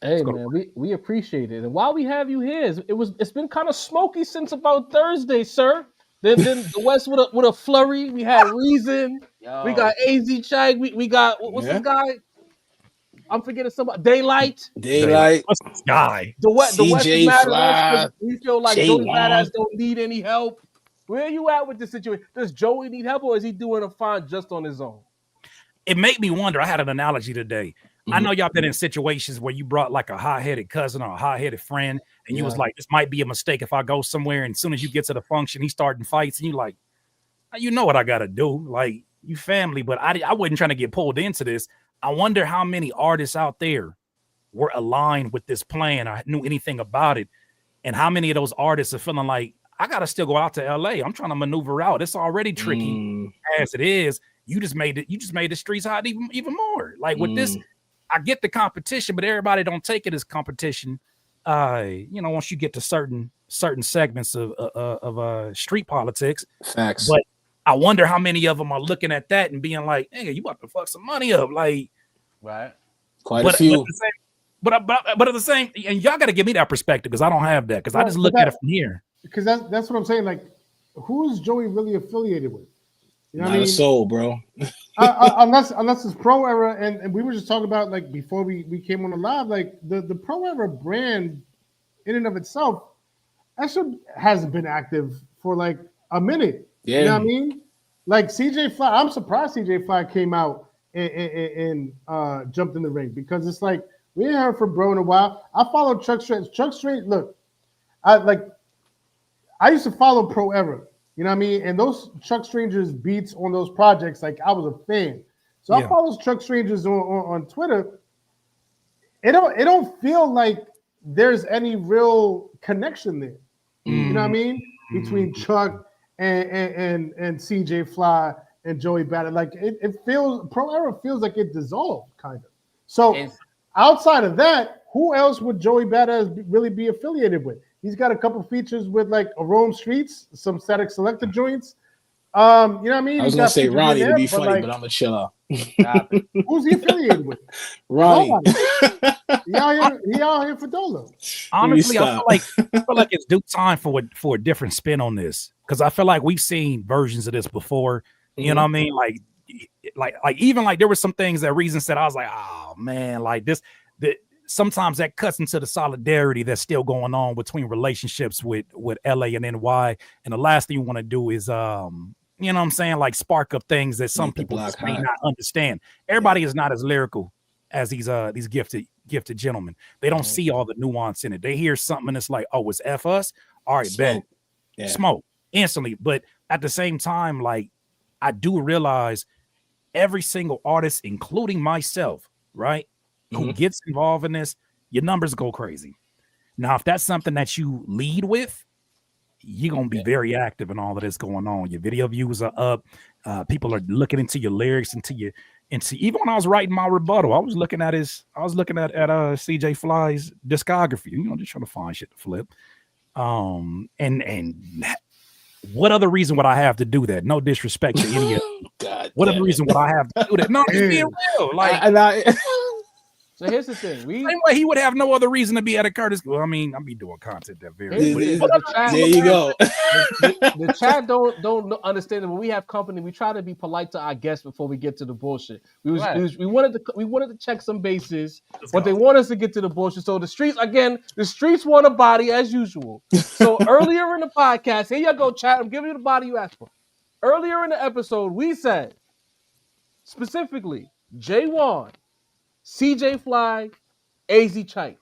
Hey man, we appreciate it. And while we have you here, it's been kind of smoky since about Thursday, sir. Then the West with a flurry. We had Reason. Yo. We got AZ Chag. We got what's the guy? I'm forgetting somebody. Daylyt. What's this guy? The West is mad at us 'cause we feel like Joey J1. Badass don't need any help. Where are you at with this situation? Does Joey need help or is he doing a fine just on his own? It made me wonder. I had an analogy today. I know y'all been in situations where you brought like a hot-headed cousin or a hot-headed friend, and you was like, this might be a mistake if I go somewhere, and as soon as you get to the function, he's starting fights, and you like, you know what I got to do. Like, you family, but I wasn't trying to get pulled into this. I wonder how many artists out there were aligned with this plan or knew anything about it, and how many of those artists are feeling like, I got to still go out to LA. I'm trying to maneuver out. It's already tricky as it is. You just made the streets hot even more. Like with this, I get the competition, but everybody don't take it as competition. You know, once you get to certain segments of street politics. Facts. But I wonder how many of them are looking at that and being like, hey, you about to fuck some money up. Like, right. Quite a few. But at the same, and y'all got to give me that perspective because I don't have that because I just look at it from here. Because that's what I'm saying. Like, who is Joey really affiliated with? You know Not what I mean? a soul, bro. unless it's Pro Era, and we were just talking about like before we came on the live, like the Pro Era brand in and of itself, that shit hasn't been active for like a minute. Yeah. You know what I mean? Like CJ Fly, I'm surprised CJ Fly came out and jumped in the ring because it's like we ain't heard from bro in a while. I followed Chuck Strange. Chuck Strange, look, I used to follow Pro Era. You know what I mean? And those Chuck Stranger's beats on those projects, like I was a fan. So I follow Chuck Stranger's on Twitter. It don't feel like there's any real connection there. You know what I mean? Between Chuck and CJ Fly and Joey Bada. Like it feels Pro Era feels like it dissolved kind of. So outside of that, who else would Joey Bada really be affiliated with? He's got a couple features with like a Rome Streets, some Static Selector joints. You know what I mean? I was gonna say Ronnie to be funny, like, but I'm gonna chill out. Who's he affiliated with? Ronnie. He out here for Dolo. Honestly, I feel like it's due time for a different spin on this because I feel like we've seen versions of this before. You know what I mean? Like even like there were some things that Reason said. I was like, oh man, like this. Sometimes that cuts into the solidarity that's still going on between relationships with LA and NY. And the last thing you want to do is, you know what I'm saying? Like spark up things that some people just may not understand. Everybody is not as lyrical as these gifted gentlemen. They don't see all the nuance in it. They hear something and it's like, oh, it's F us. All right, bet. Smoke instantly. But at the same time, like I do realize every single artist, including myself, right? Who gets involved in this, your numbers go crazy. Now, if that's something that you lead with, you're going to be very active in all of this going on. Your video views are up. People are looking into your lyrics, into even when I was writing my rebuttal, I was looking at CJ Fly's discography, you know, just trying to find shit to flip. And what other reason would I have to do that? No disrespect to any of God. What other reason would I have to do that? No, just being real. Like So here's the thing. Same way he would have no other reason to be at a Curtis. Well, I mean, I'll be doing content that very. There you go. The chat don't understand that when we have company, we try to be polite to our guests before we get to the bullshit. We wanted to check some bases, but they want us to get to the bullshit. So the streets want a body as usual. So earlier in the podcast, here you go, chat. I'm giving you the body you asked for. Earlier in the episode, we said specifically J1, CJ Fly, AZ Chike.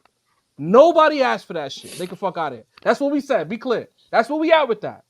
Nobody asked for that shit. They can fuck out of here. That's what we said. Be clear. That's where we at with that.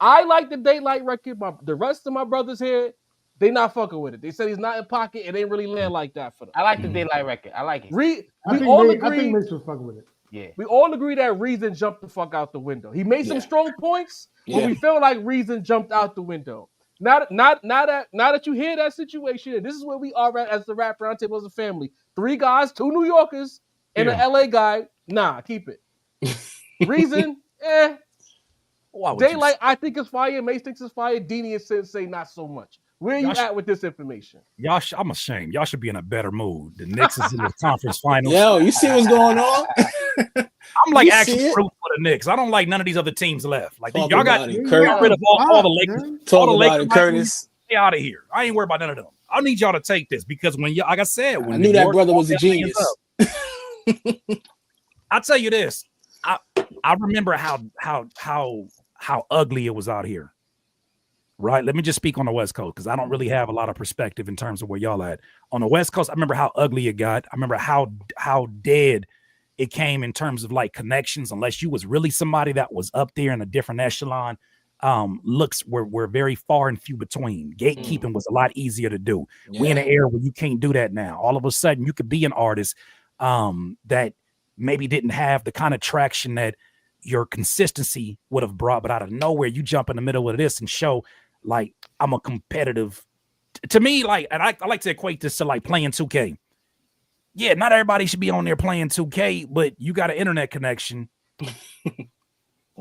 I like the Daylyt record. The rest of my brothers here, they not fucking with it. They said he's not in pocket. It ain't really land like that for them. I like the Daylyt record. I like it. I think Mace was fucking with it. Yeah. We all agree that Reason jumped the fuck out the window. He made some strong points, but we feel like Reason jumped out the window. Now that you hear that situation, and this is where we are at as the Rap Roundtable as a family. 3 guys, 2 New Yorkers, and an LA guy. Nah, keep it. Reason, Daylyt, I think is fire. Mace thinks it's fire. Deanie and Sensei, not so much. Where are you at with this information? I'm ashamed. Y'all should be in a better mood. The Knicks is in the conference finals. Yo, you see what's going on? I'm like actually rooting for the Knicks. I don't like none of these other teams left. Like y'all got rid of all the Lakers. Talk about it, Curtis. Stay out of here. I ain't worried about none of them. I need y'all to take this because when y'all, like I said, when I knew that brother was a genius. I'll tell you this. I remember how ugly it was out here. Right. Let me just speak on the West Coast because I don't really have a lot of perspective in terms of where y'all at. On the West Coast, I remember how ugly it got. I remember how dead it came in terms of like connections. Unless you was really somebody that was up there in a different echelon, looks were very far and few between. Gatekeeping was a lot easier to do. Yeah. We're in an era where you can't do that now. All of a sudden, you could be an artist that maybe didn't have the kind of traction that your consistency would have brought, but out of nowhere, you jump in the middle of this and show like I'm a competitive. To me, like, and I like to equate this to like playing 2K. Yeah, not everybody should be on there playing 2K, but you got an internet connection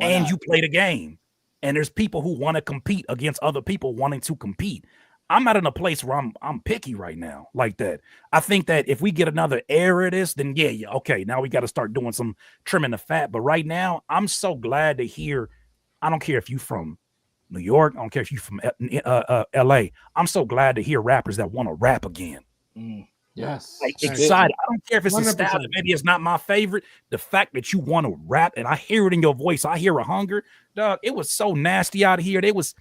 and you play the game. And there's people who want to compete against other people wanting to compete. I'm not in a place where I'm picky right now like that. I think that if we get another era of this, then yeah, okay, now we got to start doing some trimming the fat. But right now, I'm so glad to hear. I don't care if you from New York. I don't care if you from LA. I'm so glad to hear rappers that want to rap again. Yes. Like, excited. I don't care if it's 100%. A style that maybe it's not my favorite. The fact that you want to rap and I hear it in your voice, I hear a hunger. Dog, it was so nasty out here. They was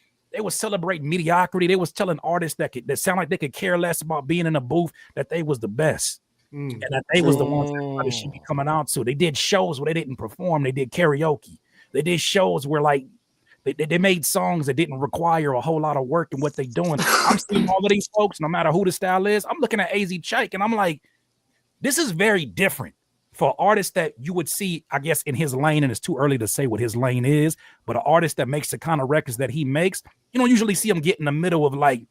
celebrating mediocrity. They was telling artists that sound like they could care less about being in a booth, that they was the best. And that they was the ones that everybody should be coming out to. They did shows where they didn't perform. They did karaoke. They did shows where like they made songs that didn't require a whole lot of work in what they doing. I'm seeing all of these folks, no matter who the style is. I'm looking at AZ Chike and I'm like, this is very different for artists that you would see, I guess, in his lane. And it's too early to say what his lane is, but an artist that makes the kind of records that he makes, you don't usually see him get in the middle of like,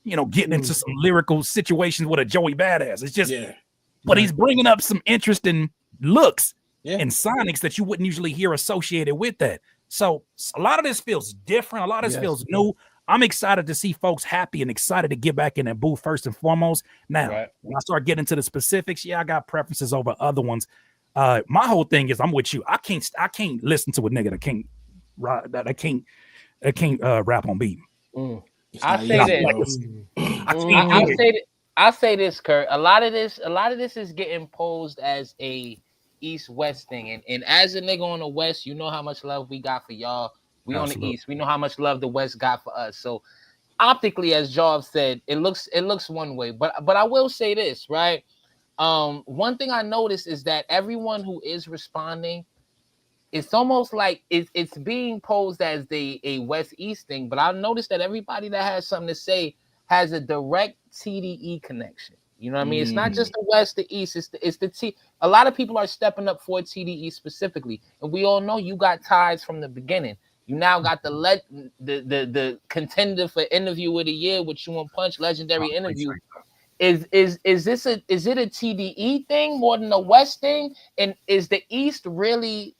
you know, getting into some lyrical situations with a Joey Badass. It's just, but he's bringing up some interesting looks and sonics that you wouldn't usually hear associated with that. So a lot of this feels different. A lot of this feels new. I'm excited to see folks happy and excited to get back in that booth first and foremost. Now, when I start getting into the specifics, I got preferences over other ones. My whole thing is I'm with you. I can't listen to a nigga that can't rap on beat. I'll say this, Kurt. A lot of this is getting posed as a East-West thing, and as a nigga on the West, you know how much love we got for y'all. We Absolutely. On the East, we know how much love the West got for us. So optically, as Job said, it looks one way. But I will say this, right? One thing I noticed is that everyone who is responding, it's almost like it's being posed as a West-East thing. But I noticed that everybody that has something to say has a direct TDE connection. You know what I mean? It's not just the West, the East. It's the T. A lot of people are stepping up for TDE specifically, and we all know you got ties from the beginning. You now got the contender for interview of the year with You and Punch, legendary interview. Is it a TDE thing more than a West thing? And is the East really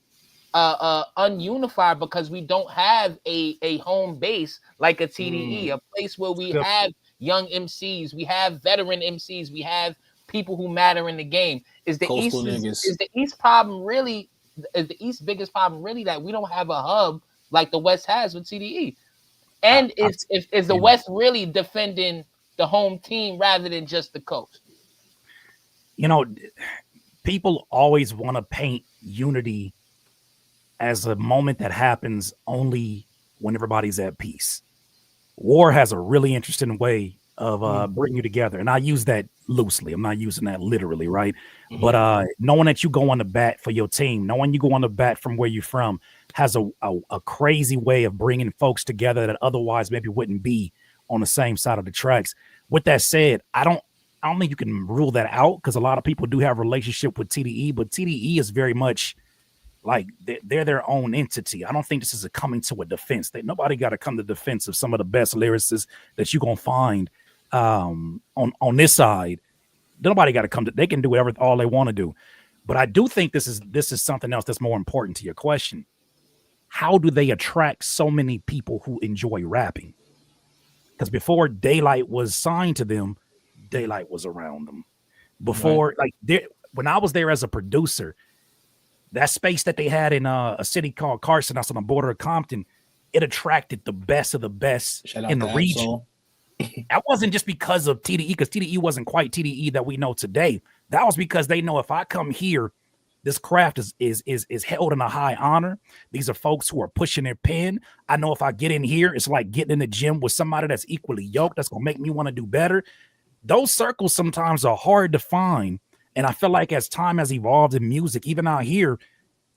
ununified because we don't have a home base like a TDE, a place where we have young MCs, we have veteran MCs, we have people who matter in the game. Is the Coastal East niggas. is the East problem really? Is the East biggest problem really that we don't have a hub like the West has with TDE? And is the West really defending the home team rather than just the coast? You know, people always want to paint unity as a moment that happens only when everybody's at peace. War has a really interesting way of bringing you together. And I use that loosely. I'm not using that literally, right? Mm-hmm. But knowing that you go on the bat for your team, knowing you go on the bat from where you're from has a crazy way of bringing folks together that otherwise maybe wouldn't be on the same side of the tracks. With that said, I don't think you can rule that out because a lot of people do have a relationship with TDE, but TDE is very much like they're their own entity. I don't think this is a coming to a defense. Nobody got to come to defense of some of the best lyricists that you're gonna find on this side. Nobody got to come to. They can do whatever all they want to do. But I do think this is something else that's more important to your question. How do they attract so many people who enjoy rapping? Because before Daylyt was signed to them, Daylyt was around them. Before, right. When I was there as a producer, that space that they had in a city called Carson, that's on the border of Compton, it attracted the best of the best in the region. That wasn't just because of TDE, because TDE wasn't quite TDE that we know today. That was because they know if I come here, this craft is held in a high honor. These are folks who are pushing their pen. I know if I get in here, it's like getting in the gym with somebody that's equally yoked, that's gonna make me want to do better. Those circles sometimes are hard to find. And I feel like as time has evolved in music, even out here,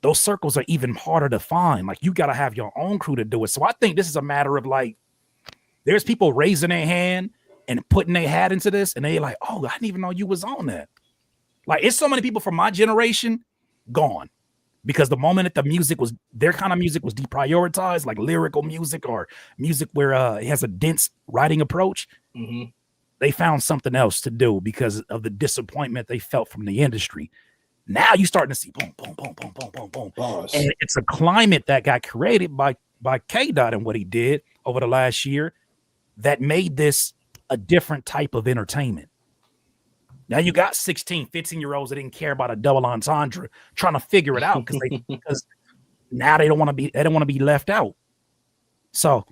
those circles are even harder to find. Like you got to have your own crew to do it. So I think this is a matter of like, there's people raising their hand and putting their hat into this. And they like, oh, I didn't even know you was on that. Like it's so many people from my generation gone because the moment that the music was, their kind of music was deprioritized, like lyrical music or music where it has a dense writing approach. Mm-hmm. They found something else to do because of the disappointment they felt from the industry. Now you're starting to see boom, boom, boom, boom, boom, boom, boom. Boss. And it's a climate that got created by K-Dot and what he did over the last year that made this a different type of entertainment. Now you got 16, 15-year-olds that didn't care about a double entendre trying to figure it out because now they don't want to be left out. So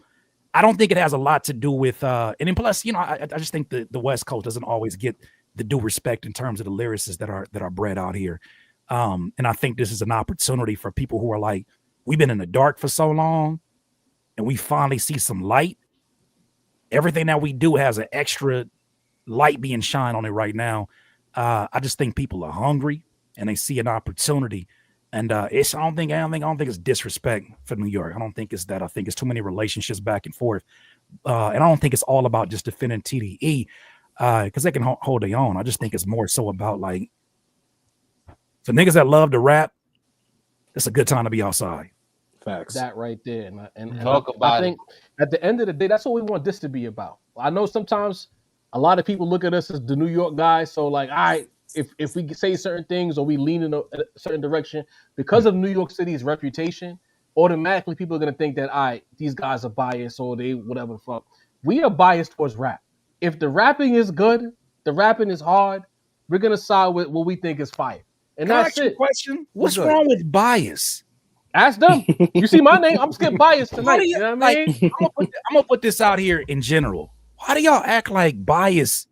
I don't think it has a lot to do with and then plus, you know, I just think the West Coast doesn't always get the due respect in terms of the lyricists that are bred out here. And I think this is an opportunity for people who are like, we've been in the dark for so long and we finally see some light. Everything that we do has an extra light being shined on it right now. I just think people are hungry and they see an opportunity. And I don't think it's disrespect for New York. I don't think it's that. I think it's too many relationships back and forth. And I don't think it's all about just defending TDE because they can hold their own. I just think it's more so about like for niggas that love to rap, it's a good time to be outside. Facts. That right there. And talk about I think at the end of the day, that's what we want this to be about. I know sometimes a lot of people look at us as the New York guys. So like, all right, if we say certain things or we lean in a certain direction because of New York City's reputation, automatically people are going to think that, all right, these guys are biased or they whatever the fuck. We are biased towards rap. If the rapping is good, the rapping is hard, we're going to side with what we think is fire. And Can that's I ask you it. a question? What's wrong with bias? Ask them. You see my name? I'm skip bias tonight. You know what I mean? I'm gonna put this out here in general. Why do y'all act like bias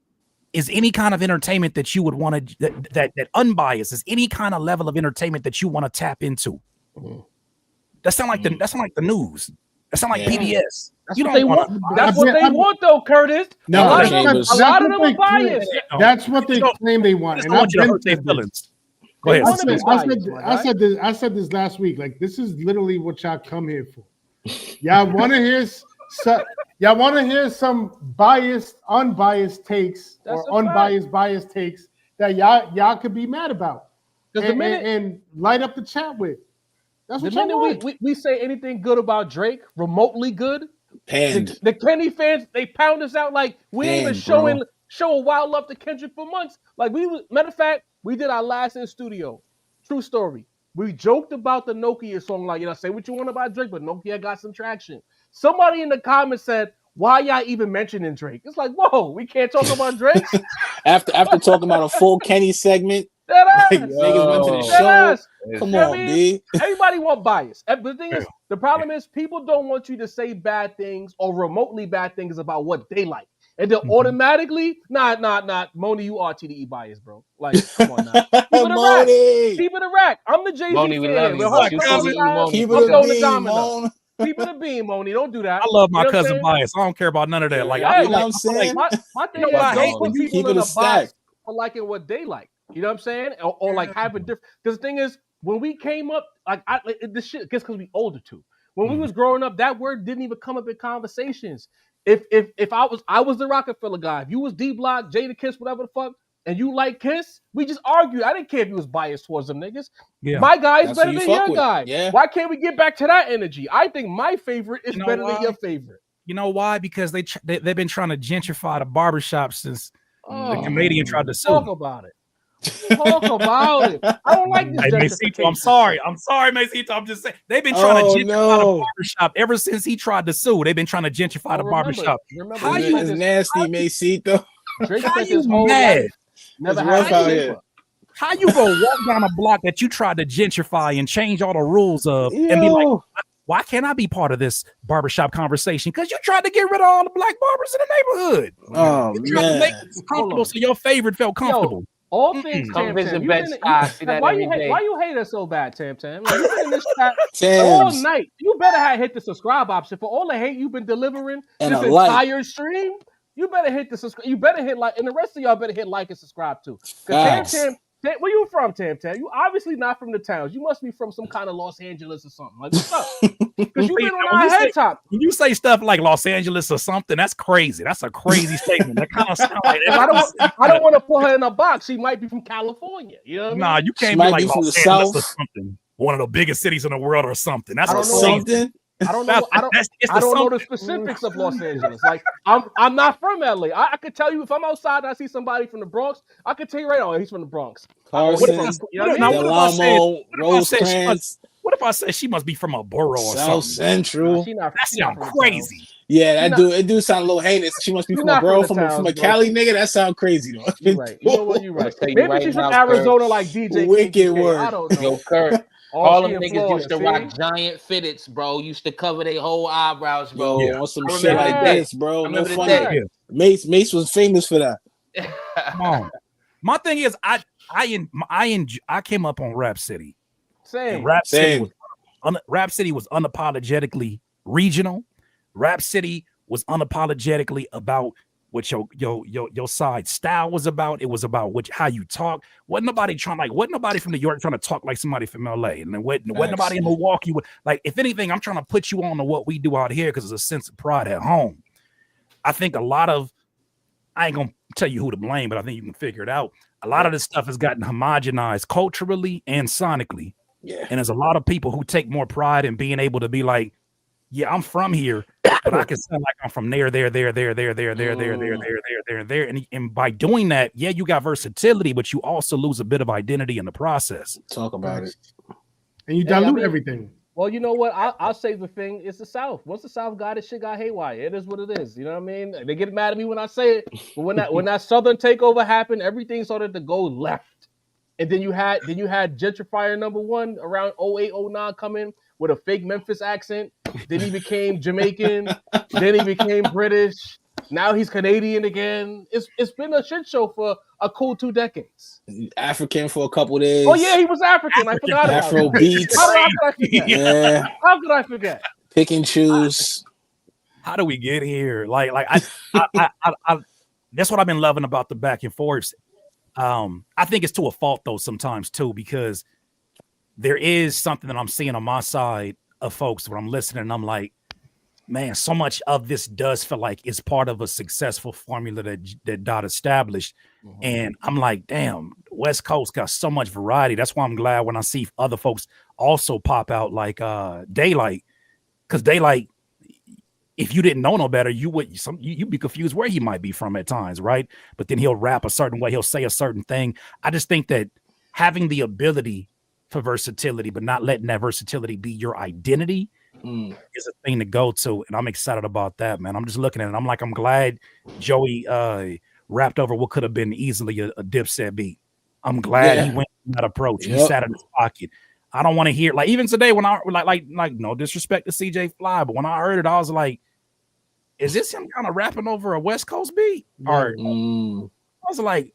is any kind of entertainment that you would want to that unbiased is any kind of level of entertainment that you want to tap into? That sound like the news. That sound like PBS. That's what they want. That's what they want, though, Curtis. No, a lot of them are biased. That's what they claim they want. And I've been through this. Go ahead. I said this last week. Like this is literally what y'all come here for. Y'all want to hear some biased, unbiased takes biased takes that y'all could be mad about and light up the chat with. That's what y'all want. We say anything good about Drake, remotely good. Panned. The Kenny fans, they pound us out like we ain't even show a wild love to Kendrick for months. Like matter of fact, we did our last in studio. True story. We joked about the Nokia song, like, say what you want about Drake, but Nokia got some traction. Somebody in the comments said, Why y'all even mentioning Drake? It's like, whoa, we can't talk about Drake. after talking about a full Kenny segment, That like, ass. niggas went to the That show. ass. Come You know on, what I mean? B. Everybody want bias. The thing is, the problem is people don't want you to say bad things or remotely bad things about what they like. And then automatically, nah, Moni, you RTDE bias, bro. Like, come on now. Keep it a rack. Moni. Keep it a rack. I'm the Jay-Z Moni, we fan. love you, When but Hov you comes TDE outside, Moni. Keep I'm it a throwing the beam, domino. Mon. Keep it a beam, Moni. Don't do that. I love my You know what I'm cousin saying? bias. I don't care about none of that. Like, Yeah, I You know what I'm like, saying? my thing know what I is, hate don't when put you people keep it in a a box stack. for liking what they like. You know what I'm saying? Or like having different. Because the thing is, when we came up, like this shit, because we older too. When we was growing up, that word didn't even come up in conversations. If I was the Rockefeller guy, if you was D Block, Jada Kiss, whatever the fuck, and you like Kiss, we just argued. I didn't care if you was biased towards them niggas. Yeah. My guy is That's better who you than fuck your with. guy. Yeah. Why can't we get back to that energy? I think my favorite is You know better why? than your favorite. You know why? Because they've been trying to gentrify the barbershop since the Oh, comedian tried to sue. talk about it. Talk about it. I don't like this Hey, Macito, I'm gentrification. sorry. I'm sorry, Macito. I'm just saying they''ve been trying to gentrify the no. barbershop ever since he tried to sue. They've been trying to gentrify the barbershop. Remember, How Drake you- It's spent nasty, Macito. Drake How spent you his whole mad? life never It's had rough a out shaper. here. How you gonna walk down a block that you tried to gentrify and change all the rules of and be like, Yo. why can't I be part of this barbershop conversation? Because you tried to get rid of all the black barbers in the neighborhood. Oh, You tried to make man. it comfortable so your favorite felt comfortable. All things Come Tam visit Tam. Bed-Stuy. See that Why every you hate? day. Why you hate us so bad, Tam Tam? Like, you've been in this chat all Tams. night. You better have hit the subscribe option for all the hate you've been delivering And this a like. entire stream. You better hit the subscribe. You better hit like, and the rest of y'all better hit like and subscribe too. Because Facts. where you from, Tam Tam? You obviously not from the towns. You must be from some kind of Los Angeles or something. Like, what's up? Because you've been on our head top. When you say stuff like Los Angeles or something, that's crazy. That's a crazy statement. That kind of sounds like I don't want to put her in a box. She might be from California. You know what I mean? Nah, you She can't be might like be from Los the Angeles or South. something. One of the biggest cities in the world or something. That's I don't know. crazy. Something. I don't know. I don't know the specifics of Los Angeles. Like I'm not from LA. I could tell you if I'm outside and I see somebody from the Bronx, I could tell you right, oh, he's from the Bronx. Carson, You know what I mean? Now, Delamo, Rosecrans. What if I said she must be from a borough or South something? Central. That sounds crazy. Yeah, it do sound a little heinous. She must be from a borough, from a Cali nigga. That sound crazy though. You're right. You know what? You're right. Tell you Maybe right she's from now, Arizona, Kurt. like DJ Wicked King TK. word. I don't know. Yo, Kurt. Oh, All she them in niggas Florida, used to see? rock giant fitteds, bro. Used to cover their whole eyebrows, bro. Yo, on some I shit remember like the day. this, bro. I No remember the funny. day. Mace was famous for that. Come on. My thing is, I came up on Rap City. Same. And Rap City was unapologetically regional. Rap City was unapologetically about what your side style was about. It was about how you talk. Wasn't nobody from New York trying to talk like somebody from LA. And then wasn't nobody in Milwaukee. Like, if anything, I'm trying to put you on to what we do out here because there's a sense of pride at home. I think a lot of, I ain't gonna tell you who to blame, but I think you can figure it out. A lot of this stuff has gotten homogenized culturally and sonically. Yeah. And there's a lot of people who take more pride in being able to be like, yeah, I'm from here, but I can sound like I'm from there. And by doing that, yeah, you got versatility, but you also lose a bit of identity in the process. Talk about it. And you dilute everything. Well, you know what? I'll say the thing. It's the South. Once the South got it, shit got haywire. It is what it is. You know what I mean? They get mad at me when I say it. But when that Southern takeover happened, everything started to go left. And then you had gentrifier number one around 08, 09 coming with a fake Memphis accent. Then he became Jamaican. Then he became British. Now he's Canadian again. It's been a shit show for a cool 2 decades. African for a couple days. Oh yeah, he was African. I forgot about Afro that. beats. How could I forget? Yeah. How could I forget? Pick and choose. How do we get here? Like I that's what I've been loving about the back and forths. I think it's to a fault though sometimes too, because there is something that I'm seeing on my side of folks when I'm listening and I'm like, man, so much of this does feel like it's part of a successful formula that Dot established. Mm-hmm. And I'm like, damn, West Coast got so much variety. That's why I'm glad when I see other folks also pop out like Daylyt, because Daylyt, if you didn't know no better, you'd be confused where he might be from at times, right? But then he'll rap a certain way, he'll say a certain thing. I just think that having the ability for versatility, but not letting that versatility be your identity is a thing to go to, and I'm excited about that, man. I'm just looking at it. I'm glad Joey rapped over what could have been easily a Dipset beat. I'm glad he went that approach. He sat in his pocket. I don't want to hear even today when I like no disrespect to CJ Fly, but when I heard it, I was like, is this him kind of rapping over a West Coast beat? Or I was like,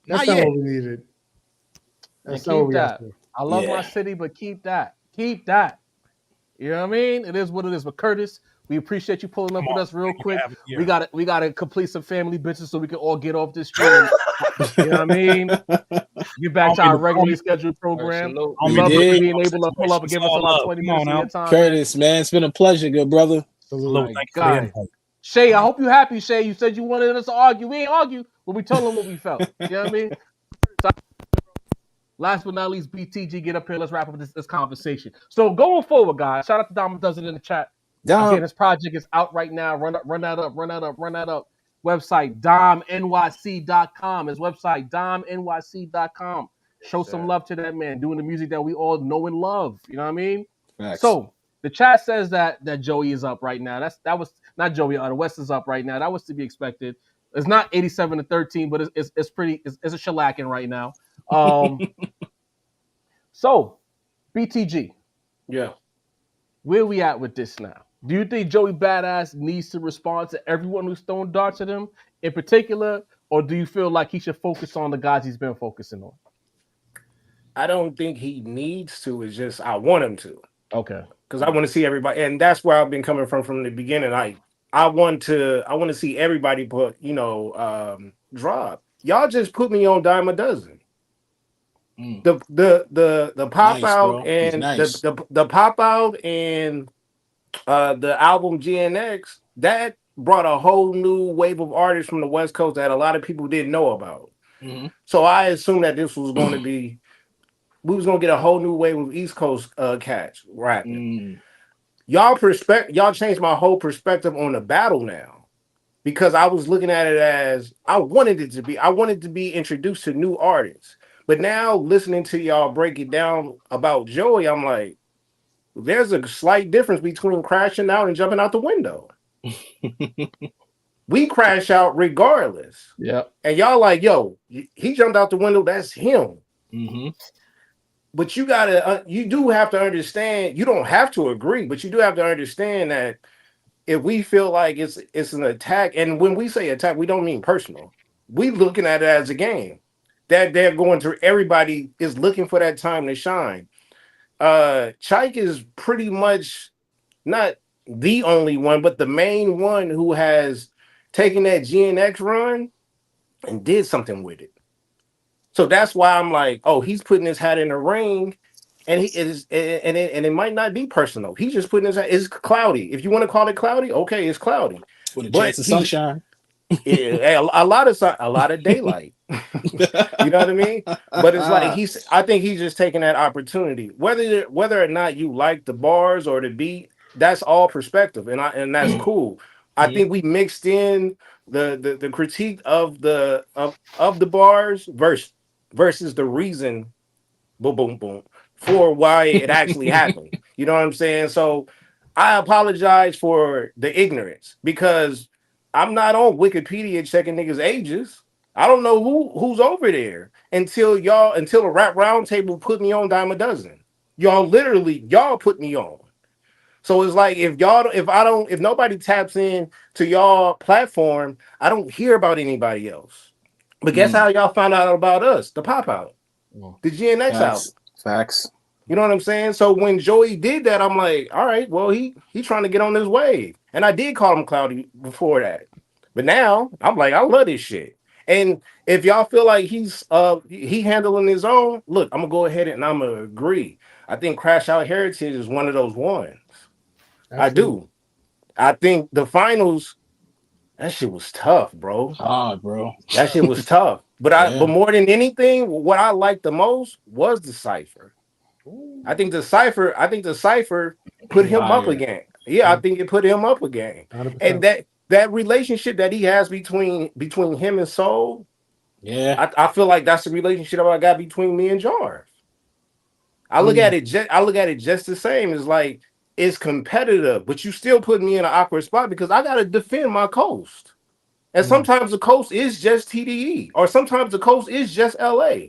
that's not what we needed. That's not what we asked for. I love my city, but keep that. Keep that. You know what I mean? It is what it is. But Curtis, we appreciate you pulling up with us real quick. We gotta complete some family business so we can all get off this stream. You know what I mean? Get back to our regularly scheduled program. I love being able to pull up and give us about 20 minutes of your time. Curtis, man, it's been a pleasure, good brother. Shay, I hope you're happy, Shay. You said you wanted us to argue. We ain't argue, but we told them what we felt. You know what I mean? So, last but not least, BTG, get up here. Let's wrap up this conversation. So going forward, guys, shout out to Dom does it in the chat. Again, this project is out right now. Run that up. Website, domnyc.com. His website, domnyc.com. Show some love to that man, doing the music that we all know and love. You know what I mean? Facts. So the chat says that Joey is up right now. That was not Joey. The West is up right now. That was to be expected. It's not 87-13, but it's a shellacking right now. So, BTG. Yeah. Where we at with this now? Do you think Joey Badass needs to respond to everyone who's throwing darts at him in particular, or do you feel like he should focus on the guys he's been focusing on? I don't think he needs to. It's just I want him to. Okay. Because I want to see everybody, and that's where I've been coming from the beginning. I want to see everybody put, drop. Y'all just put me on dime a dozen. The pop out and the pop out and the album GNX that brought a whole new wave of artists from the West Coast that a lot of people didn't know about. So I assumed that this was going to be, we was going to get a whole new wave of East Coast cats rapping. Y'all changed my whole perspective on the battle now, because I was looking at it as I wanted to be introduced to new artists. But now listening to y'all break it down about Joey, I'm like, there's a slight difference between crashing out and jumping out the window. We crash out regardless. Yeah. And y'all like, yo, he jumped out the window. That's him. But you do have to understand, you don't have to agree, but you do have to understand that if we feel like it's an attack, and when we say attack, we don't mean personal. We looking at it as a game. That they're going through, everybody is looking for that time to shine. Chike is pretty much not the only one, but the main one who has taken that GNX run and did something with it. So that's why I'm like, oh, he's putting his hat in the ring, and it might not be personal. He's just putting his hat. It's cloudy. If you want to call it cloudy, okay, it's cloudy. With a chance of sunshine. Yeah, a lot of daylight. You know what I mean? But it's like I think he's just taking that opportunity. Whether or not you like the bars or the beat, that's all perspective, and that's cool. I think we mixed in the critique of the bars versus the reason, boom boom boom, for why it actually happened. You know what I'm saying? So I apologize for the ignorance, because I'm not on Wikipedia checking niggas' ages. I don't know who's over there until the Rap Roundtable put me on dime a dozen. Y'all put me on. So it's like if nobody taps in to y'all platform, I don't hear about anybody else. But guess how y'all found out about us? The pop out, the GNX out. Facts. You know what I'm saying? So when Joey did that, I'm like, all right, well, he trying to get on this wave. And I did call him cloudy before that. But now I'm like, I love this shit. And if y'all feel like he's he handling his own, look, I'm gonna go ahead and I'm gonna agree. I think Crash Out Heritage is one of those ones. Absolutely. I do. I think the finals, that shit was tough, bro. Hard, bro. That shit was tough. But but more than anything, what I liked the most was the cipher. I think the cipher put him up again. Yeah, I think it put him up again. 100%. And that relationship that he has between him and Soul, I feel like that's the relationship I got between me and Jar. I look at it just the same. It's like it's competitive, but you still put me in an awkward spot because I gotta defend my coast. And sometimes the coast is just TDE, or sometimes the coast is just LA.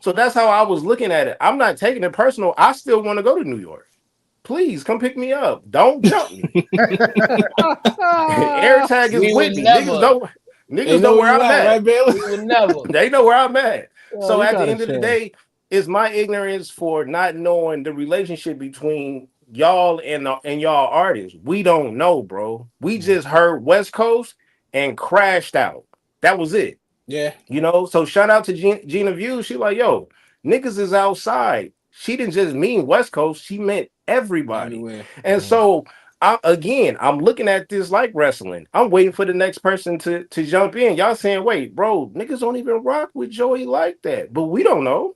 So that's how I was looking at it. I'm not taking it personal. I still want to go to New York. Please come pick me up. Don't jump me. AirTag is We with would me. never. Niggas know where I'm at. Right, Baylor? We would never. They know where I'm at. So you at the gotta end of the chill. day, it's my ignorance for not knowing the relationship between y'all and y'all artists. We don't know, bro. We just heard West Coast and crashed out. That was it. Yeah. You know, so shout out to Gina Views. She like, yo, niggas is outside. She didn't just mean West Coast, she meant everybody. Everywhere. And so I'm looking at this like wrestling. I'm waiting for the next person to jump in. Y'all saying, wait, bro, niggas don't even rock with Joey like that. But we don't know.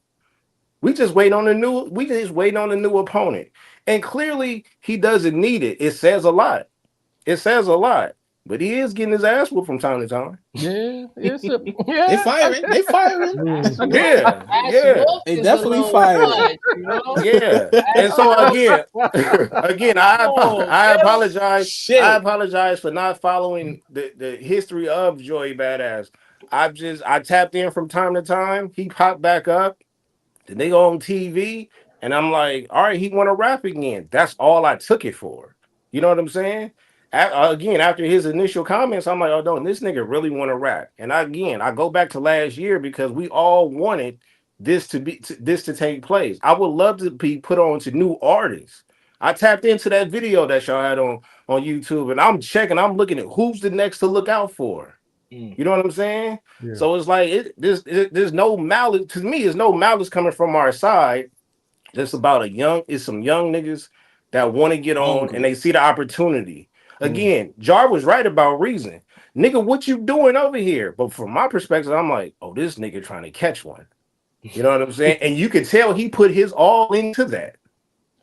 We just wait on a new opponent. And clearly he doesn't need it. It says a lot. But he is getting his ass whooped from time to time. Yeah, They firing. They firing. Yeah. They definitely firing. Yeah. And so again, I apologize. I apologize for not following the history of Joey Badass. I tapped in from time to time. He popped back up. Then they go on TV, and I'm like, all right, he want to rap again. That's all I took it for. You know what I'm saying? Again, after his initial comments, I'm like, oh, no, this nigga really want to rap. And I go back to last year because we all wanted this to take place. I would love to be put on to new artists. I tapped into that video that y'all had on YouTube, and I'm looking at who's the next to look out for. You know what I'm saying? Yeah. So it's like there's no malice to me. There's no malice coming from our side. It's about some young niggas that want to get on and they see the opportunity. Again, Jar was right about reason. Nigga, what you doing over here? But from my perspective, I'm like, oh, this nigga trying to catch one. You know what I'm saying? And you can tell he put his all into that.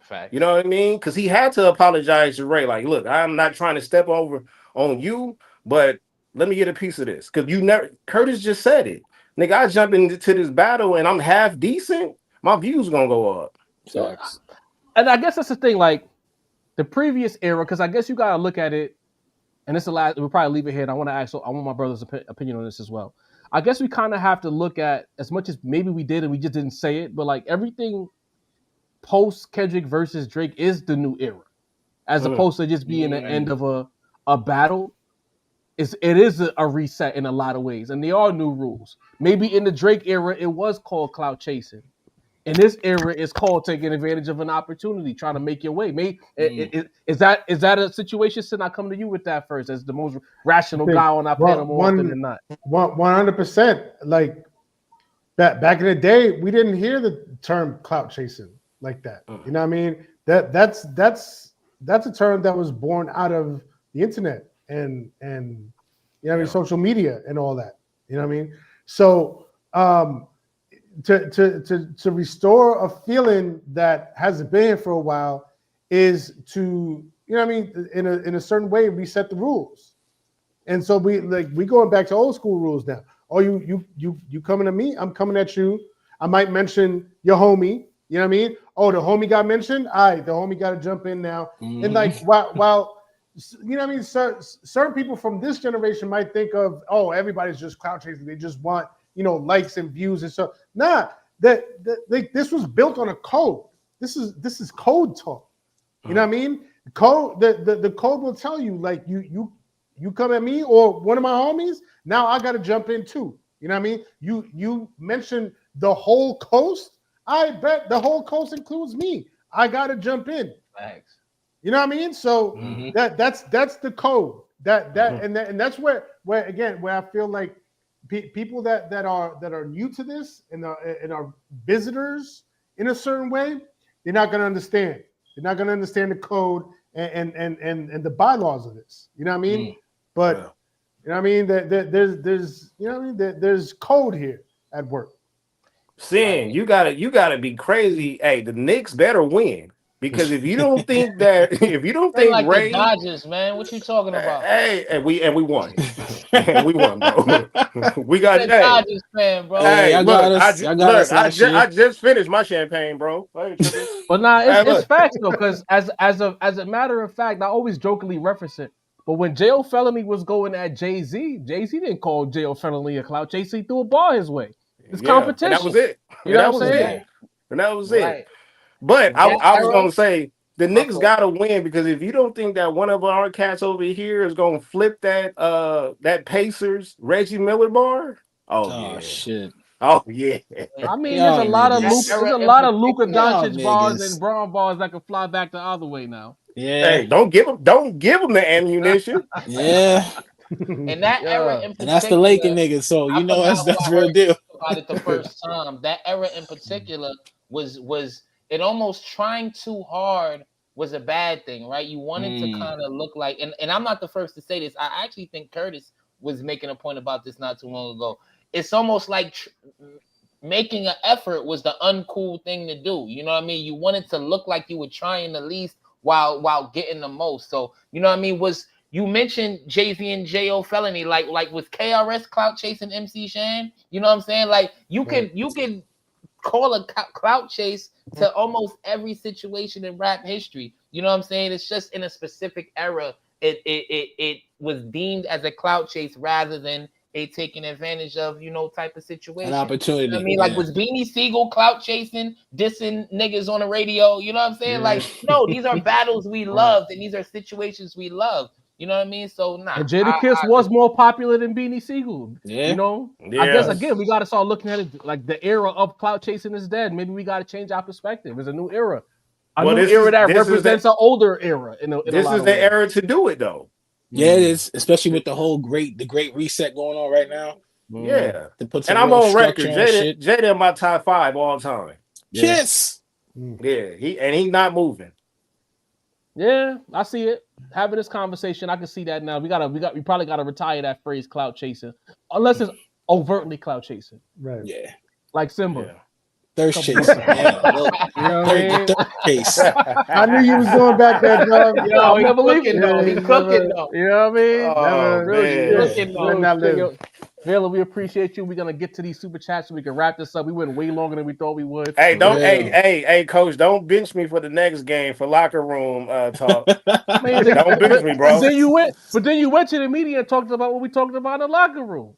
Fact. You know what I mean? Because he had to apologize to Ray. Like, look, I'm not trying to step over on you, but let me get a piece of this. Because Curtis just said it. Nigga, I jump into this battle and I'm half decent. My views gonna go up. So, and I guess that's the thing, like the previous era, because I guess you gotta look at it, and this we'll probably leave it here. And I want my brother's opinion on this as well. I guess we kind of have to look at, as much as maybe we did and we just didn't say it, but like everything post Kendrick versus Drake is the new era, as opposed to just being the end of a battle. It is a reset in a lot of ways, and there are new rules. Maybe in the Drake era, it was called clout chasing. In this era, it's called taking advantage of an opportunity, trying to make your way. Is that a situation? Sin, I come to you with that first, as the most rational guy on our panel more often than not. 100%. Like back in the day, we didn't hear the term clout chasing like that. You know what I mean? That's a term that was born out of the internet and you know what I mean, social media and all that. You know what I mean? So to restore a feeling that hasn't been here for a while is to, you know what I mean, in a certain way reset the rules. And so we going back to old school rules now. Oh, you coming to me, I'm coming at you. I might mention your homie, you know what I mean? Oh, the homie got mentioned. All right, the homie got to jump in now. And like while you know what I mean, certain people from this generation might think of, oh, everybody's just clout chasing. They just want, you know, likes and views and so. Nah, this was built on a code. This is code talk. You know what I mean? Code. The code will tell you, like, you come at me or one of my homies. Now I got to jump in too. You know what I mean? You mentioned the whole coast. I bet the whole coast includes me. I got to jump in. Thanks. You know what I mean? So that's the code. And that's where I feel like people that are new to this and are visitors in a certain way, they're not going to understand. They're not going to understand the code and the bylaws of this. You know what I mean? But you know what I mean? There's you know what I mean? There's code here at work. Sin, you gotta be crazy. Hey, the Knicks better win. Because if you don't think like Ray, the Dodgers, man, what you talking about? Hey, and we won. We won, bro. We got The hey, Dodgers fan, bro. Hey, hey, y'all look, got us. Y'all got us last year. I just finished my champagne, bro. I ain't tripping. But nah, Hey, it's look. facts though, because as a matter of fact, I always jokingly reference it. But when J.O. Felony was going at Jay-Z, Jay-Z didn't call J.O. Felony a clout. Jay-Z threw a ball his way. It's competition. And that was it. You know what I'm was saying? it. And that was it. Right. But That I was era- gonna say the Knicks fault. gotta win, because if you don't think that one of our cats over here is gonna flip that Pacers Reggie Miller bar, Oh shit. oh yeah. I mean, Y'all there's a lot of niggas. Luka, there's a Era in lot of Luka particular. Doncic bars niggas. and Braun bars that can fly back the other way now. Yeah. Hey, don't give them the ammunition. Yeah. And that era in particular, And that's the Laker niggas, so you I know forgot that's who I real heard deal. about it the first time. That era in particular was it almost trying too hard was a bad thing, right? You wanted to kind of look like, and I'm not the first to say this. I actually think Curtis was making a point about this not too long ago. It's almost like making an effort was the uncool thing to do. You know what I mean? You wanted to look like you were trying the least while getting the most. So you know what I mean? You mentioned Jay-Z and J.O. Felony, like with KRS Clout chasing MC Shan. You know what I'm saying? Like you can call a clout chase to almost every situation in rap history. You know what I'm saying? It's just in a specific era, it was deemed as a clout chase rather than a taking advantage of, type of situation. An opportunity. You know what I mean, like was Beanie Siegel clout chasing, dissing niggas on the radio? You know what I'm saying? Like, no, these are battles we loved, and these are situations we love. You know what I mean? So nah. And Jadakiss was more popular than Beanie Siegel. Yeah. You know? Yeah. I guess again we gotta start looking at it like the era of clout chasing is dead. Maybe we gotta change our perspective. It's a new era. A new era that represents an older era in a lot of ways. This is the era to do it though. Yeah, it is, especially with the whole great reset going on right now. Yeah. To put some And I'm real on record. structure on shit. Jada in my top 5 all time. Kiss. Yeah, he's not moving. Yeah, I see it. Having this conversation, I can see that now. We probably gotta retire that phrase clout chasing. Unless it's overtly clout chasing. Right. Yeah. Like Simba. Thirst chasing. Yeah. Well, You know what I mean? thirst chase. I knew you was going back there, dog. Yo, he's never leave cooking it. though. He's cooking though. You know what I mean? Oh, man. Cooking though. Let that live. Vela, we appreciate you. We're gonna get to these super chats so we can wrap this up. We went way longer than we thought we would. Hey, Yeah. hey, coach, don't bench me for the next game for locker room talk. Man, Don't bench me, bro. But then you went to the media and talked about what we talked about in the locker room.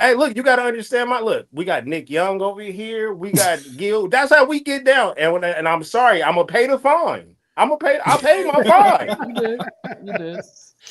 Hey, look, you gotta understand my look. We got Nick Young over here. We got Gil. That's how we get down. And I'm sorry, I'm gonna pay the fine. I paid my fine.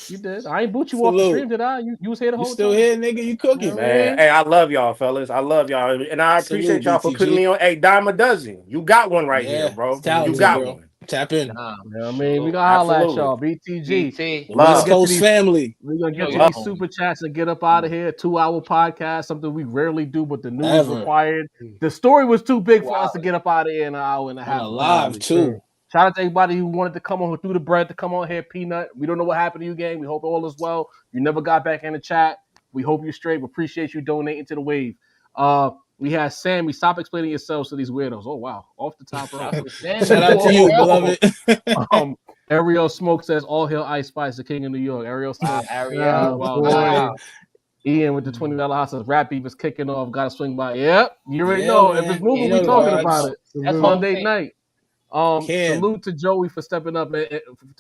You did. I ain't boot you off the stream, did I? You was here the whole still time. here, nigga. You cooking, Man, hey, I love y'all, fellas. I love y'all, and I appreciate y'all for putting me on. Hey, dime a dozen. You got one right here, bro. You got one. Tap in. You know what I mean? We gonna holler at y'all. BTG. West Coast family. We're gonna get to these super chats and get up out of here. 2-hour podcast, something we rarely do, but the news required. The story was too big for us to get up out of here in an hour and a half. Live too. Shout out to everybody who wanted to come on, who threw the bread to come on here. Peanut, we don't know what happened to you, gang. We hope all is well. You never got back in the chat. We hope you're straight. We appreciate you donating to the wave. We had Sammy. Stop explaining yourselves to these weirdos. Oh, wow. Off the top. Shout out to you, beloved. Ariel Smoke says, all hail Ice Spice, the king of New York. Ariel says, Wow. Ian with the $20 house says, rap beef is kicking off. Got to swing by. Yep. You already know. Man. If it's moving, we talking about it. That's Monday night. Cam. Salute to Joey for stepping up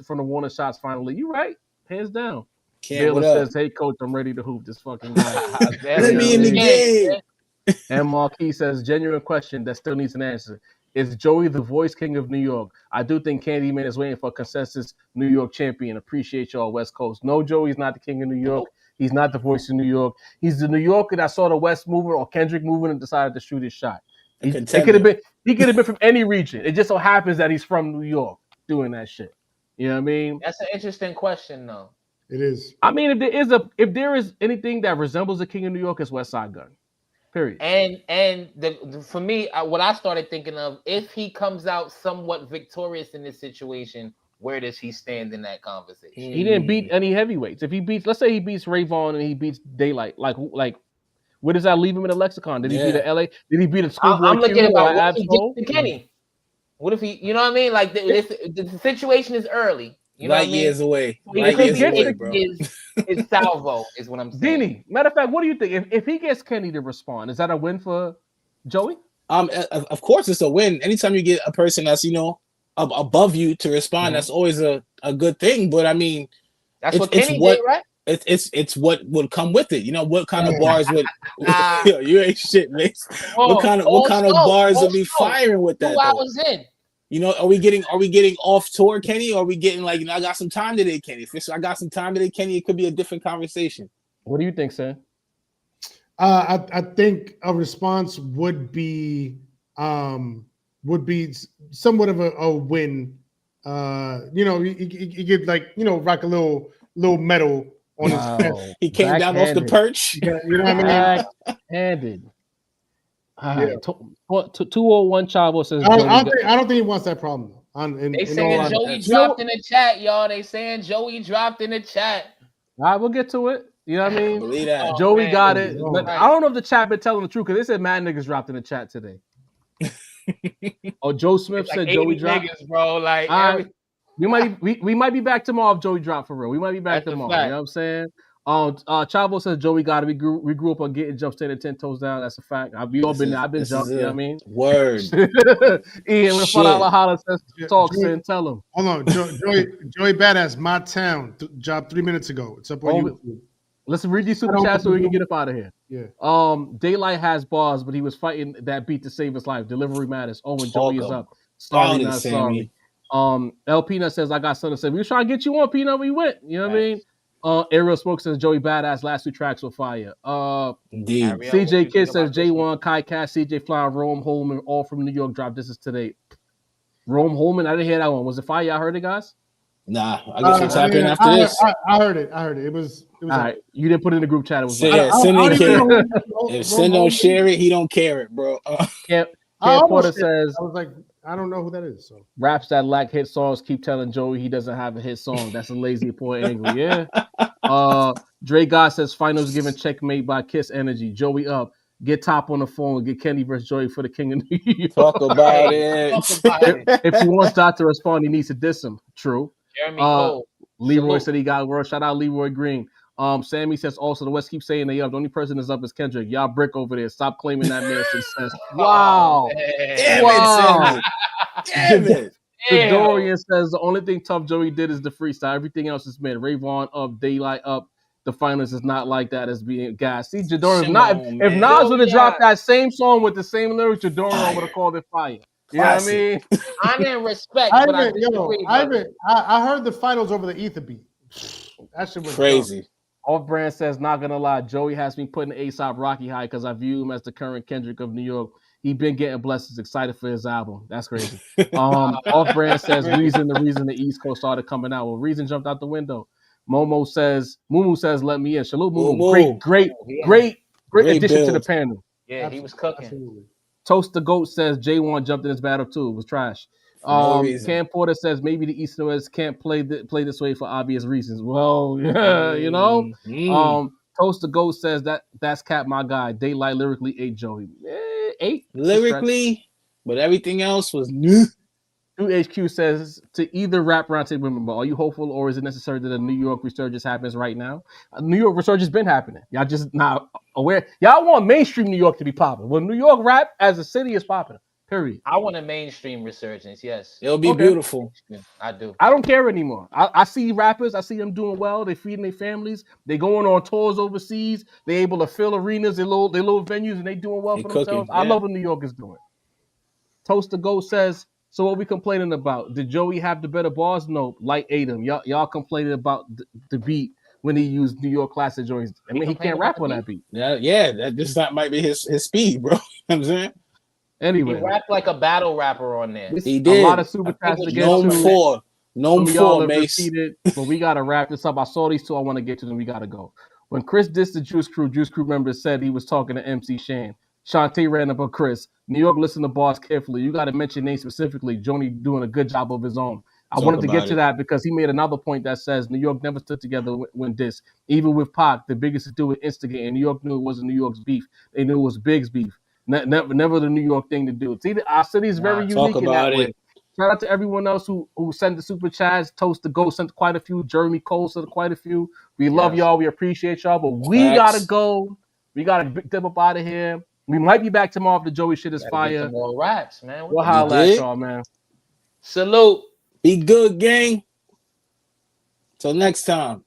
from the Warner shots finally. You right. Hands down. Cam, Baylor what up? says, hey, coach, I'm ready to hoop this fucking guy. Let me in the game. And Marquis says, genuine question that still needs an answer. Is Joey the voice king of New York? I do think Candyman is waiting for a consensus New York champion. Appreciate y'all, West Coast. No, Joey's not the king of New York. He's not the voice of New York. He's the New Yorker that saw the West movement or Kendrick movement and decided to shoot his shot. He could have been from any region. It just so happens that he's from New York doing that shit. You know what I mean? That's an interesting question, though. It is. I mean, if there is anything that resembles the king of New York, it's West Side Gun. Period. And for me, what I started thinking of, if he comes out somewhat victorious in this situation, where does he stand in that conversation? He didn't beat any heavyweights. If he beats, let's say he beats Rayvon and he beats Daylyt, like where does that leave him in the lexicon? Did he beat a LA? Did he beat a schoolboy? I'm looking about what if he Absol? gets to Kenny. What if he, you know what I mean? Like the situation is early. You know light what I mean? years away. So Light could years get away, it. bro. His salvo is what I'm saying. Dini, matter of fact, what do you think? If he gets Kenny to respond, is that a win for Joey? Of course, it's a win. Anytime you get a person that's above you to respond, that's always a good thing. But I mean, that's what Kenny did, right? It's what would come with it. What kind of bars would you ain't shit, Mace. What kind of bars would be firing with that? 2 hours in. Are we getting off tour, Kenny? Or are we getting I got some time today, Kenny? If I got some time today, Kenny, it could be a different conversation. What do you think, Sam? I think a response would be somewhat of a win. You get rock a little medal on his chest. He came down off the perch. Yeah, you know what I mean? Handed. 201 Chavo says I don't think he wants that problem though. They saying Joey dropped in the chat, y'all. They saying Joey dropped in the chat. All right, we'll get to it. You know what I mean? Believe that. Joey got it. I don't know if the chat been telling the truth because they said mad niggas dropped in the chat today. Joe Smith said Joey dropped. Niggas, bro. We might be back tomorrow if Joey dropped for real. We might be back tomorrow. You know what I'm saying? Chavo says Joey got it. We grew up on getting jump standing 10 toes down. That's a fact. I've been there. I've been jumped. You know what I mean? Word. Ian with $4 holler says talk and tell him. Hold on, Joey Badass, My Town dropped 3 minutes ago. It's up on YouTube. Let's read these super chats so we can get up out of here. Yeah. Daylyt has bars, but he was fighting that beat to save his life. Delivery matters. Oh, and Joey is up. Sorry, not sorry. El Peanut says I got something to say. We were trying to get you on, Peanut. We went. You know what I mean? Ariel Smoke says Joey Badass. Last 2 tracks were fire. Indeed. CJ Kid says J1, Kai Cass, CJ Fly, Rome Holman, all from New York. Drop this is today. Rome Holman. I didn't hear that one. Was it fire? Y'all heard it, guys? Nah, I guess we'll tap in after this. I heard it. It was all right. You didn't put it in the group chat. It was if Sin don't share it, he don't care it, bro. Cam Porter says I was like, I don't know who that is. So raps that lack hit songs keep telling Joey he doesn't have a hit song. That's a lazy poor angle. Yeah. Dre God says finals given checkmate by Kiss Energy. Joey up. Get Top on the phone. Get Kenny versus Joey for the King of New York. Talk about it. If he wants Dot to respond, he needs to diss him. True. Leroy said he got word. Shout out Leroy Green. Sammy says also the West keeps saying they up. The only person that's up is Kendrick. Y'all brick over there. Stop claiming that man's success. Wow. Damn it. Dorian says the only thing Tough Joey did is the freestyle. Everything else is mid. Rayvon up, Daylyt up. The finals is not like that as being gas. See, Jadorian, if Nas would have dropped that same song with the same lyrics, Jadorian would have called it fire. You know what I mean? I didn't respect. I heard the finals over the Ether beat. That shit was crazy. Dumb. Off brand says, not gonna lie, Joey has me putting ASAP Rocky high because I view him as the current Kendrick of New York. He been getting blessings, excited for his album. That's crazy. Off brand says, the reason the East Coast started coming out. Well, Reason jumped out the window. Mumu says, let me in. Salute Mumu. Great addition to the panel. Yeah, he was cooking. Absolutely. Toast the Goat says J1 jumped in his battle too. It was trash. Cam Porter says maybe the East and West can't play this way for obvious reasons. Well, yeah, you know. Toast the Goat says that's Cap, my guy. Daylyt lyrically 8 Joey. 8 lyrically, but everything else was new. 2HQ says to either rap roundtable women, but are you hopeful or is it necessary that a New York resurgence happens right now? New York resurgence been happening. Y'all just not aware. Y'all want mainstream New York to be popular. Well, New York rap as a city is popular. Period. I want a mainstream resurgence. Yes, it'll be beautiful. I do. I don't care anymore. I see rappers. I see them doing well. They feeding their families. They going on tours overseas. They able to fill arenas, they little venues, and they doing well for themselves. I love what New York is doing. Toast the Goat says. So what we complaining about? Did Joey have the better bars? No, Light ate him. Y'all complaining about the beat when he used New York classic joints. I mean, he can't rap on that beat. Yeah, that just might be his speed, bro. You know what I'm saying? Anyway. He rapped like a battle rapper on there. He did. A lot of super chats to get to. Known for, Mace. But we got to wrap this up. I saw these two. I want to get to them. We got to go. When Chris dissed the Juice Crew members said he was talking to MC Shan. Shantae ran up on Chris. New York, listen to bars carefully. You got to mention names specifically. Joni doing a good job of his own. I wanted to get to that because he made another point that says New York never stood together when this. Even with Pac, the biggest to do with instigating. New York knew it wasn't New York's beef. They knew it was Big's beef. Never the New York thing to do. See, our city is very unique in that way. Shout out to everyone else who sent the super chats. Toast the Go sent quite a few. Jeremy Cole sent quite a few. We love y'all. We appreciate y'all. But we gotta go. We gotta dip up out of here. We might be back tomorrow if the Joey shit is Gotta get fire. some more raps, man. We'll holla at y'all, man. Salute. Be good, gang. Till next time.